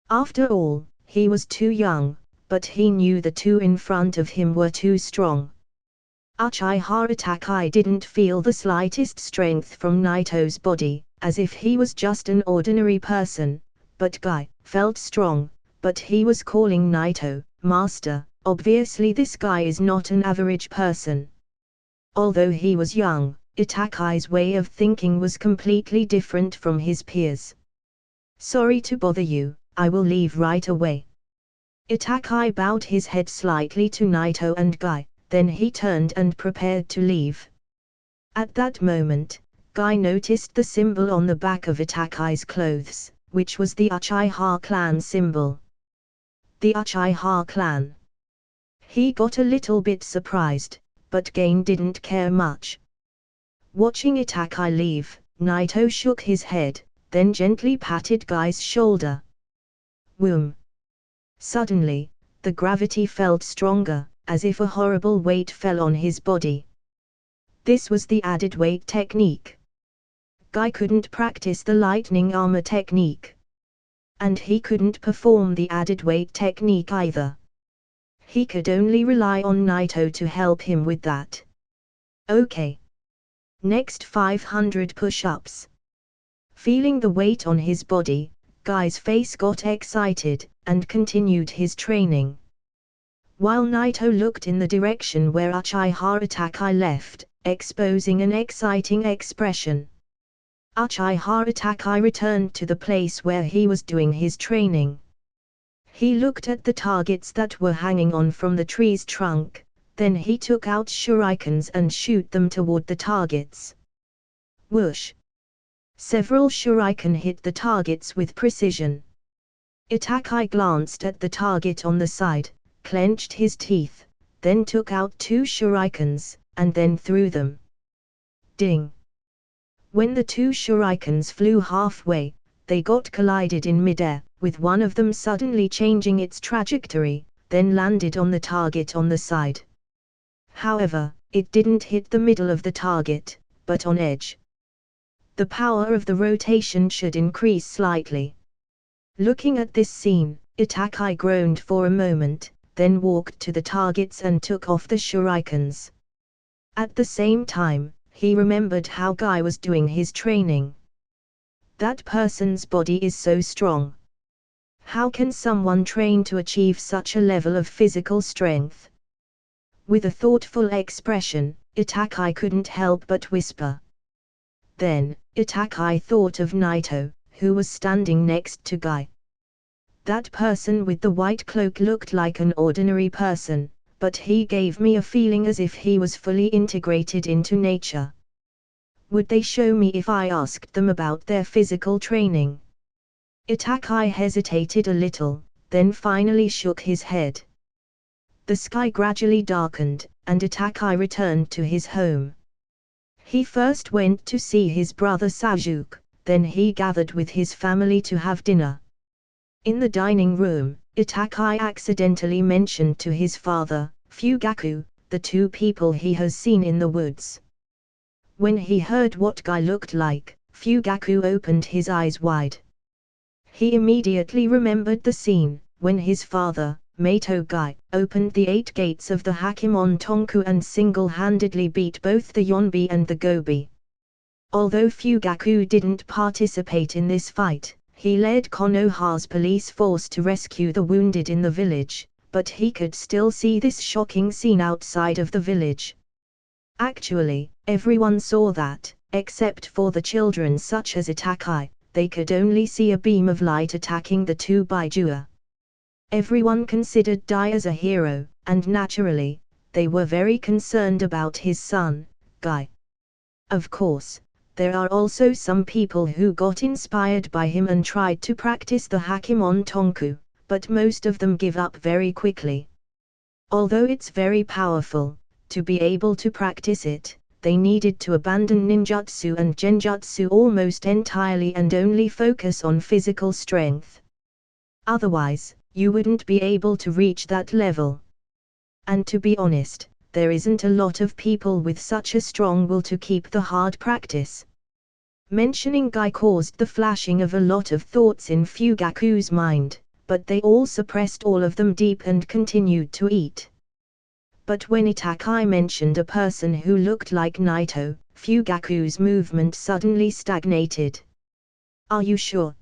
After all, he was too young, but he knew the 2 in front of him were too strong. Uchiha Itachi didn't feel the slightest strength from Naito's body, as if he was just an ordinary person, but Guy felt strong, but he was calling Naito, "Master." Obviously this guy is not an average person. Although he was young, Itachi's way of thinking was completely different from his peers. "Sorry to bother you, I will leave right away." Itachi bowed his head slightly to Naito and Guy. Then he turned and prepared to leave. At that moment, Guy noticed the symbol on the back of Itachi's clothes, which was the Uchiha clan symbol. The Uchiha clan. He got a little bit surprised, but Gain didn't care much. Watching Itachi leave, Naito shook his head, then gently patted Guy's shoulder. Whoom! Suddenly, the gravity felt stronger, as if a horrible weight fell on his body. This was the added weight technique. Guy couldn't practice the lightning armor technique. And he couldn't perform the added weight technique either. He could only rely on Naito to help him with that. Okay. Next 500 push-ups. Feeling the weight on his body, Guy's face got excited, and continued his training. While Naito looked in the direction where Uchiha Itachi left, exposing an exciting expression. Uchiha Itachi returned to the place where he was doing his training. He looked at the targets that were hanging on from the tree's trunk, then he took out shurikens and shoot them toward the targets. Whoosh! Several shuriken hit the targets with precision. Itachi glanced at the target on the side, clenched his teeth, then took out 2 shurikens, and then threw them. Ding! When the 2 shurikens flew halfway, they got collided in midair, with one of them suddenly changing its trajectory, then landed on the target on the side. However, it didn't hit the middle of the target, but on edge. The power of the rotation should increase slightly. Looking at this scene, Itachi groaned for a moment, then walked to the targets and took off the shurikens. At the same time, he remembered how Guy was doing his training. That person's body is so strong. How can someone train to achieve such a level of physical strength? With a thoughtful expression, Itachi couldn't help but whisper. Then, Itachi thought of Naito, who was standing next to Guy. That person with the white cloak looked like an ordinary person, but he gave me a feeling as if he was fully integrated into nature. Would they show me if I asked them about their physical training? Itachi hesitated a little, then finally shook his head. The sky gradually darkened, and Itachi returned to his home. He first went to see his brother Sasuke, then he gathered with his family to have dinner. In the dining room, Itachi accidentally mentioned to his father, Fugaku, the 2 people he has seen in the woods. When he heard what Guy looked like, Fugaku opened his eyes wide. He immediately remembered the scene, when his father, Mato Guy, opened the 8 gates of the Hakemon Tonku and single-handedly beat both the Yonbi and the Gobi. Although Fugaku didn't participate in this fight, he led Konoha's police force to rescue the wounded in the village, but he could still see this shocking scene outside of the village. Actually, everyone saw that, except for the children such as Itachi, they could only see a beam of light attacking the 2 Baijua. Everyone considered Dai as a hero, and naturally, they were very concerned about his son, Guy. Of course, there are also some people who got inspired by him and tried to practice the Hakemon Tonku, but most of them give up very quickly. Although it's very powerful, to be able to practice it, they needed to abandon ninjutsu and genjutsu almost entirely and only focus on physical strength. Otherwise, you wouldn't be able to reach that level. And to be honest, there isn't a lot of people with such a strong will to keep the hard practice. Mentioning Guy caused the flashing of a lot of thoughts in Fugaku's mind, but they all suppressed all of them deep and continued to eat. But when Itachi mentioned a person who looked like Naito, Fugaku's movement suddenly stagnated. Are you sure?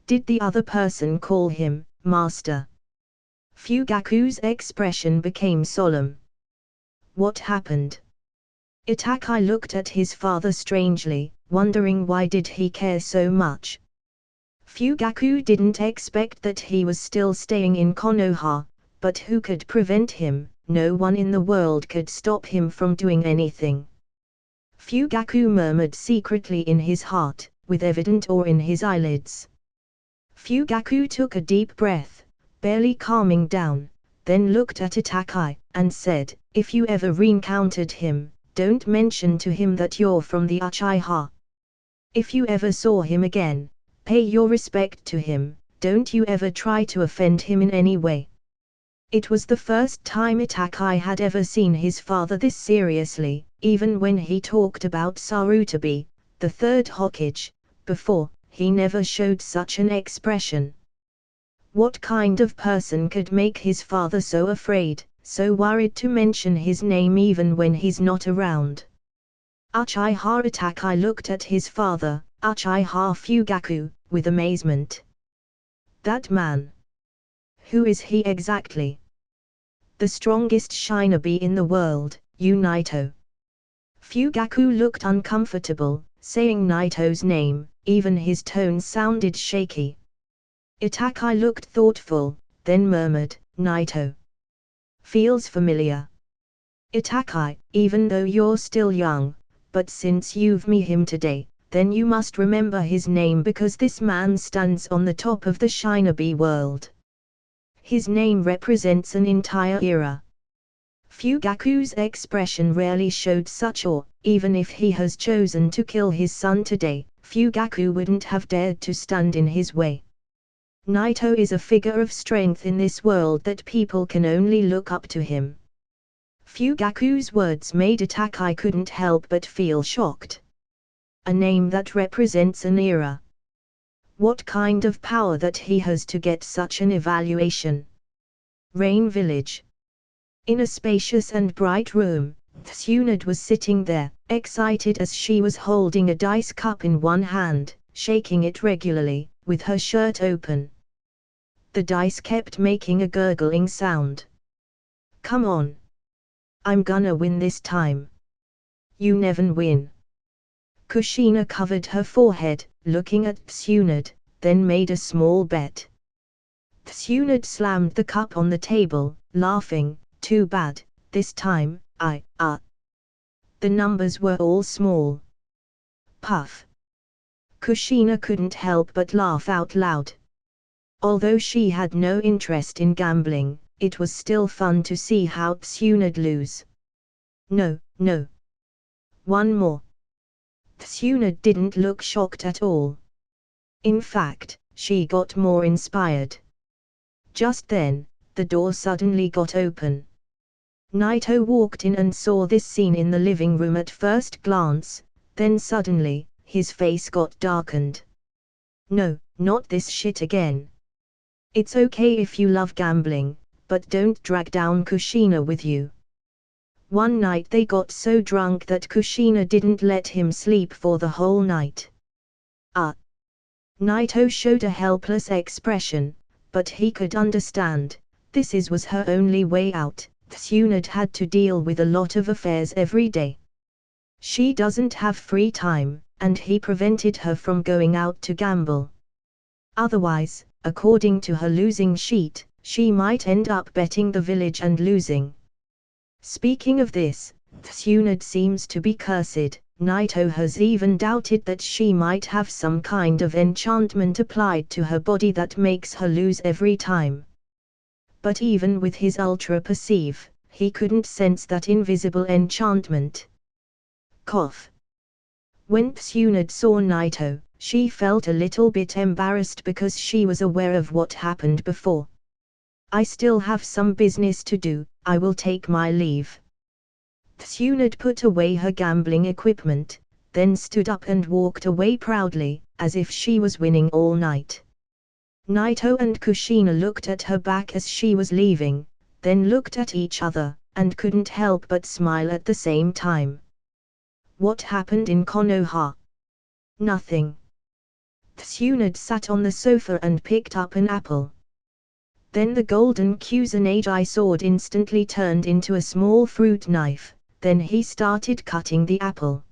Did the other person call him Master? Fugaku's expression became solemn. What happened? Itachi looked at his father strangely, wondering why did he care so much. Fugaku didn't expect that he was still staying in Konoha, but who could prevent him? No one in the world could stop him from doing anything. Fugaku murmured secretly in his heart, with evident awe in his eyelids. Fugaku took a deep breath, barely calming down, then looked at Itachi, and said, if you ever re-encountered him, don't mention to him that you're from the Uchiha. If you ever saw him again, pay your respect to him, don't you ever try to offend him in any way. It was the first time Itachi had ever seen his father this seriously, even when he talked about Sarutobi, the 3rd Hokage, before, he never showed such an expression. What kind of person could make his father so afraid, so worried to mention his name even when he's not around? Uchiha Itachi looked at his father, Uchiha Fugaku, with amazement. That man. Who is he exactly? The strongest shinobi in the world, Naito. Fugaku looked uncomfortable, saying Naito's name, even his tone sounded shaky. Itakai looked thoughtful, then murmured, Naito. Feels familiar. Itakai, even though you're still young, but since you've met him today, then you must remember his name because this man stands on the top of the shinobi world. His name represents an entire era. Fugaku's expression rarely showed such awe. Even if he has chosen to kill his son today, Fugaku wouldn't have dared to stand in his way. Naito is a figure of strength in this world that people can only look up to him. Fugaku's words made Itakai couldn't help but feel shocked. A name that represents an era. What kind of power that he has to get such an evaluation? Rain Village. In a spacious and bright room, Tsunade was sitting there, excited as she was holding a dice cup in one hand, shaking it regularly, with her shirt open. The dice kept making a gurgling sound. Come on. I'm gonna win this time. You never win. Kushina covered her forehead, looking at Tsunade, then made a small bet. Tsunade slammed the cup on the table, laughing, too bad, this time, The numbers were all small. Puff. Kushina couldn't help but laugh out loud. Although she had no interest in gambling, it was still fun to see how Tsunade lose. No. One more. Tsunade didn't look shocked at all. In fact, she got more inspired. Just then, the door suddenly got open. Naito walked in and saw this scene in the living room at first glance, then suddenly, his face got darkened. No, not this shit again. It's okay if you love gambling, but don't drag down Kushina with you. One night they got so drunk that Kushina didn't let him sleep for the whole night. Naito showed a helpless expression, but he could understand, this was her only way out. Tsunade had to deal with a lot of affairs every day. She doesn't have free time, and he prevented her from going out to gamble. Otherwise, according to her losing sheet, she might end up betting the village and losing. Speaking of this, Tsunade seems to be cursed. Naito has even doubted that she might have some kind of enchantment applied to her body that makes her lose every time. But even with his ultra-perceive, he couldn't sense that invisible enchantment. Cough. When Tsunade saw Naito, she felt a little bit embarrassed because she was aware of what happened before. I still have some business to do, I will take my leave. Tsunade put away her gambling equipment, then stood up and walked away proudly, as if she was winning all night. Naito and Kushina looked at her back as she was leaving, then looked at each other, and couldn't help but smile at the same time. What happened in Konoha? Nothing. Tsunade sat on the sofa and picked up an apple. Then the golden Kusanagi sword instantly turned into a small fruit knife, then he started cutting the apple.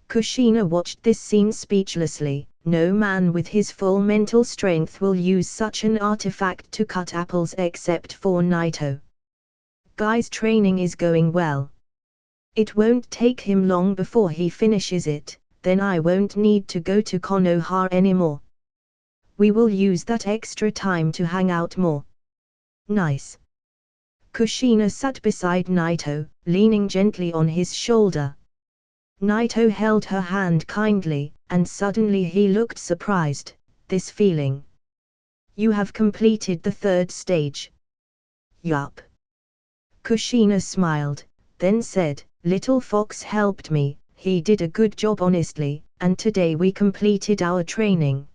Kushina watched this scene speechlessly. No man with his full mental strength will use such an artifact to cut apples except for Naito. Guy's training is going well. It won't take him long before he finishes it, then I won't need to go to Konoha anymore. We will use that extra time to hang out more. Nice. Kushina sat beside Naito, leaning gently on his shoulder. Naito held her hand kindly, and suddenly he looked surprised. This feeling. You have completed the third stage. Yup. Kushina smiled, then said, Little Fox helped me, he did a good job honestly, and today we completed our training.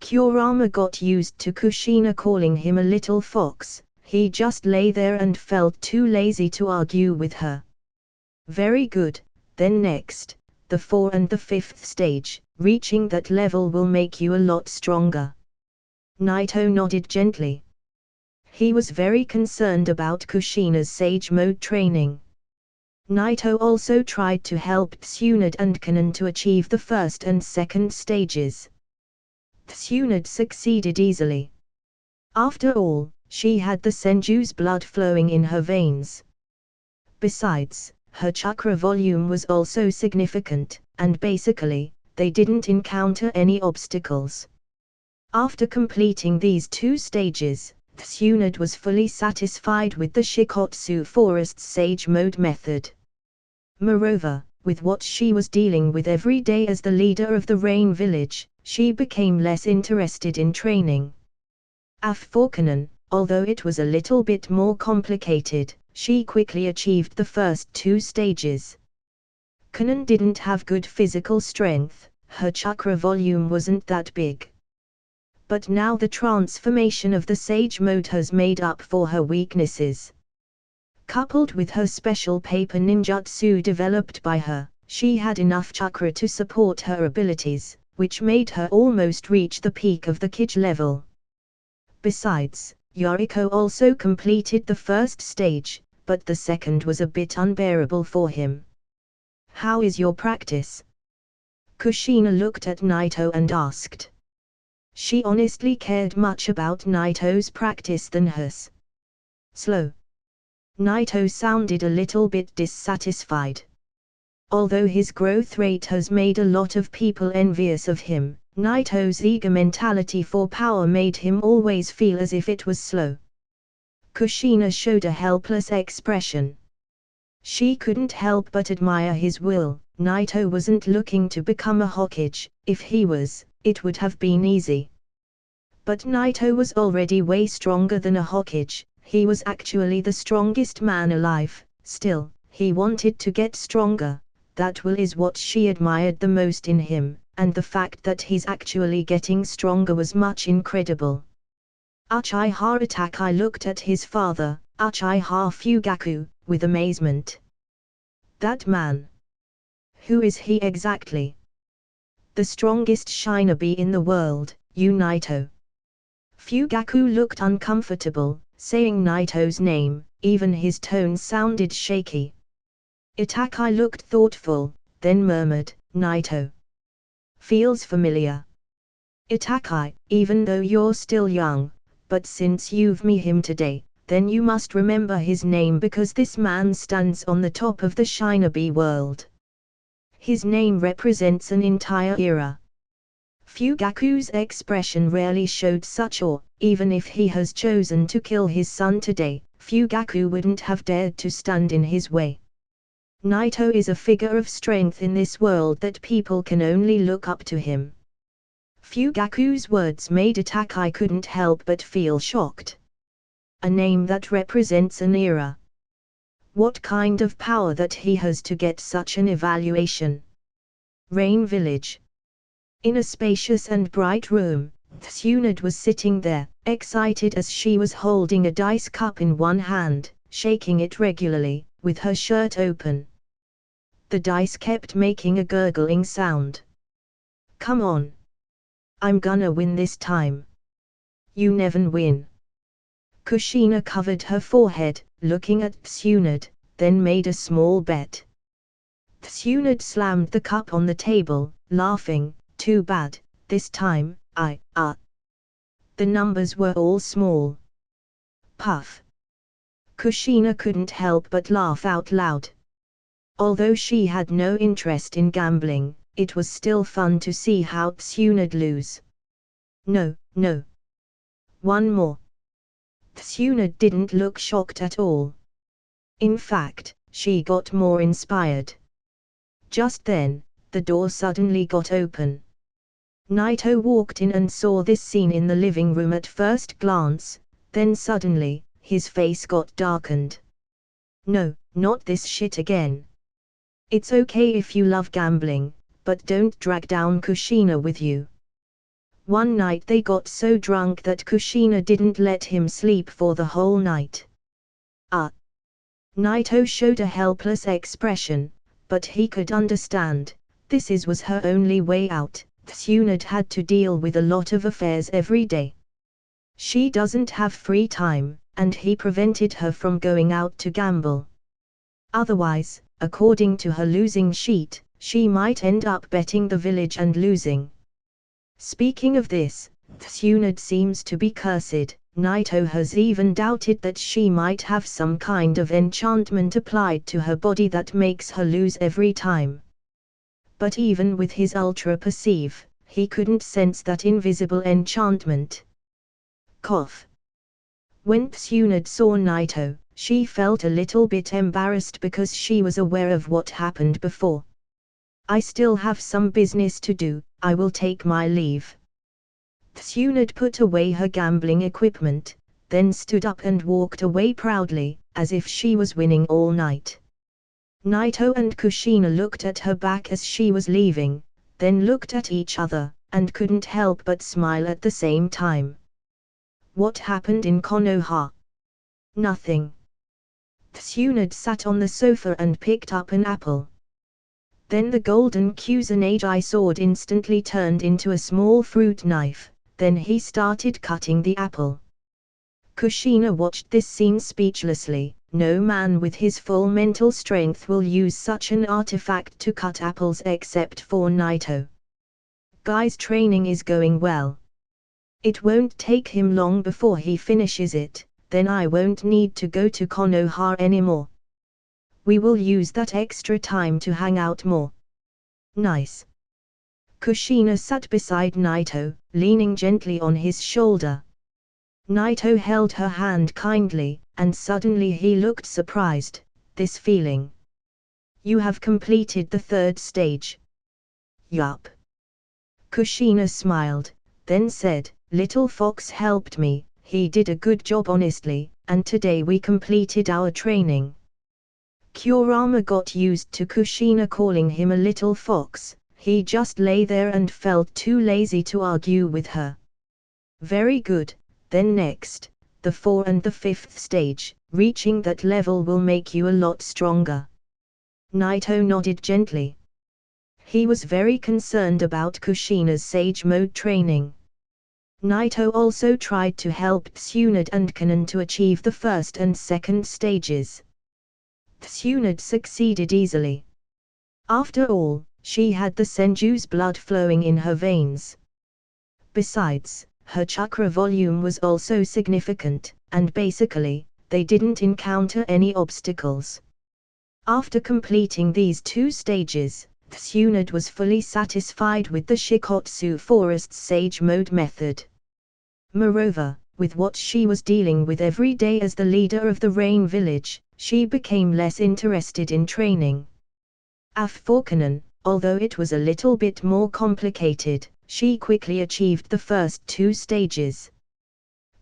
Kurama got used to Kushina calling him a little fox, he just lay there and felt too lazy to argue with her. Very good. Then next, the 4th and the 5th stage, reaching that level will make you a lot stronger. Naito nodded gently. He was very concerned about Kushina's Sage Mode training. Naito also tried to help Tsunade and Kanon to achieve the first and second stages. Tsunade succeeded easily. After all, she had the Senju's blood flowing in her veins. Besides, her chakra volume was also significant, and basically, they didn't encounter any obstacles. After completing these 2 stages, Tsunade was fully satisfied with the Shikotsu Forest's Sage Mode method. Moreover, with what she was dealing with every day as the leader of the Rain Village, she became less interested in training. As for Kanon, although it was a little bit more complicated, she quickly achieved the first 2 stages. Kanon didn't have good physical strength, her chakra volume wasn't that big. But now the transformation of the Sage Mode has made up for her weaknesses. Coupled with her special paper ninjutsu developed by her, she had enough chakra to support her abilities, which made her almost reach the peak of the Kage level. Besides, Yoriko also completed the first stage, but the second was a bit unbearable for him. "How is your practice?" Kushina looked at Naito and asked. She honestly cared much about Naito's practice than hers. "Slow." Naito sounded a little bit dissatisfied. Although his growth rate has made a lot of people envious of him, Naito's eager mentality for power made him always feel as if it was slow. Kushina showed a helpless expression. She couldn't help but admire his will. Naito wasn't looking to become a Hokage. If he was, it would have been easy. But Naito was already way stronger than a Hokage. He was actually the strongest man alive. Still, he wanted to get stronger. That will is what she admired the most in him, and the fact that he's actually getting stronger was much incredible. Uchiha Itachi looked at his father, Uchiha Fugaku, with amazement. "That man. Who is he exactly?" "The strongest shinobi in the world, Naito." Fugaku looked uncomfortable, saying Naito's name, even his tone sounded shaky. Itachi looked thoughtful, then murmured, "Naito. Feels familiar." "Itachi, even though you're still young, but since you've met him today, then you must remember his name because this man stands on the top of the shinobi world. His name represents an entire era." Fugaku's expression rarely showed such awe. Even if he has chosen to kill his son today, Fugaku wouldn't have dared to stand in his way. Naito is a figure of strength in this world that people can only look up to him. Fugaku's words made Itachi couldn't help but feel shocked. A name that represents an era. What kind of power that he has to get such an evaluation? Rain Village. In a spacious and bright room, Tsunade was sitting there, excited as she was holding a dice cup in one hand, shaking it regularly, with her shirt open. The dice kept making a gurgling sound. "Come on. I'm gonna win this time." "You never win." Kushina covered her forehead, looking at Tsunade, then made a small bet. Tsunade slammed the cup on the table, laughing, "Too bad, this time, The numbers were all small." Puff. Kushina couldn't help but laugh out loud. Although she had no interest in gambling, it was still fun to see how Tsunade lose. No. One more." Tsunade didn't look shocked at all. In fact, she got more inspired. Just then, the door suddenly got open. Naito walked in and saw this scene in the living room at first glance, then suddenly, his face got darkened. "No, not this shit again. It's okay if you love gambling, but don't drag down Kushina with you." One night they got so drunk that Kushina didn't let him sleep for the whole night. Naito showed a helpless expression, but he could understand, was her only way out. Tsunade had to deal with a lot of affairs every day. She doesn't have free time, and he prevented her from going out to gamble. Otherwise, according to her losing sheet, she might end up betting the village and losing. Speaking of this, Tsunade seems to be cursed. Naito has even doubted that she might have some kind of enchantment applied to her body that makes her lose every time. But even with his ultra perceive, he couldn't sense that invisible enchantment. Cough. When Tsunade saw Naito, she felt a little bit embarrassed because she was aware of what happened before. I still have some business to do, I will take my leave. Tsunade put away her gambling equipment, then stood up and walked away proudly, as if she was winning all night. Naito and Kushina looked at her back as she was leaving, then looked at each other, and couldn't help but smile at the same time. What happened in Konoha? Nothing. Tsunade sat on the sofa and picked up an apple. Then the golden Kusanagi sword instantly turned into a small fruit knife. Then he started cutting the apple. Kushina watched this scene speechlessly. No man with his full mental strength will use such an artifact to cut apples except for Naito. Guy's training is going well. It won't take him long before he finishes it, then I won't need to go to Konoha anymore. We will use that extra time to hang out more. Nice. Kushina sat beside Naito, leaning gently on his shoulder. Naito held her hand kindly, and suddenly he looked surprised. This feeling. You have completed the third stage. Yup. Kushina smiled, then said, Little Fox helped me, he did a good job honestly, and today we completed our training. Kurama got used to Kushina calling him a little fox. He just lay there and felt too lazy to argue with her. Very good, then next, the 4th and the 5th stage, reaching that level will make you a lot stronger. Naito nodded gently. He was very concerned about Kushina's Sage Mode training. Naito also tried to help Tsunade and Kanon to achieve the 1st and 2nd stages. Tsunade succeeded easily. After all, she had the Senju's blood flowing in her veins. Besides, her chakra volume was also significant, and basically, they didn't encounter any obstacles. After completing these 2 stages, Tsunade was fully satisfied with the Shikotsu Forest's Sage Mode method. Moreover, with what she was dealing with every day as the leader of the Rain Village, she became less interested in training. As for Kanon, although it was a little bit more complicated, she quickly achieved the first 2 stages.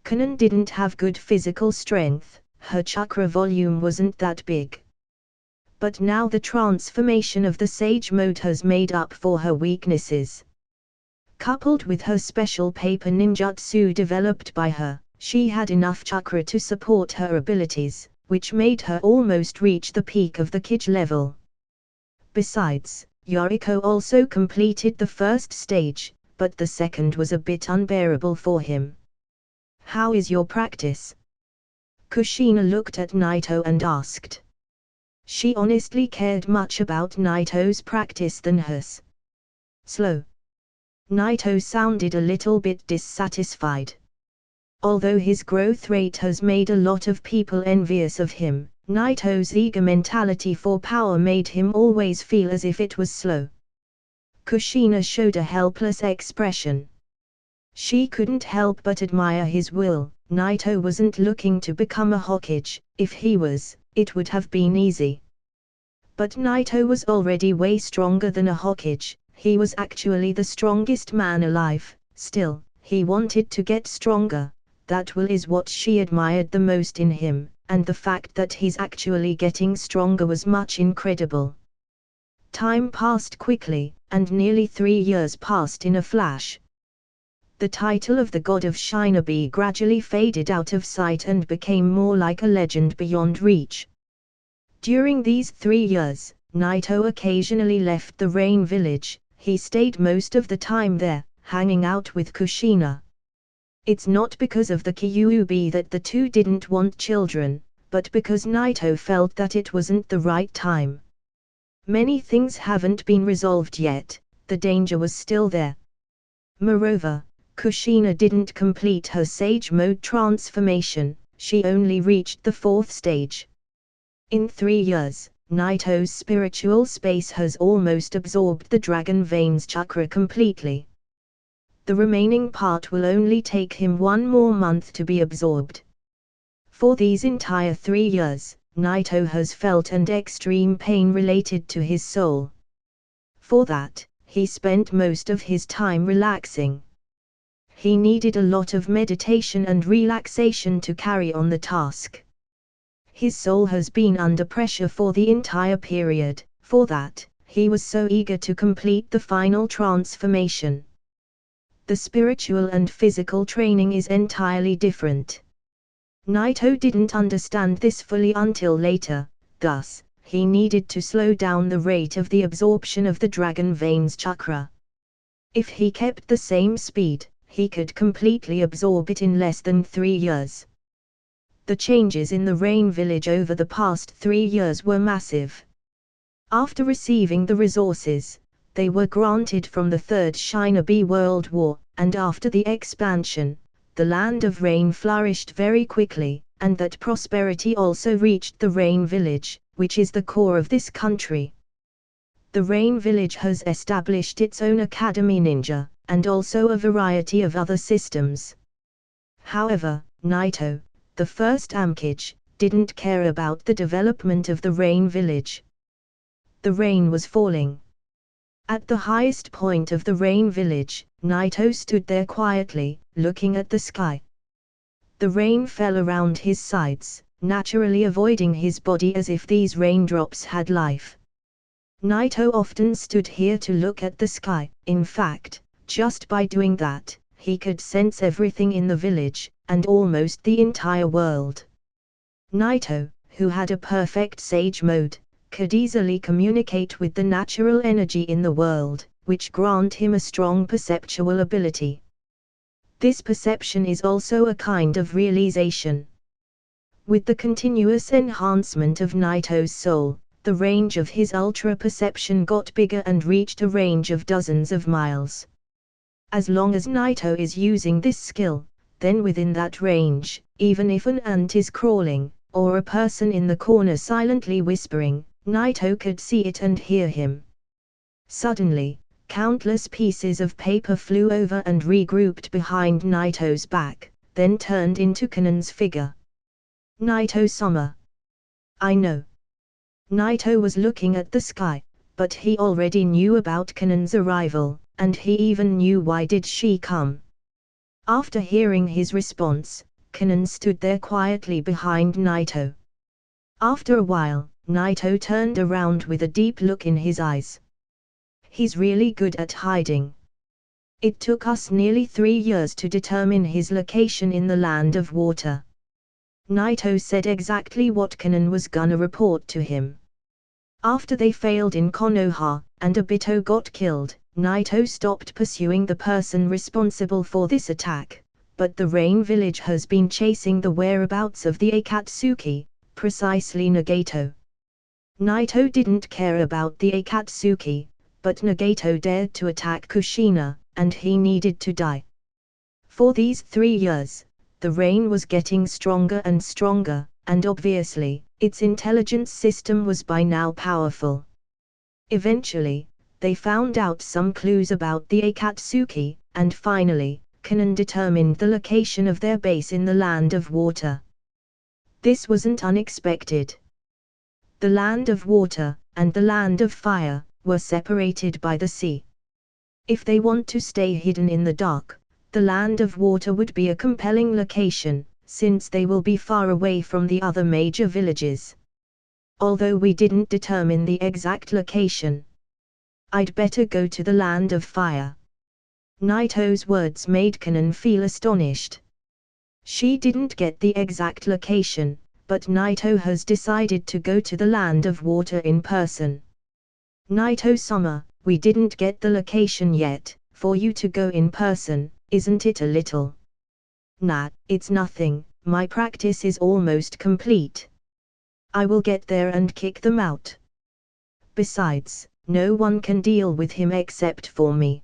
Kanon didn't have good physical strength, her chakra volume wasn't that big. But now the transformation of the Sage Mode has made up for her weaknesses. Coupled with her special paper ninjutsu developed by her, she had enough chakra to support her abilities, which made her almost reach the peak of the Kage level. Besides, Yoriko also completed the 1st stage, but the 2nd was a bit unbearable for him. How is your practice? Kushina looked at Naito and asked. She honestly cared much about Naito's practice than hers. Slow. Naito sounded a little bit dissatisfied. Although his growth rate has made a lot of people envious of him, Naito's eager mentality for power made him always feel as if it was slow. Kushina showed a helpless expression. She couldn't help but admire his will. Naito wasn't looking to become a Hokage. If he was, it would have been easy. But Naito was already way stronger than a Hokage. He was actually the strongest man alive. Still, he wanted to get stronger. That will is what she admired the most in him, and the fact that he's actually getting stronger was much incredible. Time passed quickly, and nearly 3 years passed in a flash. The title of the God of Shinobi gradually faded out of sight and became more like a legend beyond reach. During these 3 years, Naito occasionally left the Rain Village. He stayed most of the time there, hanging out with Kushina. It's not because of the Kyuubi that the two didn't want children, but because Naito felt that it wasn't the right time. Many things haven't been resolved yet, the danger was still there. Moreover, Kushina didn't complete her Sage Mode transformation, she only reached the 4th stage. In 3 years, Naito's spiritual space has almost absorbed the Dragon Veins chakra completely. The remaining part will only take him 1 more month to be absorbed. For these entire 3 years, Naito has felt an extreme pain related to his soul. For that, he spent most of his time relaxing. He needed a lot of meditation and relaxation to carry on the task. His soul has been under pressure for the entire period, for that, he was so eager to complete the final transformation. The spiritual and physical training is entirely different. Naito didn't understand this fully until later, thus, he needed to slow down the rate of the absorption of the Dragon Veins chakra. If he kept the same speed, he could completely absorb it in less than 3 years. The changes in the Rain Village over the past 3 years were massive. After receiving the resources they were granted from the Third Shinobi World War, and after the expansion, the Land of Rain flourished very quickly, and that prosperity also reached the Rain Village, which is the core of this country. The Rain Village has established its own Academy Ninja, and also a variety of other systems. However, Naito, the first Ankage, didn't care about the development of the Rain Village. The rain was falling. At the highest point of the Rain Village, Naito stood there quietly, looking at the sky. The rain fell around his sides, naturally avoiding his body as if these raindrops had life. Naito often stood here to look at the sky. In fact, just by doing that, he could sense everything in the village, and almost the entire world. Naito, who had a perfect Sage Mode, could easily communicate with the natural energy in the world, which grant him a strong perceptual ability. This perception is also a kind of realization. With the continuous enhancement of Naito's soul, the range of his ultra-perception got bigger and reached a range of dozens of miles. As long as Naito is using this skill, then within that range, even if an ant is crawling, or a person in the corner silently whispering, Naito could see it and hear him. Suddenly, countless pieces of paper flew over and regrouped behind Naito's back, then turned into Kanan's figure. "Naito-sama. I know." Naito was looking at the sky, but he already knew about Kanan's arrival, and he even knew why did she come. After hearing his response, Kanan stood there quietly behind Naito. After a while, Naito turned around with a deep look in his eyes. "He's really good at hiding. It took us nearly 3 years to determine his location in the Land of Water." Naito said exactly what Kanan was gonna report to him. After they failed in Konoha, and Obito got killed, Naito stopped pursuing the person responsible for this attack, but the Rain Village has been chasing the whereabouts of the Akatsuki, precisely Nagato. Naito didn't care about the Akatsuki, but Nagato dared to attack Kushina, and he needed to die. For these 3 years, the rain was getting stronger and stronger, and obviously, its intelligence system was by now powerful. Eventually, they found out some clues about the Akatsuki, and finally, Kanan determined the location of their base in the Land of Water. This wasn't unexpected. The Land of Water, and the Land of Fire, were separated by the sea. If they want to stay hidden in the dark, the Land of Water would be a compelling location, since they will be far away from the other major villages. Although we didn't determine the exact location. I'd better go to the Land of Fire. Naito's words made Kanan feel astonished. She didn't get the exact location, but Naito has decided to go to the Land of Water in person. "Naito-sama, we didn't get the location yet. For you to go in person, isn't it a little Nah, it's nothing, my practice is almost complete. I will get there and kick them out. Besides, no one can deal with him except for me.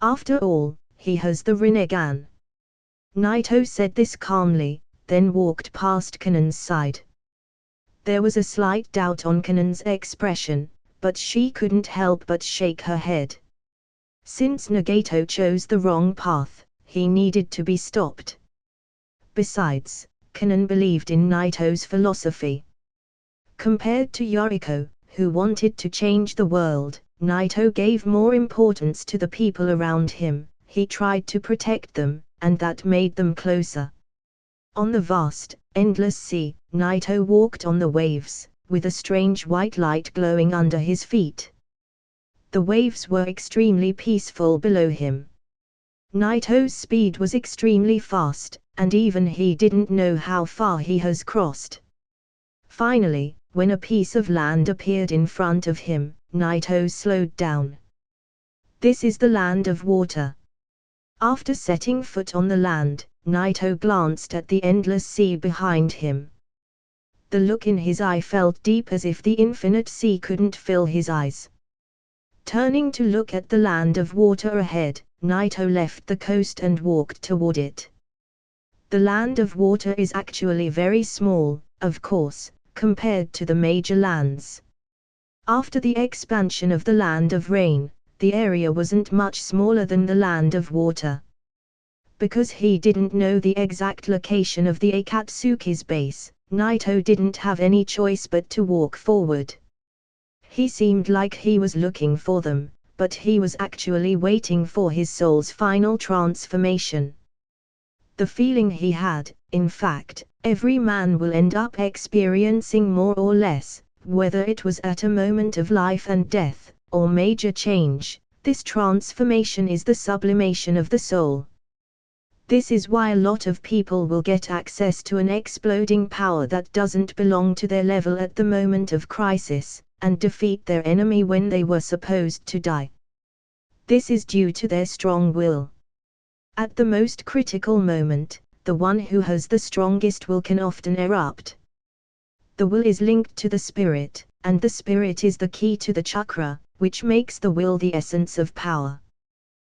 After all, he has the Rinnegan. Naito said this calmly, then walked past Kanan's side. There was a slight doubt on Kanan's expression, but she couldn't help but shake her head. Since Nagato chose the wrong path, he needed to be stopped. Besides, Kanan believed in Naito's philosophy. Compared to Yoriko, who wanted to change the world, Naito gave more importance to the people around him. He tried to protect them, and that made them closer. On the vast, endless sea, Naito walked on the waves, with a strange white light glowing under his feet. The waves were extremely peaceful below him. Naito's speed was extremely fast, and even he didn't know how far he has crossed. Finally, when a piece of land appeared in front of him, Naito slowed down. This is the land of water. After setting foot on the land, Naito glanced at the endless sea behind him. The look in his eye felt deep, as if the infinite sea couldn't fill his eyes. Turning to look at the land of water ahead, Naito left the coast and walked toward it. The land of water is actually very small, of course, compared to the major lands. After the expansion of the land of rain, the area wasn't much smaller than the land of water. Because he didn't know the exact location of the Akatsuki's base, Naito didn't have any choice but to walk forward. He seemed like he was looking for them, but he was actually waiting for his soul's final transformation. The feeling he had, in fact, every man will end up experiencing more or less, whether it was at a moment of life and death, or major change, this transformation is the sublimation of the soul. This is why a lot of people will get access to an exploding power that doesn't belong to their level at the moment of crisis, and defeat their enemy when they were supposed to die. This is due to their strong will. At the most critical moment, the one who has the strongest will can often erupt. The will is linked to the spirit, and the spirit is the key to the chakra, which makes the will the essence of power.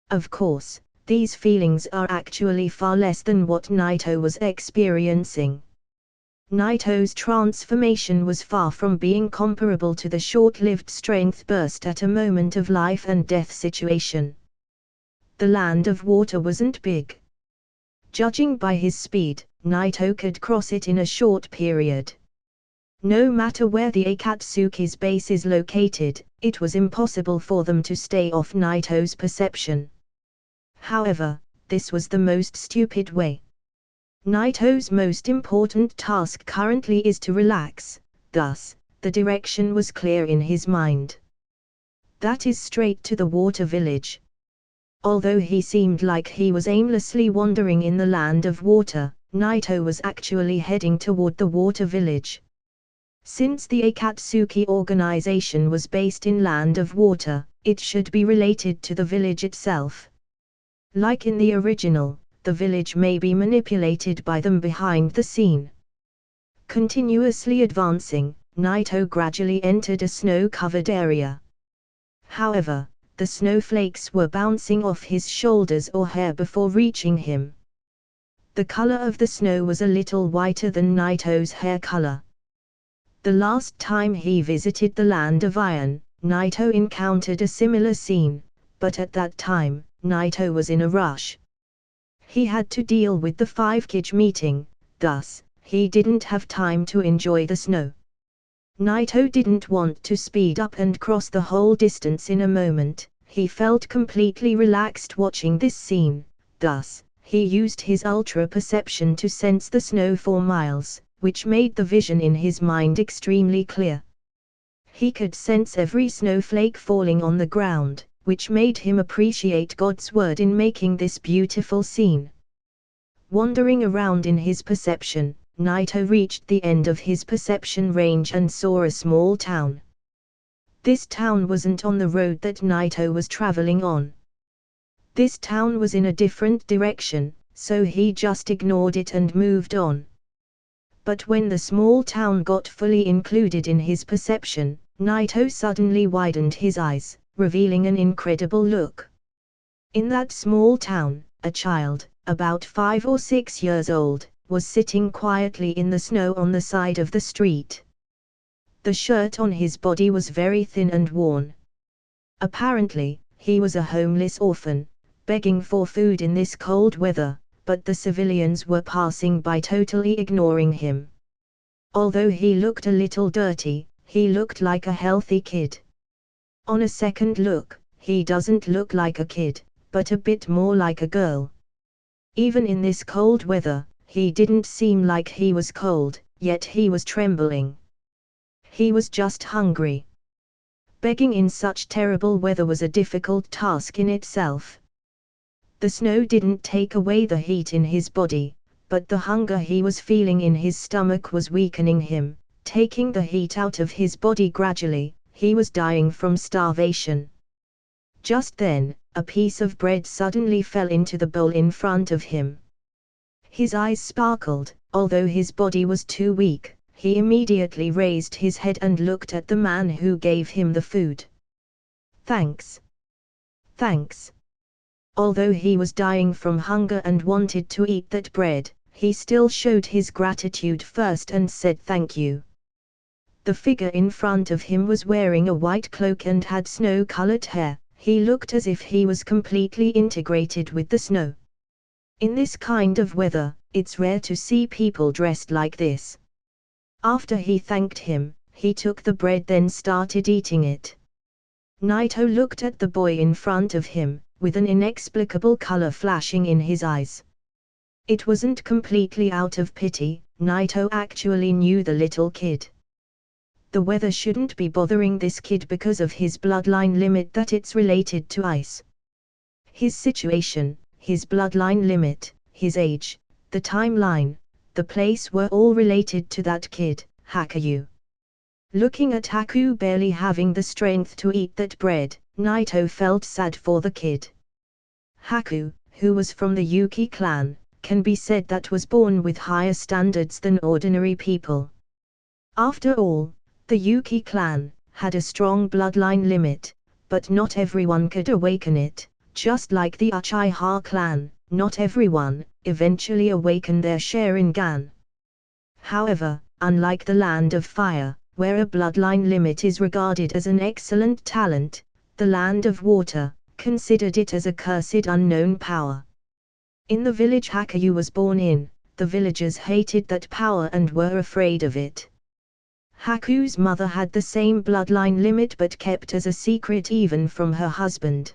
Of course, these feelings are actually far less than what Naito was experiencing. Naito's transformation was far from being comparable to the short-lived strength burst at a moment of life and death situation. The land of water wasn't big. Judging by his speed, Naito could cross it in a short period. No matter where the Akatsuki's base is located, it was impossible for them to stay off Naito's perception. However, this was the most stupid way. Naito's most important task currently is to relax, thus, the direction was clear in his mind. That is straight to the water village. Although he seemed like he was aimlessly wandering in the land of water, Naito was actually heading toward the water village. Since the Akatsuki organization was based in land of water, it should be related to the village itself. Like in the original, the village may be manipulated by them behind the scene. Continuously advancing, Naito gradually entered a snow-covered area. However, the snowflakes were bouncing off his shoulders or hair before reaching him. The color of the snow was a little whiter than Naito's hair color. The last time he visited the land of iron, Naito encountered a similar scene, but at that time, Naito was in a rush. He had to deal with the 5 Kage meeting, thus, he didn't have time to enjoy the snow. Naito didn't want to speed up and cross the whole distance in a moment. He felt completely relaxed watching this scene, thus, he used his ultra perception to sense the snow for miles, which made the vision in his mind extremely clear. He could sense every snowflake falling on the ground, which made him appreciate God's word in making this beautiful scene. Wandering around in his perception, Naito reached the end of his perception range and saw a small town. This town wasn't on the road that Naito was traveling on. This town was in a different direction, so he just ignored it and moved on. But when the small town got fully included in his perception, Naito suddenly widened his eyes, revealing an incredible look. In that small town, a child, about 5 or 6 years old, was sitting quietly in the snow on the side of the street. The shirt on his body was very thin and worn. Apparently, he was a homeless orphan, begging for food in this cold weather, but the civilians were passing by totally ignoring him. Although he looked a little dirty, he looked like a healthy kid. On a second look, he doesn't look like a kid, but a bit more like a girl. Even in this cold weather, he didn't seem like he was cold, yet he was trembling. He was just hungry. Begging in such terrible weather was a difficult task in itself. The snow didn't take away the heat in his body, but the hunger he was feeling in his stomach was weakening him, taking the heat out of his body gradually. He was dying from starvation. Just then, a piece of bread suddenly fell into the bowl in front of him. His eyes sparkled, although his body was too weak. He immediately raised his head and looked at the man who gave him the food. Thanks. Thanks. Although he was dying from hunger and wanted to eat that bread, he still showed his gratitude first and said thank you. The figure in front of him was wearing a white cloak and had snow-colored hair. He looked as if he was completely integrated with the snow. In this kind of weather, it's rare to see people dressed like this. After he thanked him, he took the bread then started eating it. Naito looked at the boy in front of him, with an inexplicable color flashing in his eyes. It wasn't completely out of pity, Naito actually knew the little kid. The weather shouldn't be bothering this kid because of his bloodline limit that it's related to ice. His situation, his bloodline limit, his age, the timeline, the place were all related to that kid, Hakuyu. Looking at Haku barely having the strength to eat that bread, Naito felt sad for the kid. Haku, who was from the Yuki clan, can be said that was born with higher standards than ordinary people. After all, the Yuki clan had a strong bloodline limit, but not everyone could awaken it, just like the Uchiha clan, not everyone eventually awakened their Sharingan. However, unlike the Land of Fire, where a bloodline limit is regarded as an excellent talent, the Land of Water considered it as a cursed unknown power. In the village Hakuyu was born in, the villagers hated that power and were afraid of it. Haku's mother had the same bloodline limit but kept as a secret even from her husband.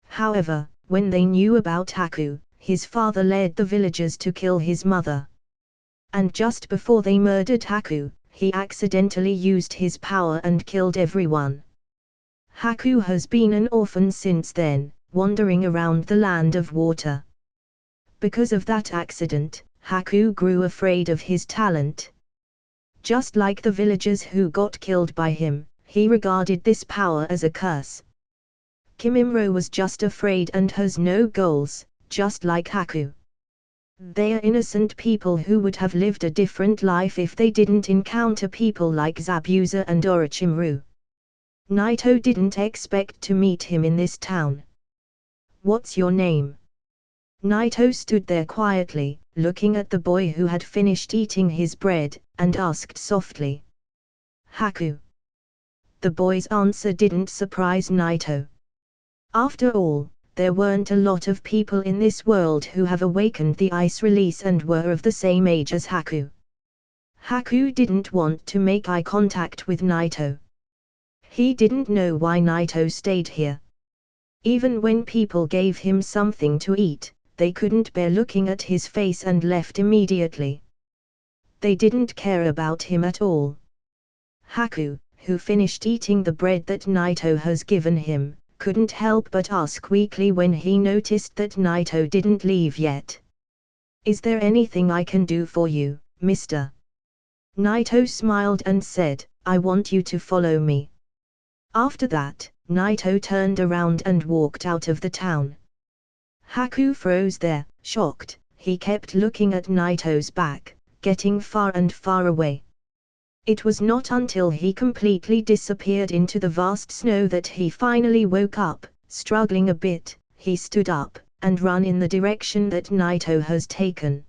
However, when they knew about Haku, his father led the villagers to kill his mother. And just before they murdered Haku, he accidentally used his power and killed everyone. Haku has been an orphan since then, wandering around the Land of Water. Because of that accident, Haku grew afraid of his talent. Just like the villagers who got killed by him, he regarded this power as a curse. Kimimaro was just afraid and has no goals, just like Haku. They are innocent people who would have lived a different life if they didn't encounter people like Zabuza and Orochimaru. Naito didn't expect to meet him in this town. What's your name? Naito stood there quietly, looking at the boy who had finished eating his bread, and asked softly. Haku. The boy's answer didn't surprise Naito. After all, there weren't a lot of people in this world who have awakened the ice release and were of the same age as Haku. Haku didn't want to make eye contact with Naito. He didn't know why Naito stayed here. Even when people gave him something to eat, they couldn't bear looking at his face and left immediately. They didn't care about him at all. Haku, who finished eating the bread that Naito has given him, couldn't help but ask weakly when he noticed that Naito didn't leave yet. Is there anything I can do for you, mister? Naito smiled and said, I want you to follow me. After that, Naito turned around and walked out of the town. Haku froze there, Shocked, he kept looking at Naito's back, getting far and far away. It was not until he completely disappeared into the vast snow that he finally woke up. Struggling a bit, he stood up, and ran in the direction that Naito has taken.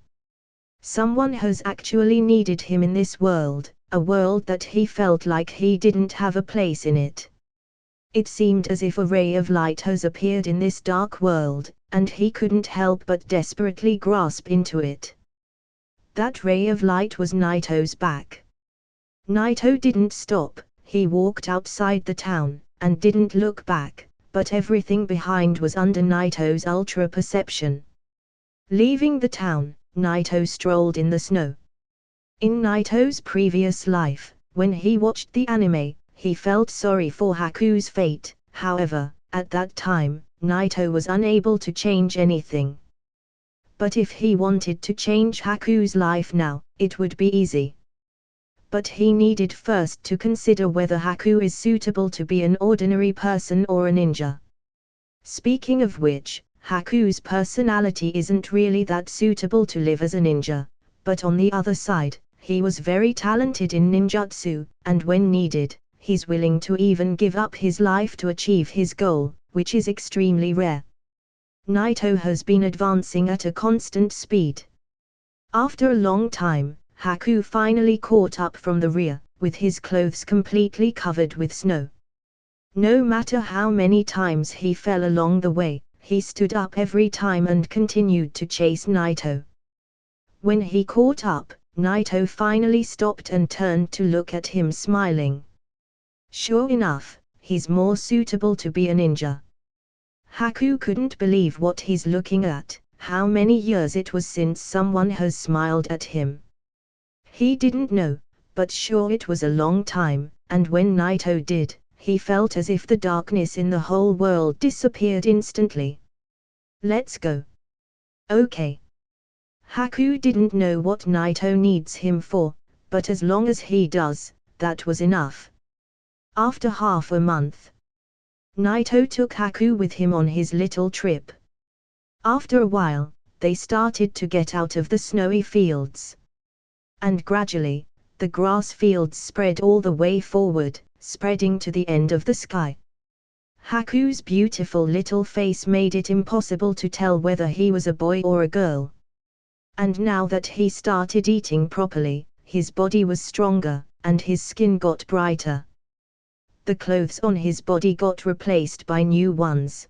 Someone has actually needed him in this world, a world that he felt like he didn't have a place in it. It seemed as if a ray of light has appeared in this dark world, and he couldn't help but desperately grasp into it. That ray of light was Naito's back. Naito didn't stop, he walked outside the town, and didn't look back, but everything behind was under Naito's ultra perception. Leaving the town, Naito strolled in the snow. In Naito's previous life, when he watched the anime, he felt sorry for Haku's fate. However, at that time, Naito was unable to change anything. But if he wanted to change Haku's life now, it would be easy. But he needed first to consider whether Haku is suitable to be an ordinary person or a ninja. Speaking of which, Haku's personality isn't really that suitable to live as a ninja, but on the other side, he was very talented in ninjutsu, and when needed, he's willing to even give up his life to achieve his goal, which is extremely rare. Naito has been advancing at a constant speed. After a long time, Haku finally caught up from the rear, with his clothes completely covered with snow. No matter how many times he fell along the way, he stood up every time and continued to chase Naito. When he caught up, Naito finally stopped and turned to look at him smiling. Sure enough, he's more suitable to be a ninja. Haku couldn't believe what he's looking at, how many years it was since someone has smiled at him. He didn't know, but sure it was a long time, and when Naito did, he felt as if the darkness in the whole world disappeared instantly. Let's go. Okay. Haku didn't know what Naito needs him for, but as long as he does, that was enough. After half a month, Naito took Haku with him on his little trip. After a while, they started to get out of the snowy fields. And gradually, the grass fields spread all the way forward, spreading to the end of the sky. Haku's beautiful little face made it impossible to tell whether he was a boy or a girl. And now that he started eating properly, his body was stronger, and his skin got brighter. The clothes on his body got replaced by new ones.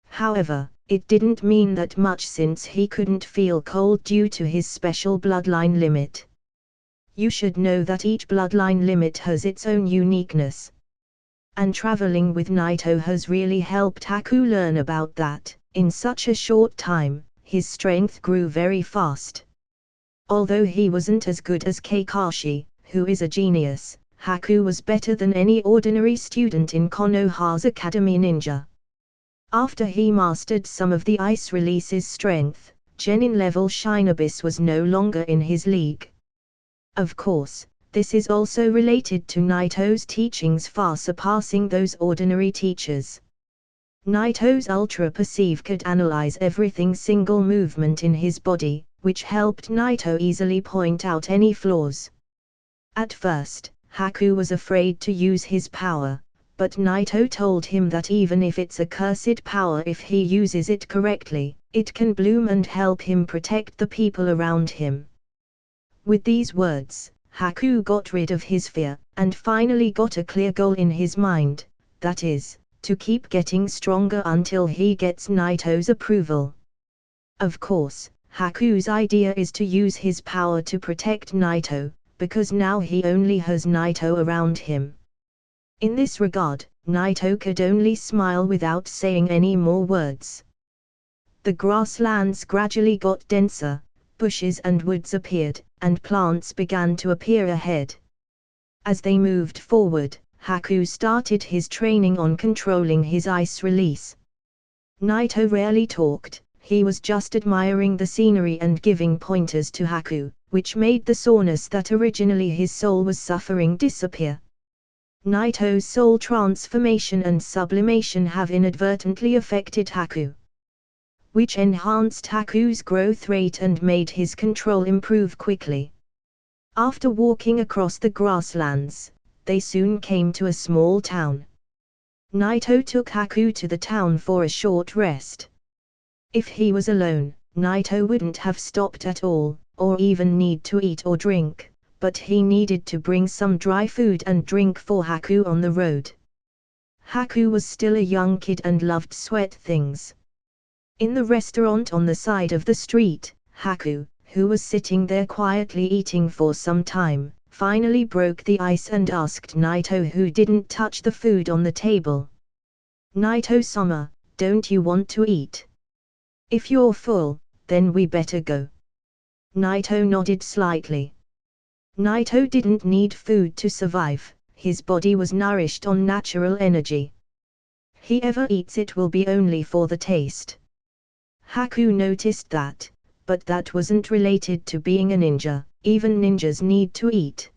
However, it didn't mean that much since he couldn't feel cold due to his special bloodline limit. You should know that each bloodline limit has its own uniqueness. And traveling with Naito has really helped Haku learn about that. In such a short time, his strength grew very fast. Although he wasn't as good as Kakashi, who is a genius, Haku was better than any ordinary student in Konoha's Academy Ninja. After he mastered some of the ice release's strength, Genin level Shinobi's was no longer in his league. Of course, this is also related to Naito's teachings far surpassing those ordinary teachers. Naito's Ultra Perceive could analyze every single movement in his body, which helped Naito easily point out any flaws. At first, Haku was afraid to use his power, but Naito told him that even if it's a cursed power, if he uses it correctly, it can bloom and help him protect the people around him. With these words, Haku got rid of his fear, and finally got a clear goal in his mind, that is, to keep getting stronger until he gets Naito's approval. Of course, Haku's idea is to use his power to protect Naito, because now he only has Naito around him. In this regard, Naito could only smile without saying any more words. The grasslands gradually got denser, bushes and woods appeared, and plants began to appear ahead. As they moved forward, Haku started his training on controlling his ice release. Naito rarely talked, he was just admiring the scenery and giving pointers to Haku, which made the soreness that originally his soul was suffering disappear. Naito's soul transformation and sublimation have inadvertently affected Haku. which enhanced Haku's growth rate and made his control improve quickly. After walking across the grasslands, they soon came to a small town. Naito took Haku to the town for a short rest. If he was alone, Naito wouldn't have stopped at all, or even need to eat or drink, but he needed to bring some dry food and drink for Haku on the road. Haku was still a young kid and loved sweet things. In the restaurant on the side of the street, Haku, who was sitting there quietly eating for some time, finally broke the ice and asked Naito who didn't touch the food on the table. "Naito-sama, don't you want to eat? If you're full, then we better go." Naito nodded slightly. Naito didn't need food to survive, his body was nourished on natural energy. He ever eats it will be only for the taste. Haku noticed that, but that wasn't related to being a ninja, even ninjas need to eat.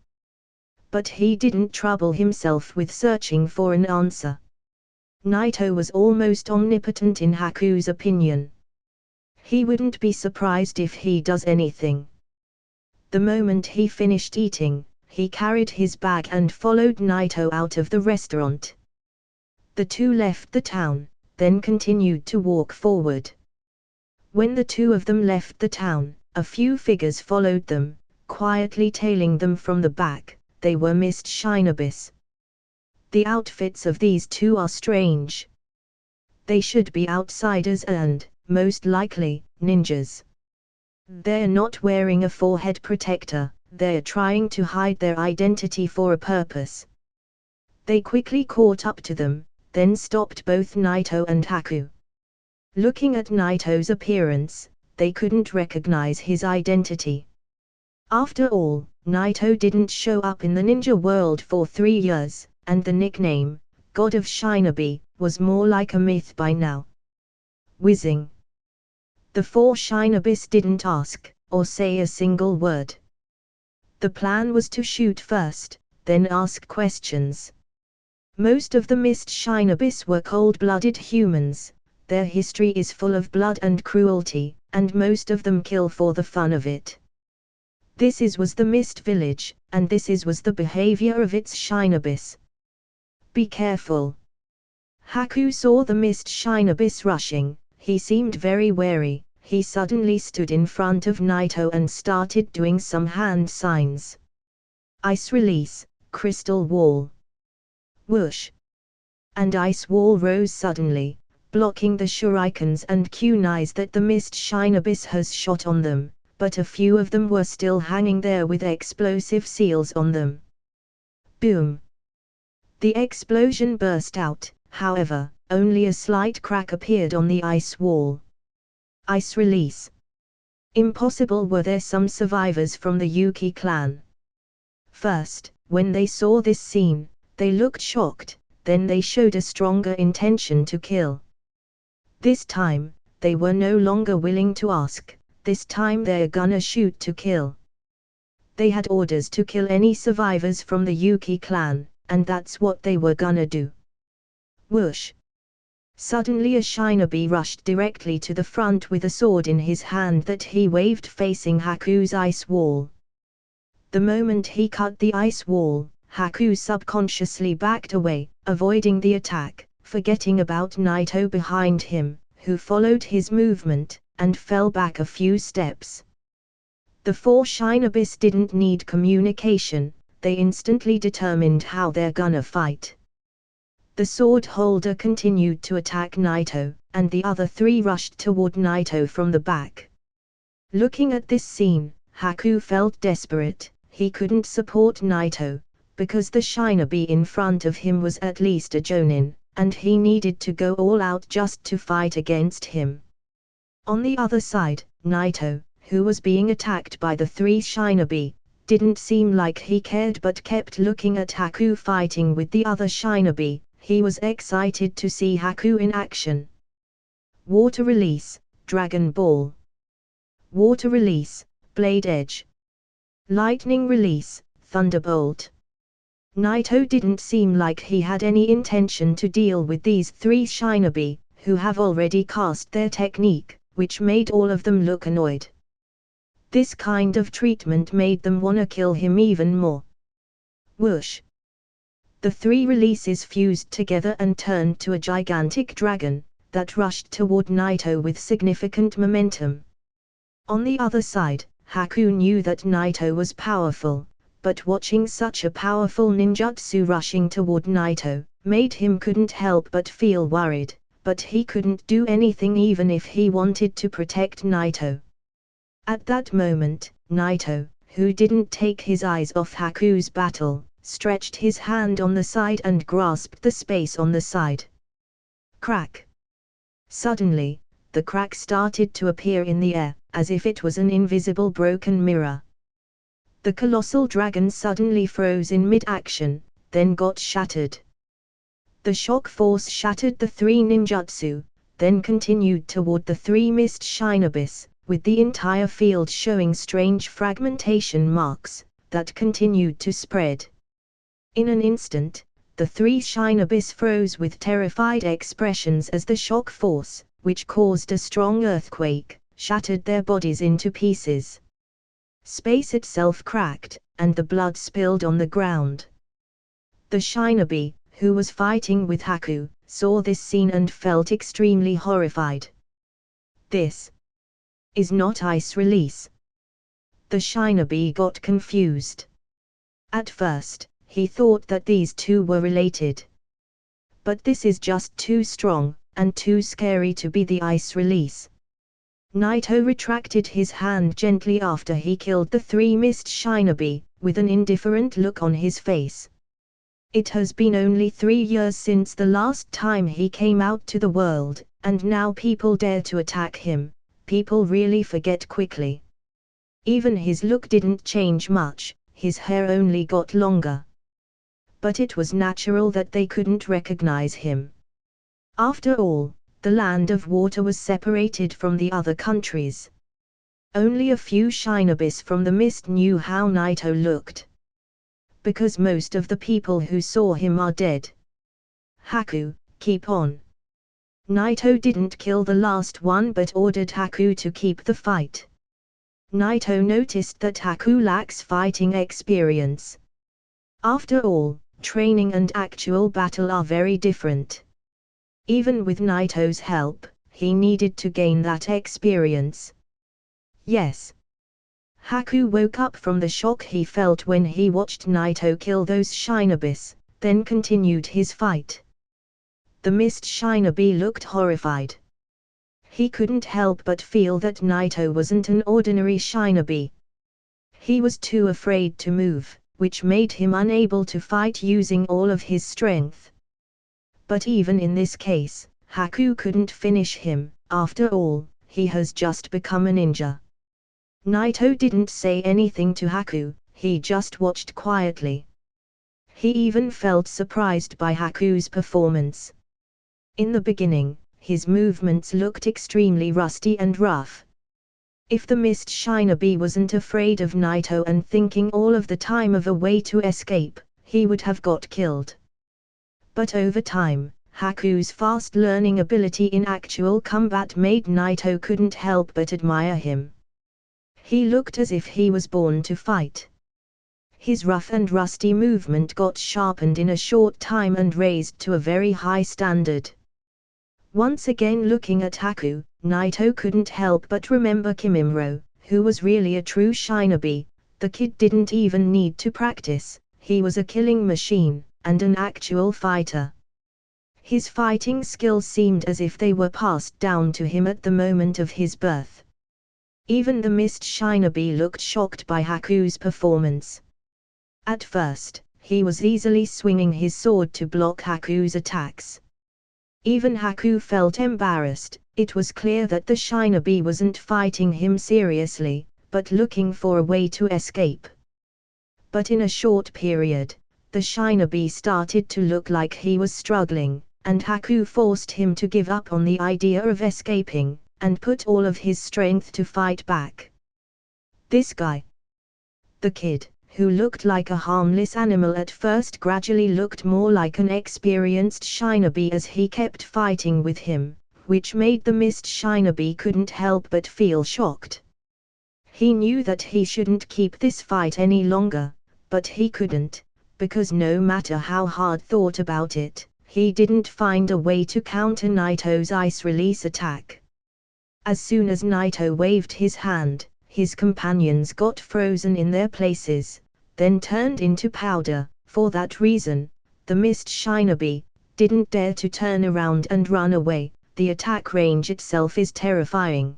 But he didn't trouble himself with searching for an answer. Naito was almost omnipotent in Haku's opinion. He wouldn't be surprised if he does anything. The moment he finished eating, he carried his bag and followed Naito out of the restaurant. The two left the town, then continued to walk forward. When the two of them left the town, a few figures followed them, quietly tailing them from the back. They were mist shinobis. The outfits of these two are strange. They should be outsiders and, most likely, ninjas. They're not wearing a forehead protector, they're trying to hide their identity for a purpose. They quickly caught up to them, then stopped both Naito and Haku. Looking at Naito's appearance, they couldn't recognize his identity. After all, Naito didn't show up in the ninja world for 3 years, and the nickname, God of Shinobi, was more like a myth by now. Whizzing. The 4 shinobis didn't ask, or say a single word. The plan was to shoot first, then ask questions. Most of the mist shinobis were cold-blooded humans. Their history is full of blood and cruelty, and most of them kill for the fun of it. This was the mist village, and was the behavior of its shinobis. Be careful. Haku saw the mist shinobis rushing. He seemed very wary. He suddenly stood in front of Naito and started doing some hand signs. Ice release, crystal wall. Whoosh. And ice wall rose suddenly, blocking the shurikens and kunais that the mist shinobis has shot on them, but a few of them were still hanging there with explosive seals on them. Boom! The explosion burst out, however, only a slight crack appeared on the ice wall. Ice release. Impossible. Were there some survivors from the Yuki clan? First, when they saw this scene, they looked shocked, then they showed a stronger intention to kill. This time, they were no longer willing to ask, this time they're gonna shoot to kill. They had orders to kill any survivors from the Yuki clan, and that's what they were gonna do. Whoosh! Suddenly a shinobi rushed directly to the front with a sword in his hand that he waved facing Haku's ice wall. The moment he cut the ice wall, Haku subconsciously backed away, avoiding the attack, forgetting about Naito behind him, who followed his movement, and fell back a few steps. The 4 shinobis didn't need communication, they instantly determined how they're gonna fight. The sword holder continued to attack Naito, and the other 3 rushed toward Naito from the back. Looking at this scene, Haku felt desperate. He couldn't support Naito, because the shinobi in front of him was at least a jonin, and he needed to go all out just to fight against him. On the other side, Naito, who was being attacked by the 3 shinobi, didn't seem like he cared but kept looking at Haku fighting with the other shinobi. He was excited to see Haku in action. Water release, Dragon Ball. Water release, Blade Edge. Lightning release, Thunderbolt. Naito didn't seem like he had any intention to deal with these 3 shinobi, who have already cast their technique, which made all of them look annoyed. This kind of treatment made them wanna kill him even more. Whoosh! The three releases fused together and turned to a gigantic dragon that rushed toward Naito with significant momentum. On the other side, Haku knew that Naito was powerful, but watching such a powerful ninjutsu rushing toward Naito made him couldn't help but feel worried, but he couldn't do anything even if he wanted to protect Naito. At that moment, Naito, who didn't take his eyes off Haku's battle, stretched his hand on the side and grasped the space on the side. Crack! Suddenly, the crack started to appear in the air, as if it was an invisible broken mirror. The colossal dragon suddenly froze in mid-action, then got shattered. The shock force shattered the three ninjutsu, then continued toward the three mist shinobis, with the entire field showing strange fragmentation marks that continued to spread. In an instant, the three shinobis froze with terrified expressions as the shock force, which caused a strong earthquake, shattered their bodies into pieces. Space itself cracked, and the blood spilled on the ground. The shinobi, who was fighting with Haku, saw this scene and felt extremely horrified. This is not ice release. The shinobi got confused. At first, he thought that these two were related. But this is just too strong, and too scary to be the ice release. Naito retracted his hand gently after he killed the three mist shinobi, with an indifferent look on his face. It has been only 3 years since the last time he came out to the world, and now people dare to attack him. People really forget quickly. Even his look didn't change much, his hair only got longer. But it was natural that they couldn't recognize him. After all, the land of water was separated from the other countries. Only a few shinobis from the mist knew how Naito looked. Because most of the people who saw him are dead. Haku, keep on. Naito didn't kill the last one but ordered Haku to keep the fight. Naito noticed that Haku lacks fighting experience. After all, training and actual battle are very different. Even with Naito's help, he needed to gain that experience. Yes. Haku woke up from the shock he felt when he watched Naito kill those shinobis, then continued his fight. The mist shinobi looked horrified. He couldn't help but feel that Naito wasn't an ordinary shinobi. He was too afraid to move, which made him unable to fight using all of his strength. But even in this case, Haku couldn't finish him. After all, he has just become a ninja. Naito didn't say anything to Haku, he just watched quietly. He even felt surprised by Haku's performance. In the beginning, his movements looked extremely rusty and rough. If the mist shinobi wasn't afraid of Naito and thinking all of the time of a way to escape, he would have got killed. But over time, Haku's fast learning ability in actual combat made Naito couldn't help but admire him. He looked as if he was born to fight. His rough and rusty movement got sharpened in a short time and raised to a very high standard. Once again looking at Haku, Naito couldn't help but remember Kimimaro, who was really a true shinobi. The kid didn't even need to practice, he was a killing machine, and an actual fighter. His fighting skills seemed as if they were passed down to him at the moment of his birth. Even the mist shinobi looked shocked by Haku's performance. At first, he was easily swinging his sword to block Haku's attacks. Even Haku felt embarrassed. It was clear that the shinobi wasn't fighting him seriously, but looking for a way to escape. But in a short period, the shinobi started to look like he was struggling, and Haku forced him to give up on the idea of escaping, and put all of his strength to fight back. This guy, the kid, who looked like a harmless animal at first, gradually looked more like an experienced shinobi as he kept fighting with him, which made the mist shinobi couldn't help but feel shocked. He knew that he shouldn't keep this fight any longer, but he couldn't, because no matter how hard thought about it, he didn't find a way to counter Naito's ice release attack. As soon as Naito waved his hand, his companions got frozen in their places, then turned into powder. For that reason, the mist shinobi didn't dare to turn around and run away. The attack range itself is terrifying.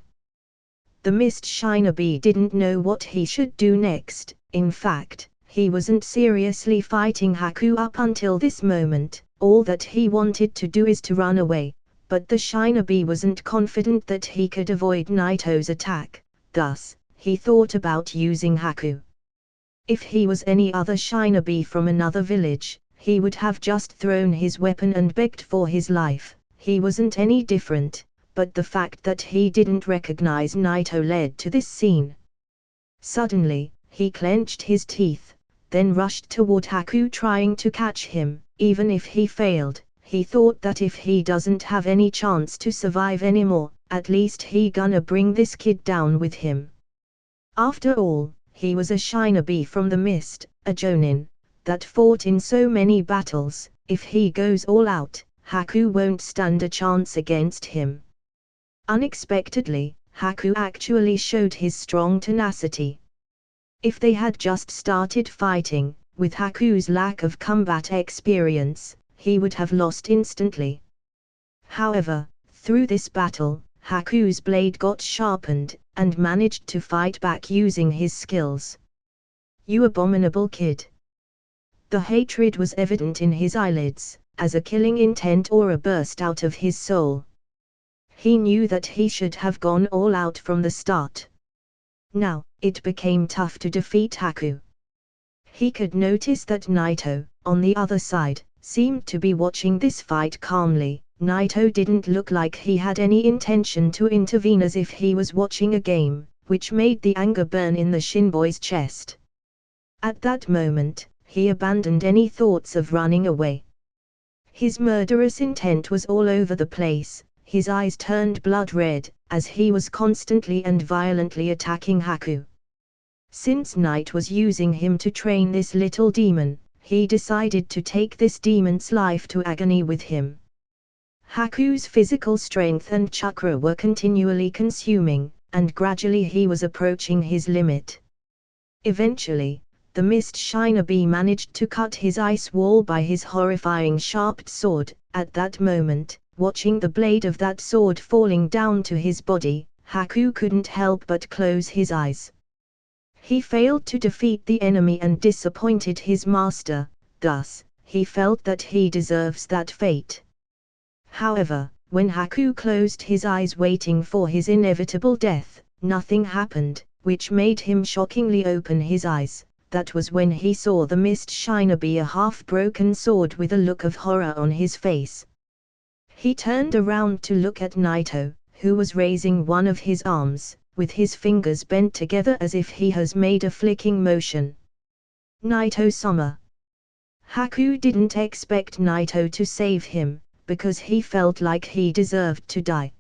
The mist shinobi didn't know what he should do next. In fact, he wasn't seriously fighting Haku up until this moment. All that he wanted to do is to run away, but the shinobi wasn't confident that he could avoid Naito's attack. Thus, he thought about using Haku. If he was any other shinobi from another village, he would have just thrown his weapon and begged for his life. He wasn't any different, but the fact that he didn't recognize Naito led to this scene. Suddenly, he clenched his teeth, then rushed toward Haku trying to catch him. Even if he failed, he thought that if he doesn't have any chance to survive anymore, at least he gonna bring this kid down with him. After all, he was a shinobi from the mist, a jonin, that fought in so many battles. If he goes all out, Haku won't stand a chance against him. Unexpectedly, Haku actually showed his strong tenacity. If they had just started fighting, with Haku's lack of combat experience, he would have lost instantly. However, through this battle, Haku's blade got sharpened, and managed to fight back using his skills. "You abominable kid!" The hatred was evident in his eyelids, as a killing intent aura burst out of his soul. He knew that he should have gone all out from the start. Now, it became tough to defeat Haku. He could notice that Naito, on the other side, seemed to be watching this fight calmly. Naito didn't look like he had any intention to intervene, as if he was watching a game, which made the anger burn in the Shinboy's chest. At that moment, he abandoned any thoughts of running away. His murderous intent was all over the place. His eyes turned blood red, as he was constantly and violently attacking Haku. Since Night was using him to train this little demon, he decided to take this demon's life to agony with him. Haku's physical strength and chakra were continually consuming, and gradually he was approaching his limit. Eventually, the mist shinobi managed to cut his ice wall by his horrifying sharp sword. At that moment, watching the blade of that sword falling down to his body, Haku couldn't help but close his eyes. He failed to defeat the enemy and disappointed his master, thus, he felt that he deserves that fate. However, when Haku closed his eyes waiting for his inevitable death, nothing happened, which made him shockingly open his eyes. That was when he saw the mist shinobi, a half-broken sword with a look of horror on his face. He turned around to look at Naito, who was raising one of his arms, with his fingers bent together as if he has made a flicking motion. "Naito-sama." Haku didn't expect Naito to save him, because he felt like he deserved to die.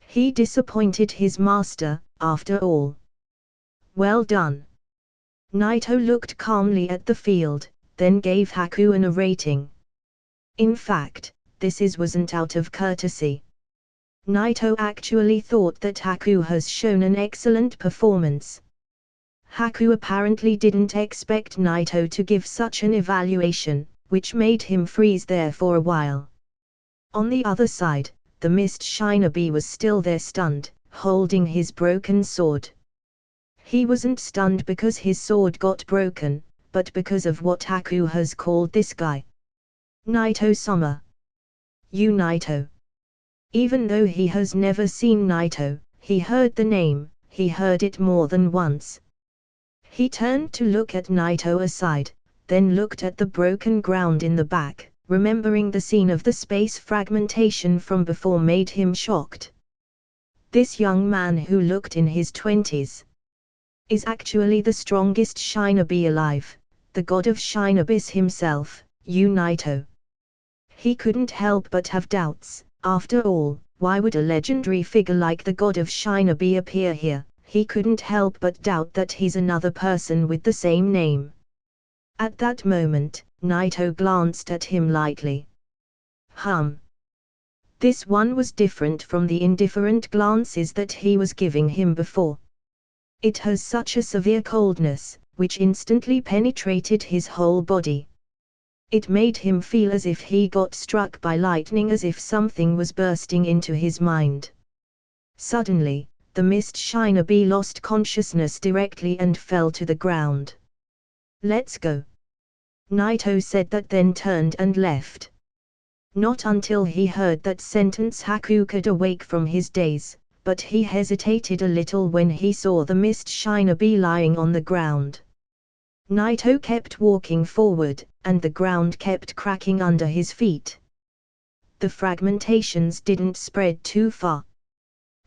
He disappointed his master, after all. "Well done." Naito looked calmly at the field, then gave Haku a rating. In fact, this wasn't out of courtesy. Naito actually thought that Haku has shown an excellent performance. Haku apparently didn't expect Naito to give such an evaluation, which made him freeze there for a while. On the other side, the mist shinobi was still there, stunned, holding his broken sword. He wasn't stunned because his sword got broken, but because of what Haku has called this guy. "Naito-sama." "You Naito." Even though he has never seen Naito, he heard the name, he heard it more than once. He turned to look at Naito aside, then looked at the broken ground in the back, remembering the scene of the space fragmentation from before made him shocked. This young man, who looked in his 20s, is actually the strongest shinobi alive, the god of shinobis himself, Naito. He couldn't help but have doubts. After all, why would a legendary figure like the god of Shinobi appear here? He couldn't help but doubt that he's another person with the same name. At that moment, Naito glanced at him lightly. This one was different from the indifferent glances that he was giving him before. It has such a severe coldness, which instantly penetrated his whole body. It made him feel as if he got struck by lightning, as if something was bursting into his mind. Suddenly, the mist Shinobi lost consciousness directly and fell to the ground. "Let's go," Naito said, that then turned and left. Not until he heard that sentence Haku could awake from his daze, but he hesitated a little when he saw the mist Shinobi lying on the ground. Naito kept walking forward, and the ground kept cracking under his feet. The fragmentations didn't spread too far.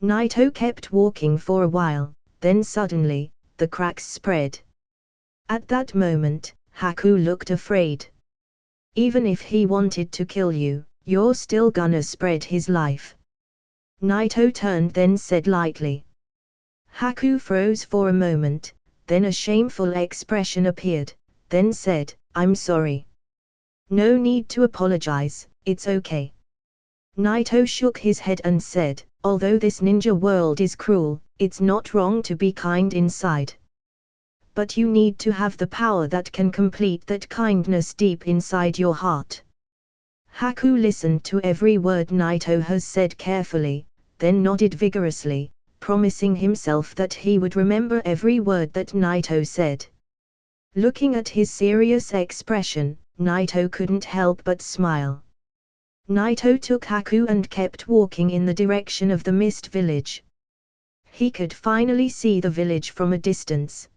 Naito kept walking for a while, then suddenly, the cracks spread. At that moment, Haku looked afraid. "Even if he wanted to kill you, you're still gonna spread his life," Naito turned then said lightly. Haku froze for a moment, then a shameful expression appeared, then said, "I'm sorry." "No need to apologize, it's okay." Naito shook his head and said, "Although this ninja world is cruel, it's not wrong to be kind inside. But you need to have the power that can complete that kindness deep inside your heart." Haku listened to every word Naito has said carefully, then nodded vigorously, promising himself that he would remember every word that Naito said. Looking at his serious expression, Naito couldn't help but smile. Naito took Haku and kept walking in the direction of the mist village. He could finally see the village from a distance.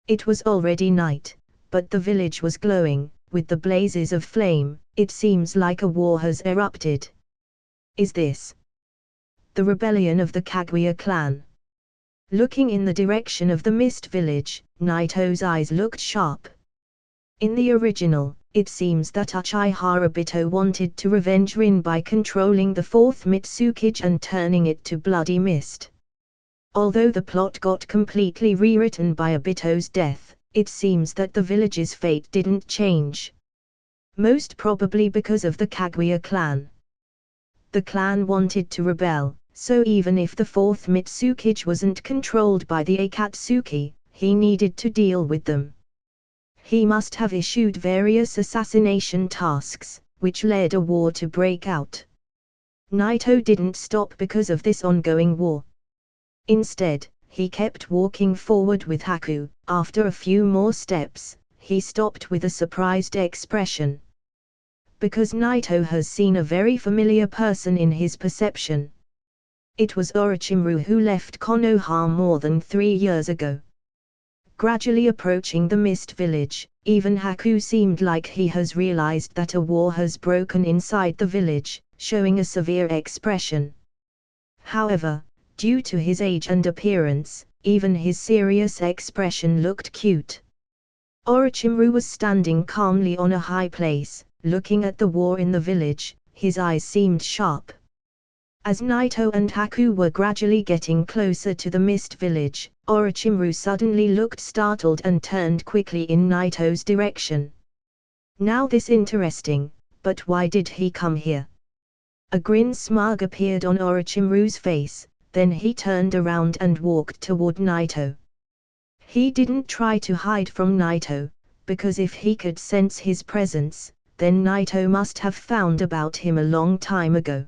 It was already night, but the village was glowing, with the blazes of flame. It seems like a war has erupted. Is this the rebellion of the Kaguya clan? Looking in the direction of the mist village, Naito's eyes looked sharp. In the original, it seems that Uchiha Obito wanted to revenge Rin by controlling the fourth Mitsukage and turning it to bloody mist. Although the plot got completely rewritten by Obito's death, it seems that the village's fate didn't change. Most probably because of the Kaguya clan. The clan wanted to rebel, so even if the fourth Mitsukage wasn't controlled by the Akatsuki, he needed to deal with them. He must have issued various assassination tasks, which led a war to break out. Naito didn't stop because of this ongoing war. Instead, he kept walking forward with Haku. After a few more steps, he stopped with a surprised expression. Because Naito has seen a very familiar person in his perception. It was Orochimaru, who left Konoha more than 3 years ago. Gradually approaching the mist village, even Haku seemed like he has realized that a war has broken inside the village, showing a severe expression. However, due to his age and appearance, even his serious expression looked cute. Orochimaru was standing calmly on a high place, looking at the war in the village. His eyes seemed sharp. As Naito and Haku were gradually getting closer to the mist village, Orochimaru suddenly looked startled and turned quickly in Naito's direction. "Now this interesting, but why did he come here?" A grin smug appeared on Orochimaru's face, then he turned around and walked toward Naito. He didn't try to hide from Naito, because if he could sense his presence, then Naito must have found about him a long time ago.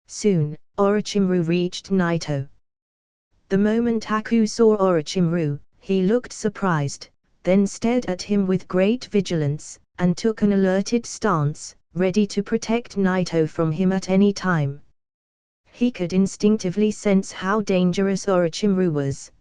Soon, Orochimaru reached Naito. The moment Haku saw Orochimaru, he looked surprised, then stared at him with great vigilance, and took an alerted stance, ready to protect Naito from him at any time. He could instinctively sense how dangerous Orochimaru was.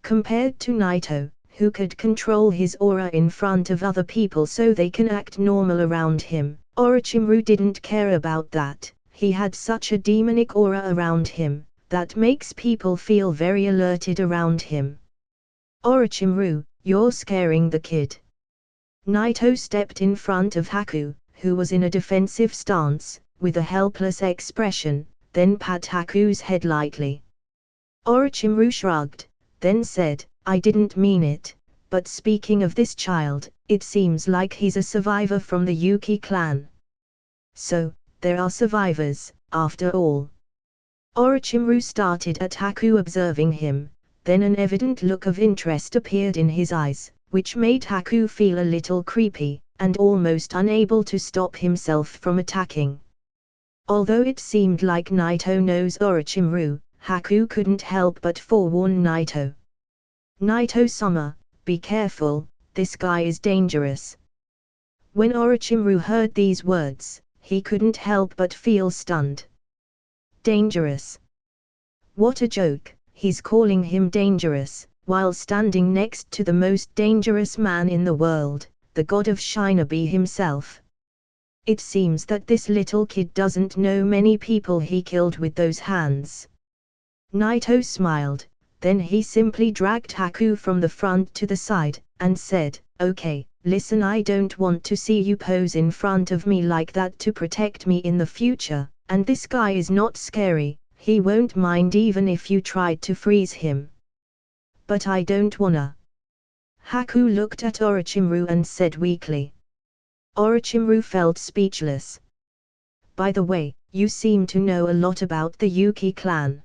Compared to Naito, who could control his aura in front of other people so they can act normal around him, Orochimaru didn't care about that. He had such a demonic aura around him, that makes people feel very alerted around him. "Orochimaru, you're scaring the kid." Naito stepped in front of Haku, who was in a defensive stance, with a helpless expression, then pat Haku's head lightly. Orochimaru shrugged, then said, I didn't mean it, but speaking of this child, it seems like he's a survivor from the Yuki clan. So, there are survivors, after all. Orochimaru started at Haku observing him, then an evident look of interest appeared in his eyes, which made Haku feel a little creepy, and almost unable to stop himself from attacking. Although it seemed like Naito knows Orochimaru, Haku couldn't help but forewarn Naito. Naito-sama, be careful, this guy is dangerous. When Orochimaru heard these words, he couldn't help but feel stunned. Dangerous? What a joke, he's calling him dangerous, while standing next to the most dangerous man in the world, the god of Shinobi himself. It seems that this little kid doesn't know many people he killed with those hands. Naito smiled, then he simply dragged Haku from the front to the side, and said, okay, listen, I don't want to see you pose in front of me like that to protect me in the future, and this guy is not scary, he won't mind even if you tried to freeze him. But I don't wanna. Haku looked at Orochimaru and said weakly. Orochimaru felt speechless. By the way, you seem to know a lot about the Yuki clan.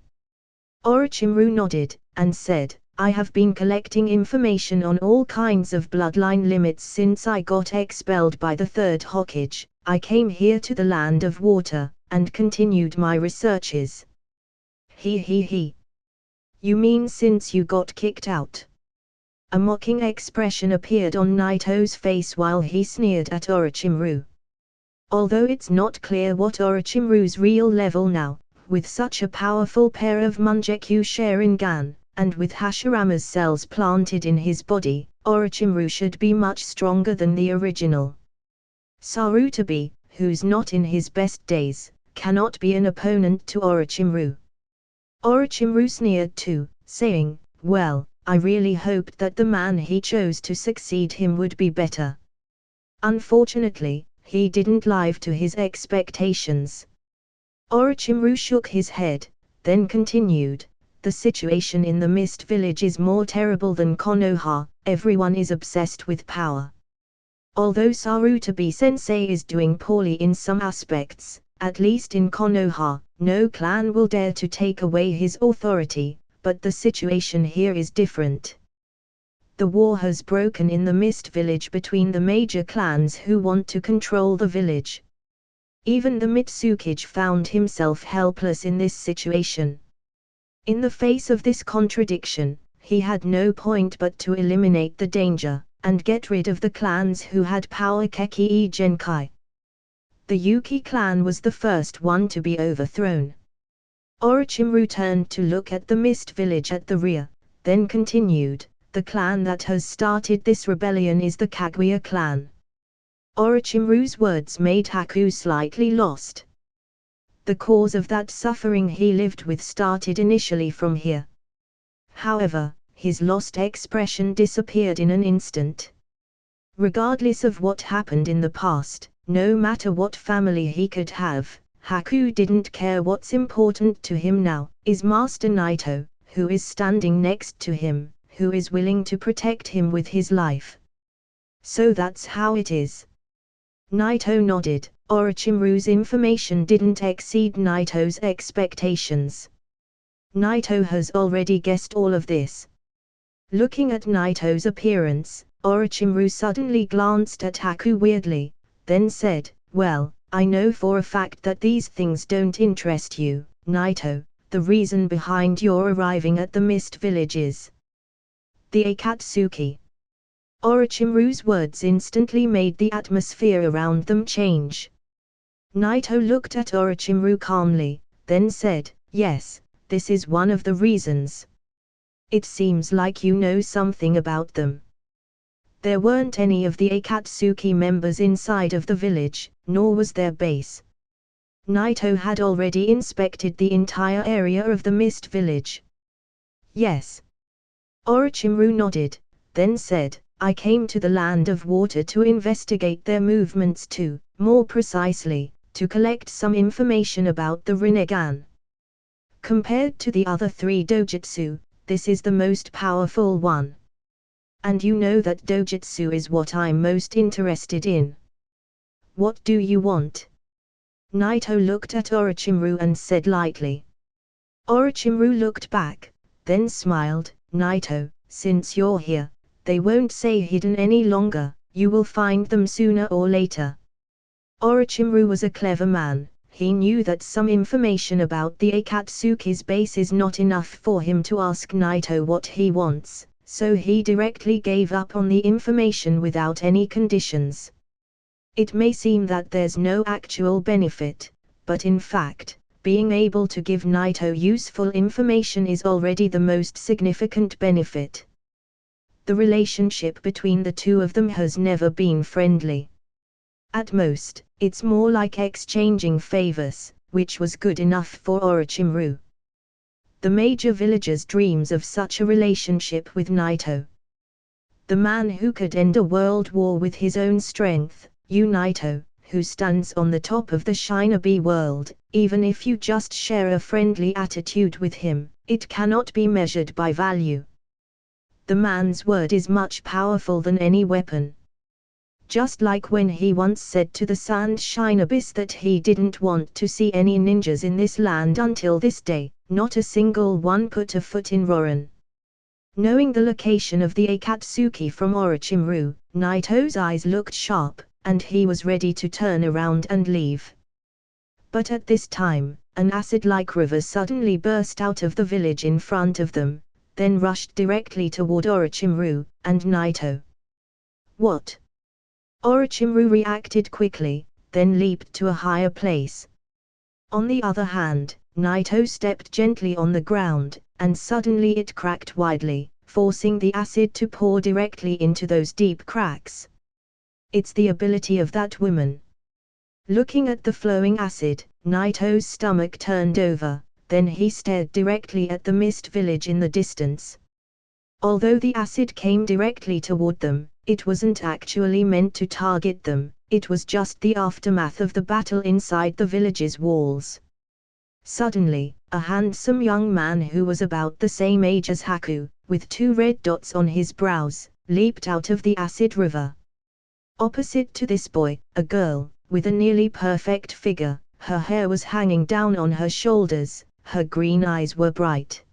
Orochimaru nodded, and said, I have been collecting information on all kinds of bloodline limits since I got expelled by the third Hokage. I came here to the Land of Water, and continued my researches. He. You mean since you got kicked out? A mocking expression appeared on Naito's face while he sneered at Orochimaru. Although it's not clear what Orochimaru's real level now, with such a powerful pair of Mangekyou Sharingan, and with Hashirama's cells planted in his body, Orochimaru should be much stronger than the original. Sarutobi, who's not in his best days, cannot be an opponent to Orochimaru. Orochimaru sneered too, saying, well, I really hoped that the man he chose to succeed him would be better. Unfortunately, he didn't live to his expectations. Orochimaru shook his head, then continued, the situation in the Mist Village is more terrible than Konoha, everyone is obsessed with power. Although Sarutobi-sensei is doing poorly in some aspects, at least in Konoha, no clan will dare to take away his authority, but the situation here is different. The war has broken in the Mist Village between the major clans who want to control the village. Even the Mitsukage found himself helpless in this situation. In the face of this contradiction, he had no point but to eliminate the danger, and get rid of the clans who had power Kekii Genkai. The Yuki clan was the first one to be overthrown. Orochimaru turned to look at the Mist Village at the rear, then continued, the clan that has started this rebellion is the Kaguya clan. Orochimaru's words made Haku slightly lost. The cause of that suffering he lived with started initially from here. However, his lost expression disappeared in an instant. Regardless of what happened in the past, no matter what family he could have, Haku didn't care. What's important to him now is Master Naito, who is standing next to him, who is willing to protect him with his life. So that's how it is. Naito nodded. Orochimaru's information didn't exceed Naito's expectations. Naito has already guessed all of this. Looking at Naito's appearance, Orochimaru suddenly glanced at Haku weirdly, then said, well, I know for a fact that these things don't interest you, Naito. The reason behind your arriving at the Mist Village is the Akatsuki. Orochimaru's words instantly made the atmosphere around them change. Naito looked at Orochimaru calmly, then said, yes, this is one of the reasons. It seems like you know something about them. There weren't any of the Akatsuki members inside of the village, nor was their base. Naito had already inspected the entire area of the Mist Village. Yes. Orochimaru nodded, then said, I came to the Land of Water to investigate their movements too, more precisely, to collect some information about the Rinnegan. Compared to the other 3 dojutsu, this is the most powerful one. And you know that dojutsu is what I'm most interested in. What do you want? Naito looked at Orochimaru and said lightly. Orochimaru looked back, then smiled. Naito, since you're here, they won't stay hidden any longer, you will find them sooner or later. Orochimaru was a clever man. He knew that some information about the Akatsuki's base is not enough for him to ask Naito what he wants, so he directly gave up on the information without any conditions. It may seem that there's no actual benefit, but in fact, being able to give Naito useful information is already the most significant benefit. The relationship between the two of them has never been friendly. At most, it's more like exchanging favors, which was good enough for Orochimaru. The major villagers dreams of such a relationship with Naito. The man who could end a world war with his own strength, Naito, who stands on the top of the shinobi world, even if you just share a friendly attitude with him, it cannot be measured by value. The man's word is much powerful than any weapon. Just like when he once said to the Sand Shinobis that he didn't want to see any ninjas in this land until this day, not a single one put a foot in Roran. Knowing the location of the Akatsuki from Orochimaru, Naito's eyes looked sharp, and he was ready to turn around and leave. But at this time, an acid-like river suddenly burst out of the village in front of them, then rushed directly toward Orochimaru and Naito. What? Orochimaru reacted quickly, then leaped to a higher place. On the other hand, Naito stepped gently on the ground, and suddenly it cracked widely, forcing the acid to pour directly into those deep cracks. It's the ability of that woman. Looking at the flowing acid, Naito's stomach turned over, then he stared directly at the mist village in the distance. Although the acid came directly toward them, it wasn't actually meant to target them, it was just the aftermath of the battle inside the village's walls. Suddenly, a handsome young man who was about the same age as Haku, with 2 red dots on his brows, leaped out of the acid river. Opposite to this boy, a girl, with a nearly perfect figure, her hair was hanging down on her shoulders, her green eyes were bright.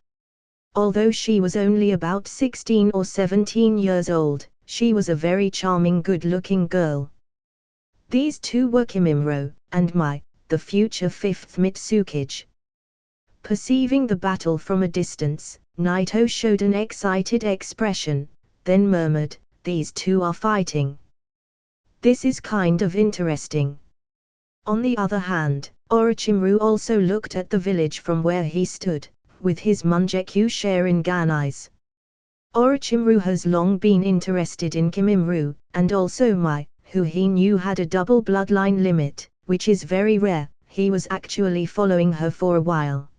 Although she was only about 16 or 17 years old, she was a very charming good-looking girl. These two were Kimimaro, and Mai, the future 5th Mitsukage. Perceiving the battle from a distance, Naito showed an excited expression, then murmured, "These two are fighting. This is kind of interesting." On the other hand, Orochimaru also looked at the village from where he stood, with his Mangekyou Sharingan eyes. Orochimaru has long been interested in Kimimaro, and also Mai, who he knew had a double bloodline limit, which is very rare. He was actually following her for a while.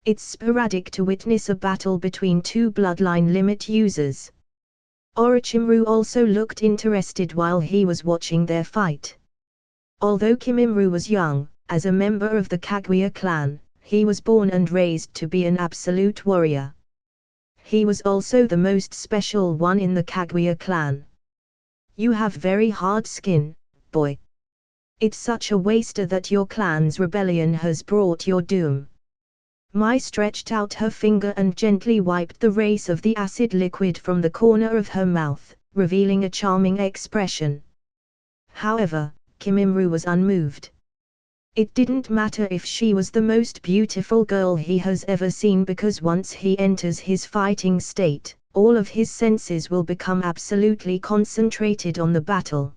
It's sporadic to witness a battle between 2 bloodline limit users. Orochimaru also looked interested while he was watching their fight. Although Kimimaro was young, as a member of the Kaguya clan, he was born and raised to be an absolute warrior. He was also the most special one in the Kaguya clan. "You have very hard skin, boy. It's such a waste that your clan's rebellion has brought your doom." Mai stretched out her finger and gently wiped the rays of the acid liquid from the corner of her mouth, revealing a charming expression. However, Kimimaro was unmoved. It didn't matter if she was the most beautiful girl he has ever seen, because once he enters his fighting state, all of his senses will become absolutely concentrated on the battle.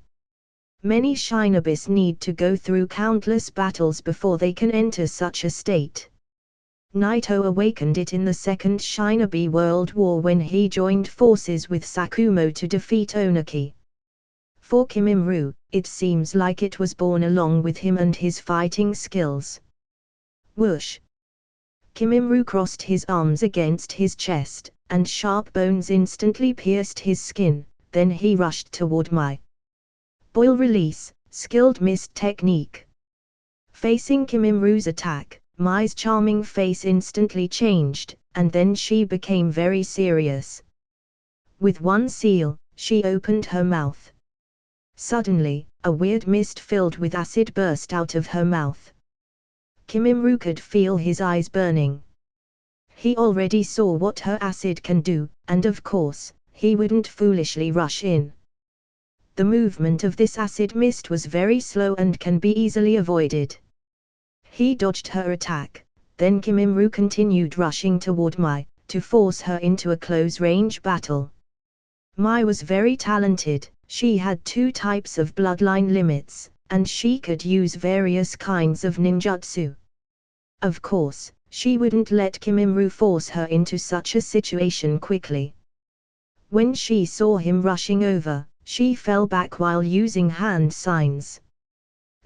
Many shinobis need to go through countless battles before they can enter such a state. Naito awakened it in the Second Shinobi World War when he joined forces with Sakumo to defeat Onaki. For Kimimaro, it seems like it was born along with him and his fighting skills. Whoosh! Kimimaro crossed his arms against his chest, and sharp bones instantly pierced his skin, then he rushed toward Mai. Boil release, skilled mist technique. Facing Kimimaro's attack, Mai's charming face instantly changed, and then she became very serious. With one seal, she opened her mouth. Suddenly, a weird mist filled with acid burst out of her mouth. Kimimru could feel his eyes burning. He already saw what her acid can do, and of course, he wouldn't foolishly rush in. The movement of this acid mist was very slow and can be easily avoided. He dodged her attack, then Kimimru continued rushing toward Mai, to force her into a close-range battle. Mai was very talented, she had 2 types of bloodline limits, and she could use various kinds of ninjutsu. Of course, she wouldn't let Kimimru force her into such a situation quickly. When she saw him rushing over, she fell back while using hand signs.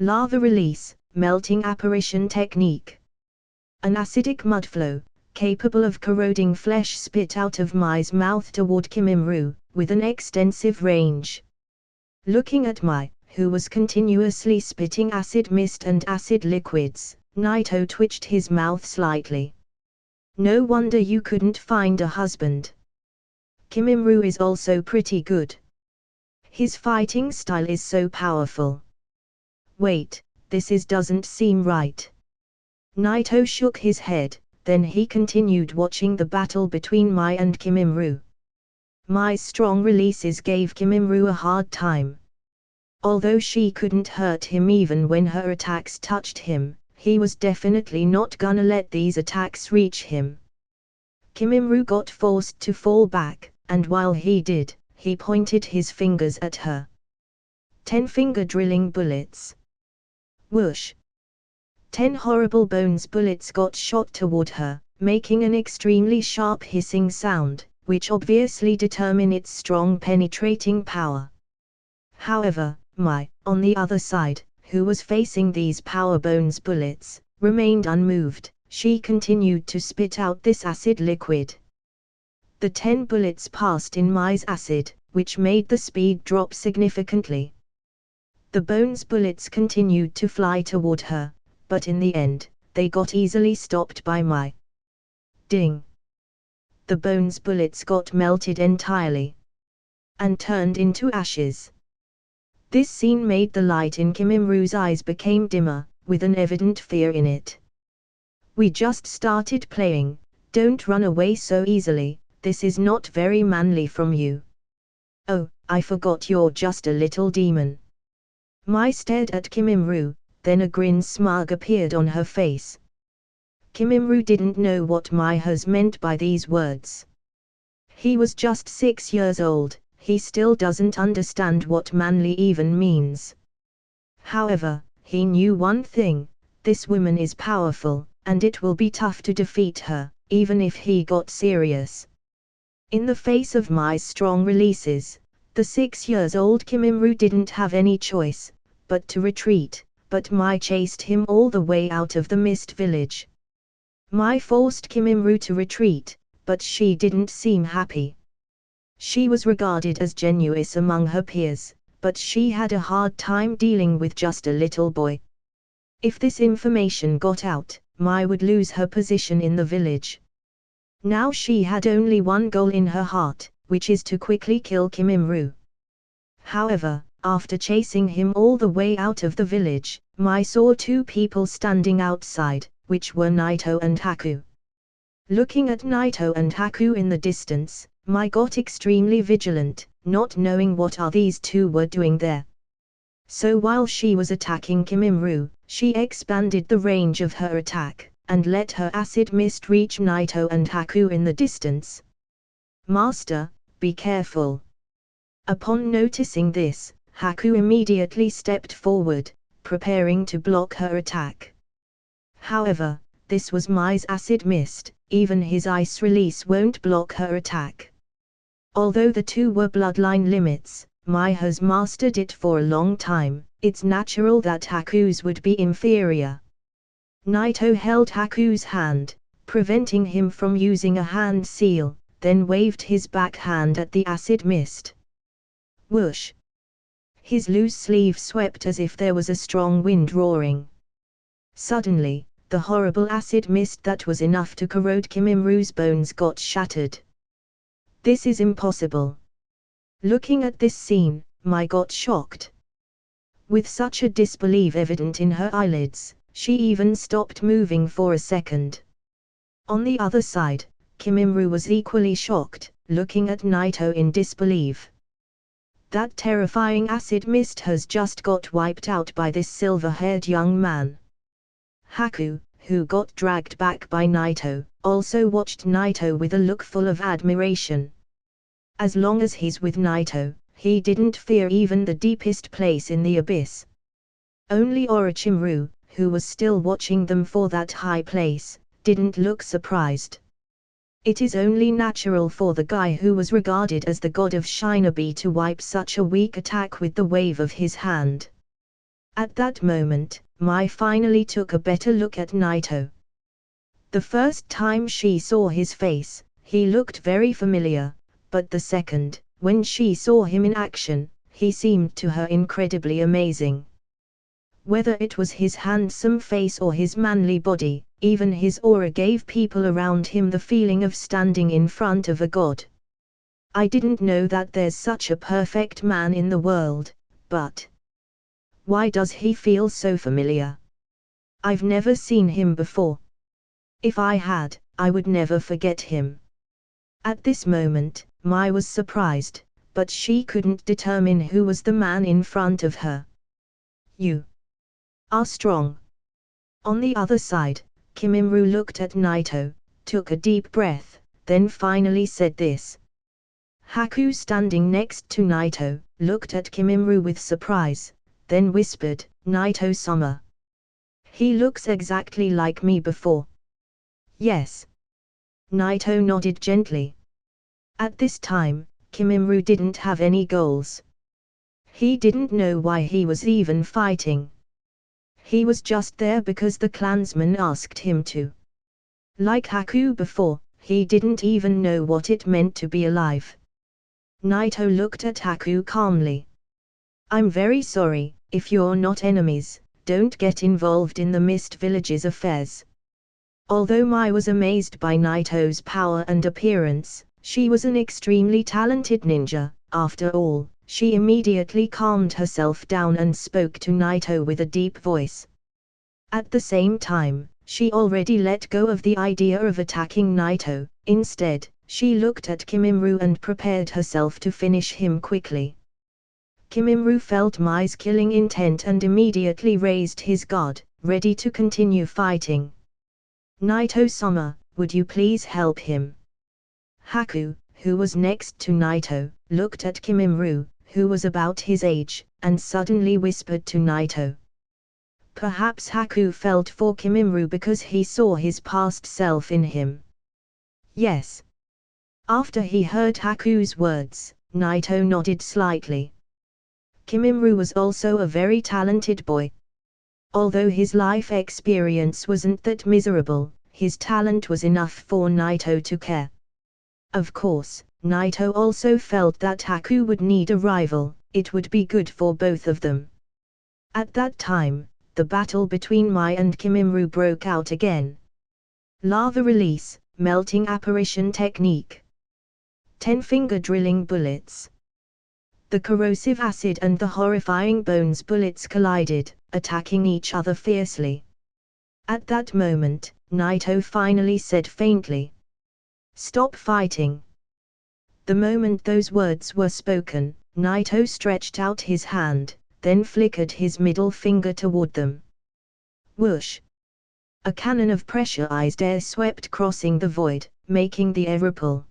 Lava release, melting apparition technique. An acidic mud flow, capable of corroding flesh, spit out of Mai's mouth toward Kimimru, with an extensive range. Looking at Mai, who was continuously spitting acid mist and acid liquids, Naito twitched his mouth slightly. No wonder you couldn't find a husband. Kimimru is also pretty good. His fighting style is so powerful. Wait, doesn't seem right. Naito shook his head, then he continued watching the battle between Mai and Kimimru. Mai's strong releases gave Kimimru a hard time. Although she couldn't hurt him even when her attacks touched him, he was definitely not gonna let these attacks reach him. Kimimru got forced to fall back, and while he did, he pointed his fingers at her. 10-finger drilling bullets. Whoosh! 10 horrible bones bullets got shot toward her, making an extremely sharp hissing sound, which obviously determined its strong penetrating power. However, Mai, on the other side, who was facing these power bones bullets, remained unmoved. She continued to spit out this acid liquid. The 10 bullets passed in Mai's acid, which made the speed drop significantly. The bones bullets continued to fly toward her, but in the end, they got easily stopped by Mai. Ding! The bones bullets got melted entirely and turned into ashes. This scene made the light in Kimimru's eyes became dimmer, with an evident fear in it. We just started playing, don't run away so easily, this is not very manly from you. Oh, I forgot you're just a little demon. Mai stared at Kimimru, then a grin smug appeared on her face. Kimimru didn't know what Mai has meant by these words. He was just 6 years old, he still doesn't understand what manly even means. However, he knew one thing, this woman is powerful, and it will be tough to defeat her, even if he got serious. In the face of Mai's strong releases, the 6-year-old Kimimru didn't have any choice but to retreat, but Mai chased him all the way out of the mist village. Mai forced Kimimru to retreat, but she didn't seem happy. She was regarded as genius among her peers, but she had a hard time dealing with just a little boy. If this information got out, Mai would lose her position in the village. Now she had only one goal in her heart, which is to quickly kill Kimimru. However, after chasing him all the way out of the village, Mai saw 2 people standing outside, which were Naito and Haku. Looking at Naito and Haku in the distance, Mai got extremely vigilant, not knowing what these 2 were doing there. So while she was attacking Kimimru, she expanded the range of her attack, and let her acid mist reach Naito and Haku in the distance. Master, be careful. Upon noticing this, Haku immediately stepped forward, preparing to block her attack. However, this was Mai's acid mist, even his ice release won't block her attack. Although the 2 were bloodline limits, Mai has mastered it for a long time, it's natural that Haku's would be inferior. Naito held Haku's hand, preventing him from using a hand seal, then waved his backhand at the acid mist. Whoosh! His loose sleeve swept as if there was a strong wind roaring. Suddenly, the horrible acid mist that was enough to corrode Kimimru's bones got shattered. This is impossible. Looking at this scene, Mai got shocked. With such a disbelief evident in her eyelids, she even stopped moving for a second. On the other side, Kimimru was equally shocked, looking at Naito in disbelief. That terrifying acid mist has just got wiped out by this silver-haired young man. Haku, who got dragged back by Naito, also watched Naito with a look full of admiration. As long as he's with Naito, he didn't fear even the deepest place in the abyss. Only Orochimaru, who was still watching them for that high place, didn't look surprised. It is only natural for the guy who was regarded as the god of shinobi to wipe such a weak attack with the wave of his hand. At that moment, Mai finally took a better look at Naito. The first time she saw his face, he looked very familiar, but the second, when she saw him in action, he seemed to her incredibly amazing. Whether it was his handsome face or his manly body, even his aura gave people around him the feeling of standing in front of a god. I didn't know that there's such a perfect man in the world, but why does he feel so familiar? I've never seen him before. If I had, I would never forget him. At this moment, Mai was surprised, but she couldn't determine who was the man in front of her. You are strong. On the other side, Kimimru looked at Naito, took a deep breath, then finally said this. Haku, standing next to Naito, looked at Kimimru with surprise, then whispered, "Naito-sama. He looks exactly like me before." Yes. Naito nodded gently. At this time, Kimimru didn't have any goals. He didn't know why he was even fighting. He was just there because the clansman asked him to. Like Haku before, he didn't even know what it meant to be alive. Naito looked at Haku calmly. "I'm very sorry, if you're not enemies, don't get involved in the Mist Village's affairs." Although Mai was amazed by Naito's power and appearance, she was an extremely talented ninja. After all, she immediately calmed herself down and spoke to Naito with a deep voice. At the same time, she already let go of the idea of attacking Naito. Instead, she looked at Kimimru and prepared herself to finish him quickly. Kimimru felt Mai's killing intent and immediately raised his guard, ready to continue fighting. "Naito-sama, would you please help him?" Haku, who was next to Naito, looked at Kimimru, who was about his age, and suddenly whispered to Naito. Perhaps Haku felt for Kimimru because he saw his past self in him. Yes. After he heard Haku's words, Naito nodded slightly. Kimimru was also a very talented boy. Although his life experience wasn't that miserable, his talent was enough for Naito to care. Of course, Naito also felt that Haku would need a rival. It would be good for both of them. At that time, the battle between Mai and Kimimru broke out again. Lava release, melting apparition technique. 10-finger drilling bullets. The corrosive acid and the horrifying bones bullets collided, attacking each other fiercely. At that moment, Naito finally said faintly, "Stop fighting." The moment those words were spoken, Naito stretched out his hand, then flickered his middle finger toward them. Whoosh! A cannon of pressurized air swept crossing the void, making the air ripple.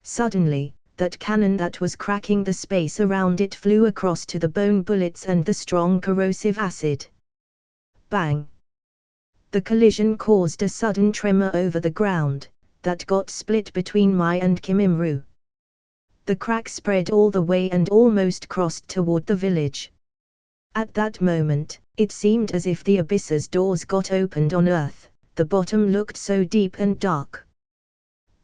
Suddenly, that cannon that was cracking the space around it flew across to the bone bullets and the strong corrosive acid. Bang! The collision caused a sudden tremor over the ground, that got split between Mai and Kimimru. The crack spread all the way and almost crossed toward the village. At that moment, it seemed as if the abyss's doors got opened on earth. The bottom looked so deep and dark.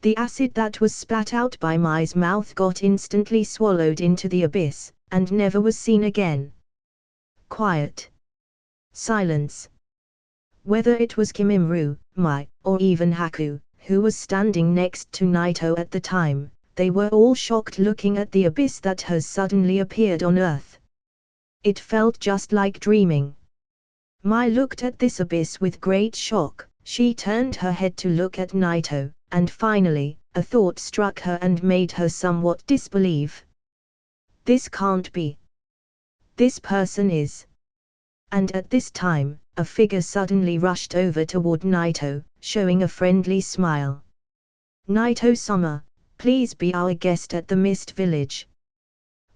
The acid that was spat out by Mai's mouth got instantly swallowed into the abyss, and never was seen again. Quiet. Silence. Whether it was Kimimuru, Mai, or even Haku, who was standing next to Naito at the time, they were all shocked looking at the abyss that has suddenly appeared on Earth. It felt just like dreaming. Mai looked at this abyss with great shock. She turned her head to look at Naito, and finally, a thought struck her and made her somewhat disbelieve. This can't be. This person is. And at this time, a figure suddenly rushed over toward Naito, showing a friendly smile. "Naito-sama, please be our guest at the Mist Village.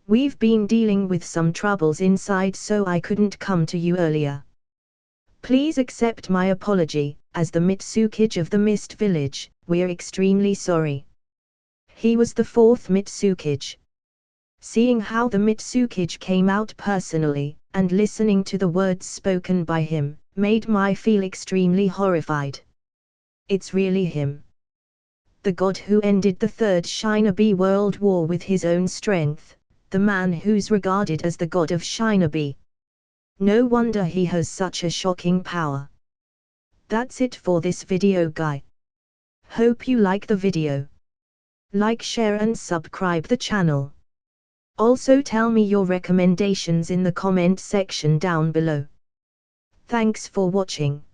We've been dealing with some troubles inside, so I couldn't come to you earlier. Please accept my apology. As the Mitsukage of the Mist Village, we're extremely sorry." He was the fourth Mitsukage. Seeing how the Mitsukage came out personally, and listening to the words spoken by him, made Mai feel extremely horrified. It's really him. The god who ended the Third Shinobi World War with his own strength, the man who's regarded as the god of Shinobi. No wonder he has such a shocking power. That's it for this video, guy. Hope you like the video. Like, share and subscribe the channel. Also tell me your recommendations in the comment section down below. Thanks for watching.